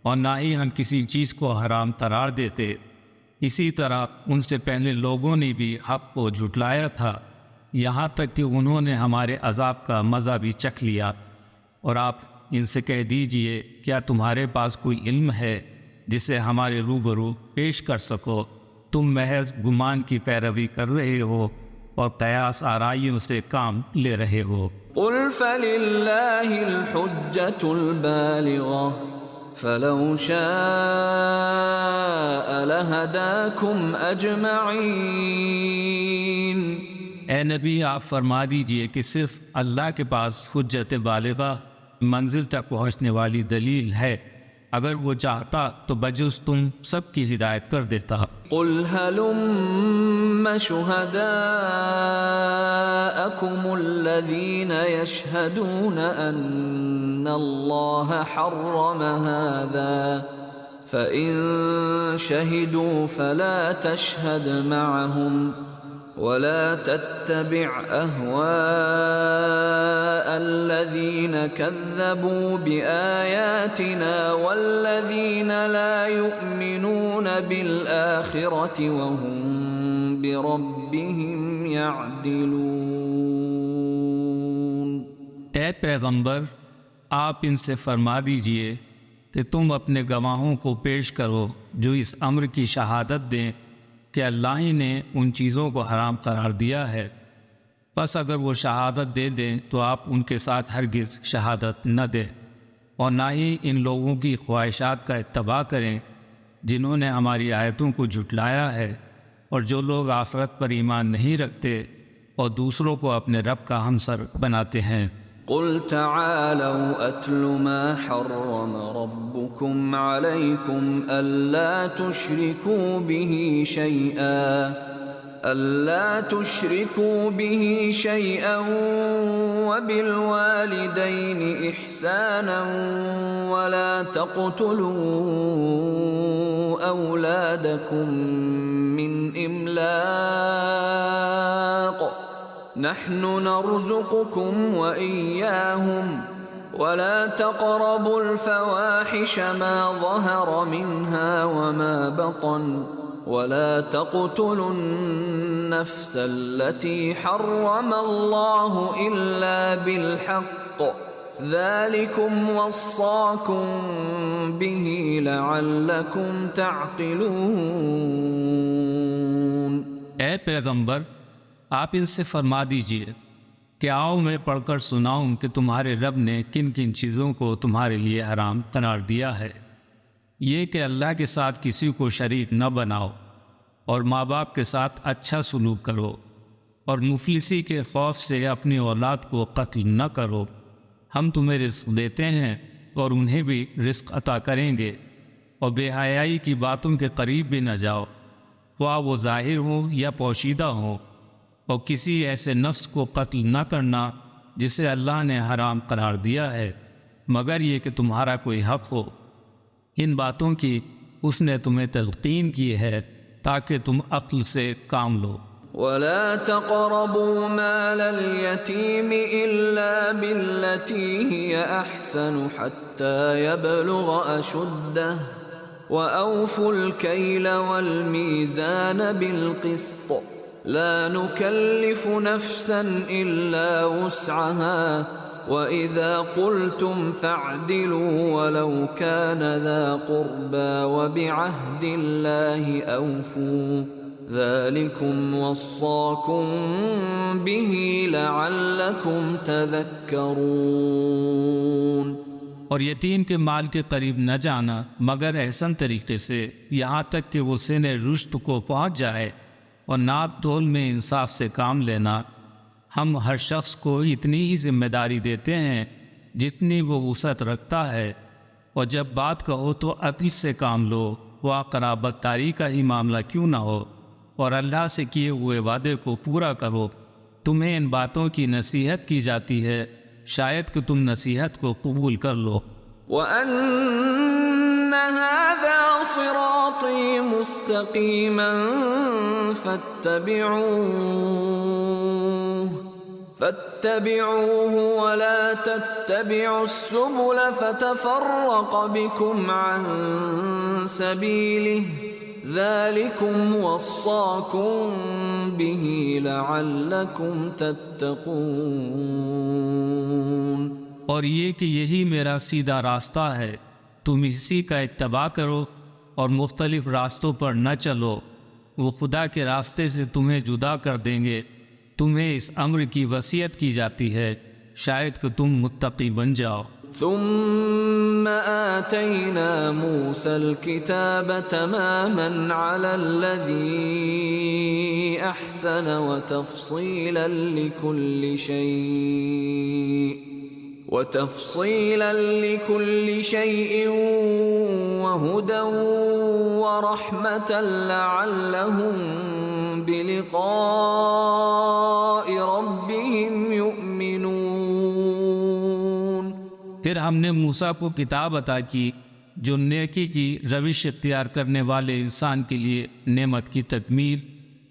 اور نہ ہی ہم کسی چیز کو حرام قرار دیتے۔ اسی طرح ان سے پہلے لوگوں نے بھی حق کو جھٹلایا تھا، یہاں تک کہ انہوں نے ہمارے عذاب کا مزہ بھی چکھ لیا۔ اور آپ ان سے کہہ دیجئے، کیا تمہارے پاس کوئی علم ہے جسے ہمارے روبرو پیش کر سکو؟ تم محض گمان کی پیروی کر رہے ہو اور قیاس آرائیوں سے کام لے رہے ہو۔ قل فللہ الحجۃ البالغہ فلو شاء لہداکم اجمعین۔ اے نبی، آپ فرما دیجئے کہ صرف اللہ کے پاس حجت بالغہ منزل تک پہنچنے والی دلیل ہے، اگر وہ چاہتا تو بجز تم سب کی ہدایت کر دیتا۔ قل هلم شهداءكم الذين يشهدون أن الله حرم هذا فإن شهدوا فلا تشهد معهم ولا تتبع أهواء الذين كذبوا بآياتنا والذين لا يؤمنون بالآخرة وهم بربهم يعدلون۔ اے پیغمبر، آپ ان سے فرما دیجئے کہ تم اپنے گواہوں کو پیش کرو جو اس امر کی شہادت دیں کہ اللہ ہی نے ان چیزوں کو حرام قرار دیا ہے، پس اگر وہ شہادت دے دیں تو آپ ان کے ساتھ ہرگز شہادت نہ دیں، اور نہ ہی ان لوگوں کی خواہشات کا اتباع کریں جنہوں نے ہماری آیتوں کو جھٹلایا ہے، اور جو لوگ آخرت پر ایمان نہیں رکھتے اور دوسروں کو اپنے رب کا ہمسر بناتے ہیں۔ قل تعالوا أتل ما حرم ربكم عليكم ألا تشركوا به شيئا وبالوالدين إحسانا ولا تقتلوا أولادكم من إملاق نحن نرزقكم وإياهم ولا تقربوا الفواحش ما ظهر منها وما بطن ولا تقتلوا النفس التي حرم الله إلا بالحق ذلكم وصاكم به لعلكم تعقلون۔ اے پیغمبر، آپ ان سے فرما دیجئے کہ آؤ میں پڑھ کر سناؤں کہ تمہارے رب نے کن کن چیزوں کو تمہارے لیے حرام قرار دیا ہے۔ یہ کہ اللہ کے ساتھ کسی کو شریک نہ بناؤ، اور ماں باپ کے ساتھ اچھا سلوک کرو، اور مفلسی کے خوف سے اپنی اولاد کو قتل نہ کرو۔ ہم تمہیں رزق دیتے ہیں اور انہیں بھی رزق عطا کریں گے، اور بے حیائی کی باتوں کے قریب بھی نہ جاؤ، خواہ وہ ظاہر ہوں یا پوشیدہ ہوں، اور کسی ایسے نفس کو قتل نہ کرنا جسے اللہ نے حرام قرار دیا ہے، مگر یہ کہ تمہارا کوئی حق ہو۔ ان باتوں کی اس نے تمہیں تلقین کی ہے تاکہ تم عقل سے کام لو۔ ولا تقربوا مال اليتيم إلا بالتي هي أحسن حتى يبلغ أشده وأوفوا الكيل والميزان بالقسط لا نكلف نفسا إلا وسعها وإذا قلتم فاعدلوا ولو كان ذا قربى وبعهد الله أوفوا ذلكم وصاكم به لعلكم تذكرون۔ اور یتیم کے مال کے قریب نہ جانا مگر احسن طریقے سے، یہاں تک کہ وہ سن رشد کو پہنچ جائے، اور ناپ تول میں انصاف سے کام لینا۔ ہم ہر شخص کو اتنی ہی ذمہ داری دیتے ہیں جتنی وہ وسعت رکھتا ہے، اور جب بات کہو تو عدل سے کام لو، وہ قرابت داری کا ہی معاملہ کیوں نہ ہو، اور اللہ سے کیے ہوئے وعدے کو پورا کرو۔ تمہیں ان باتوں کی نصیحت کی جاتی ہے، شاید کہ تم نصیحت کو قبول کر لو۔ وَأَنَّ هَذَا صِرَاطِي مُسْتَقِيمًا فَاتَّبِعُوهُ وَلَا تَتَّبِعُوا السُّبُلَ فَتَفَرَّقَ بِكُمْ عَن سَبِيلِهِ ذَلِكُمْ وَصَّاكُمْ بِهِ لَعَلَّكُمْ تَتَّقُونَ۔ اور یہ کہ یہی میرا سیدھا راستہ ہے، تم اسی کا اتباع کرو اور مختلف راستوں پر نہ چلو، وہ خدا کے راستے سے تمہیں جدا کر دیں گے۔ تمہیں اس امر کی وصیت کی جاتی ہے، شاید کہ تم متقی بن جاؤ۔ ثم آتينا موسى الكتاب تماما على الذي أحسن وتفصيلا لكل شيء وهدى ورحمة لعلهم بلقاء ربهم يؤمنون۔ پھر ہم نے موسیٰ کو کتاب عطا کی جو نیکی کی روش اختیار کرنے والے انسان کے لیے نعمت کی تکمیل،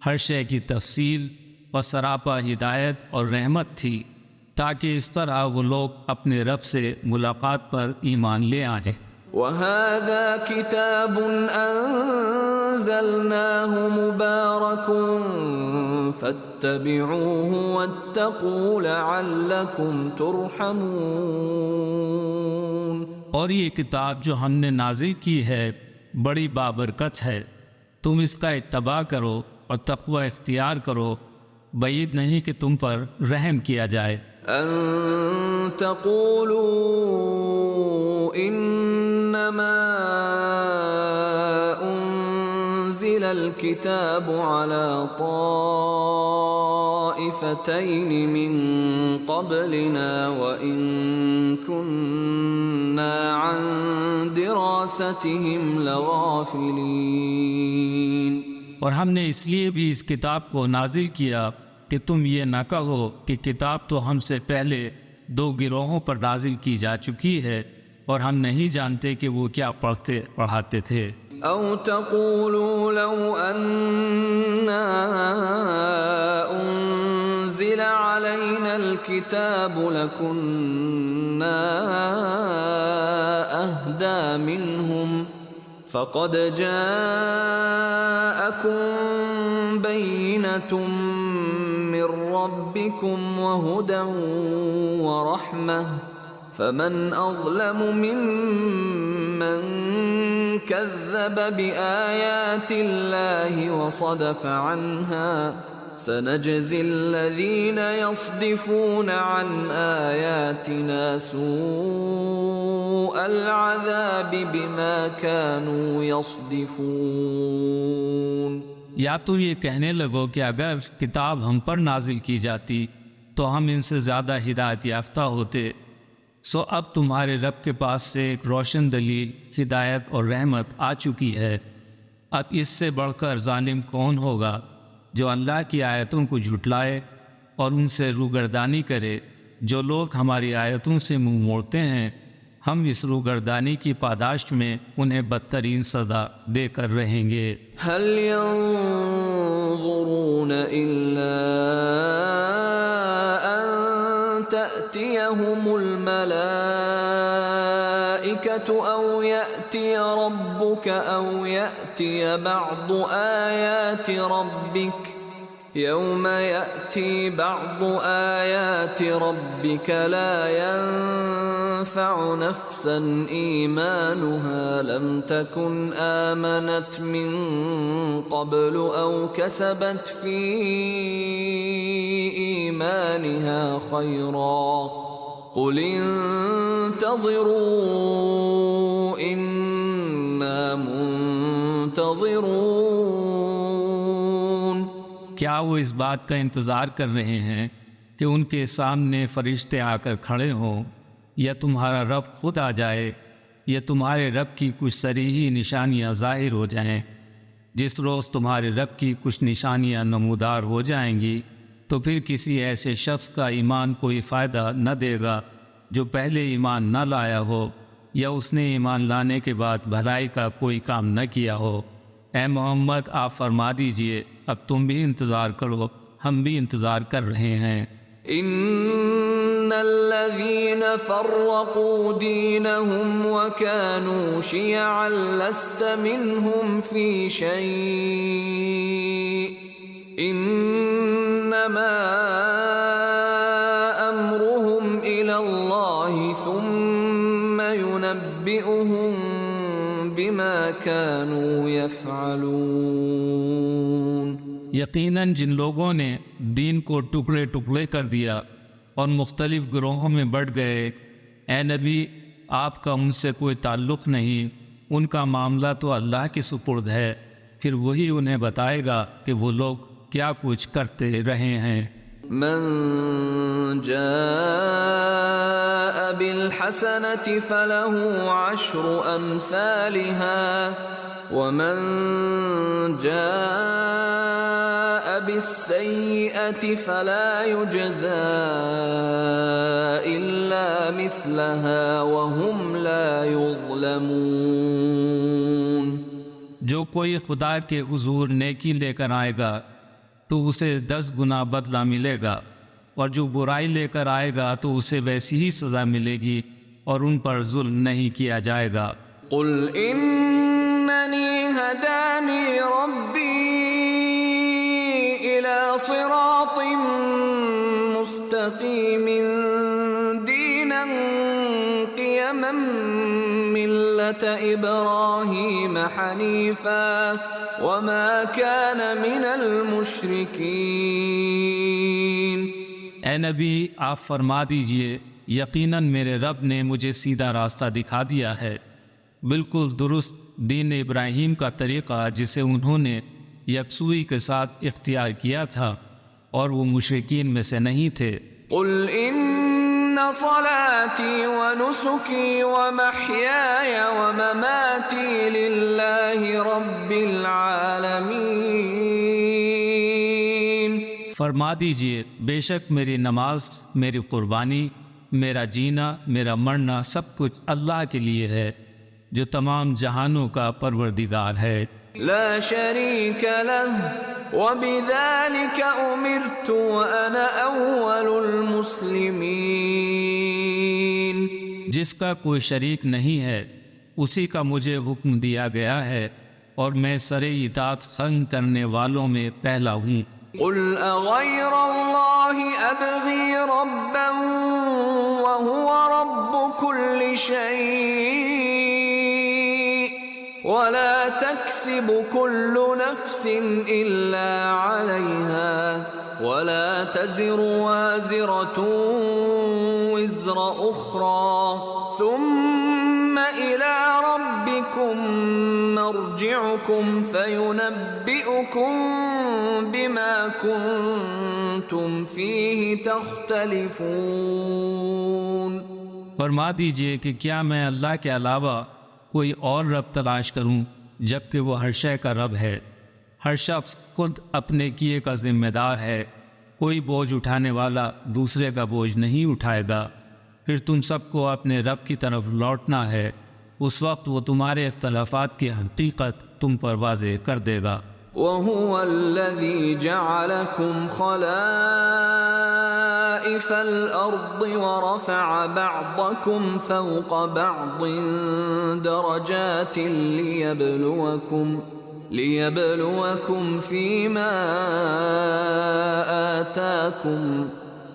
ہر شے کی تفصیل و سراپا ہدایت اور رحمت تھی، تاکہ اس طرح وہ لوگ اپنے رب سے ملاقات پر ایمان لے آئیں۔ وَهَذَا كِتَابٌ أَنزَلْنَاهُ مُبَارَكٌ فَاتَّبِعُوهُ وَاتَّقُوا لَعَلَّكُمْ تُرْحَمُونَ۔ اور یہ کتاب جو ہم نے نازل کی ہے بڑی بابرکت ہے، تم اس کا اتباع کرو اور تقوی اختیار کرو، بعید نہیں کہ تم پر رحم کیا جائے۔ أَن تَقُولُوا إِنَّمَا أُنزِلَ الْكِتَابُ عَلَى طَائِفَتَيْنِ مِن قَبْلِنَا وَإِن كُنَّا عَن دِرَاسَتِهِمْ لَغَافِلِينَ۔ اور ہم نے اس لیے بھی اس کتاب کو نازل کیا کہ تم یہ نہ کہو کہ کتاب تو ہم سے پہلے 2 گروہوں پر نازل کی جا چکی ہے اور ہم نہیں جانتے کہ وہ کیا پڑھاتے تھے۔ او تقولوا لو اننا انزل علينا الكتاب لكنا اهدى منهم فقد جاءكم بينة من ربكم وهدى ورحمة فمن أظلم ممن كذب بآيات الله وصدف عنها سنجزي الذين يصدفون عن آياتنا سوء العذاب بما كانوا يصدفون۔ یا تو یہ کہنے لگو کہ اگر کتاب ہم پر نازل کی جاتی تو ہم ان سے زیادہ ہدایت یافتہ ہوتے، سو اب تمہارے رب کے پاس سے ایک روشن دلیل، ہدایت اور رحمت آ چکی ہے، اب اس سے بڑھ کر ظالم کون ہوگا جو اللہ کی آیتوں کو جھٹلائے اور ان سے روگردانی کرے۔ جو لوگ ہماری آیتوں سے منہ موڑتے ہیں ہم اس روگردانی کی پاداش میں انہیں بدترین سزا دے کر رہیں گے۔ هل ينظرون إلا أن تأتيهم الملائكة أو يأتي ربك أو يأتي بعض آيات ربك يوم يأتي بعض آيات ربك لا ينفع نفسا إيمانها لم تكن آمنت من قبل أو كسبت في إيمانها خيرا قل انتظروا إنا منتظرون۔ کیا وہ اس بات کا انتظار کر رہے ہیں کہ ان کے سامنے فرشتے آ کر کھڑے ہوں، یا تمہارا رب خود آ جائے، یا تمہارے رب کی کچھ صریحی نشانیاں ظاہر ہو جائیں؟ جس روز تمہارے رب کی کچھ نشانیاں نمودار ہو جائیں گی تو پھر کسی ایسے شخص کا ایمان کوئی فائدہ نہ دے گا جو پہلے ایمان نہ لایا ہو، یا اس نے ایمان لانے کے بعد بھلائی کا کوئی کام نہ کیا ہو۔ اے محمد، آپ فرما دیجئے اب تم بھی انتظار کرو، ہم بھی انتظار کر رہے ہیں۔ ان الذين فرقوا دينهم وكانوا شيعا لست منهم في شيء انما امرهم الى الله ثم ينبئهم بما كانوا يفعلون۔ یقیناً جن لوگوں نے دین کو ٹکڑے ٹکڑے کر دیا اور مختلف گروہوں میں بٹ گئے، اے نبی آپ کا ان سے کوئی تعلق نہیں، ان کا معاملہ تو اللہ کے سپرد ہے، پھر وہی انہیں بتائے گا کہ وہ لوگ کیا کچھ کرتے رہے ہیں۔ من جاء بالحسنة فله عشر أمثالها ومن جاء بالسيئة فلا يجزى إلا مثلها وهم لا يظلمون۔ جو کوئی خدا کے حضور نیکی لے کر آئے گا تو اسے 10 گنا بدلہ ملے گا، اور جو برائی لے کر آئے گا تو اسے ویسی ہی سزا ملے گی، اور ان پر ظلم نہیں کیا جائے گا۔ قل اننی ہدانی ربی الى صراط مستقیم دینا قیما ملة ابراہیم حنیفا وما كان من المشرکین۔ اے نبی آپ فرما دیجئے یقیناً میرے رب نے مجھے سیدھا راستہ دکھا دیا ہے، بالکل درست دین ابراہیم کا طریقہ جسے انہوں نے یکسوئی کے ساتھ اختیار کیا تھا، اور وہ مشرکین میں سے نہیں تھے۔ قل ان صلاتي ونسكي ومحياي ومماتي لله رب العالمين۔ فرما دیجئے بے شک میری نماز، میری قربانی، میرا جینا، میرا مرنا سب کچھ اللہ کے لیے ہے جو تمام جہانوں کا پروردگار ہے۔ لا شريك له وبذلك أمرت وأنا أول المسلمين۔ جس کا کوئی شریک نہیں ہے اسی کا مجھے حکم دیا گیا ہے، اور میں سر اطاعت خم کرنے والوں میں پہلا ہوں۔ قل أغير الله أبغي ربا وهو رب كل شيء ولا تكسب كل نفس إلا عليها ولا تزر وازرة وزر أخرى ثم إلى ربكم مرجعكم فينبئكم بما كنتم فيه تختلفون۔ فرما دیجئے کہ کیا میں اللہ کے علاوہ کوئی اور رب تلاش کروں جبکہ وہ ہر شے کا رب ہے؟ ہر شخص خود اپنے کیے کا ذمہ دار ہے، کوئی بوجھ اٹھانے والا دوسرے کا بوجھ نہیں اٹھائے گا۔ پھر تم سب کو اپنے رب کی طرف لوٹنا ہے، اس وقت وہ تمہارے اختلافات کی حقیقت تم پر واضح کر دے گا۔ وَهُوَ الَّذِي جَعَلَكُمْ خَلَائِفَ الْأَرْضِ وَرَفَعَ بَعْضَكُمْ فَوْقَ بَعْضٍ دَرَجَاتٍ لِيَبْلُوَكُمْ فِيمَا آتَاكُمْ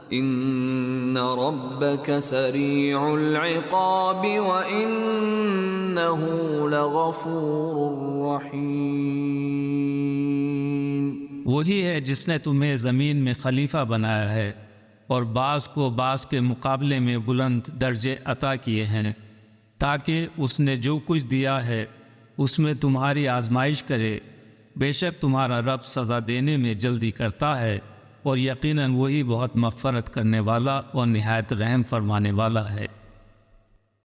إِنَّ رَبَّكَ سَرِيعُ الْعِقَابِ وَإِنَّهُ لَغَفُورٌ رَّحِيمٌ۔ وہی ہے جس نے تمہیں زمین میں خلیفہ بنایا ہے اور بعض کو بعض کے مقابلے میں بلند درجے عطا کیے ہیں، تاکہ اس نے جو کچھ دیا ہے اس میں تمہاری آزمائش کرے۔ بے شک تمہارا رب سزا دینے میں جلدی کرتا ہے، اور یقیناً وہی بہت مغفرت کرنے والا اور نہایت رحم فرمانے والا ہے۔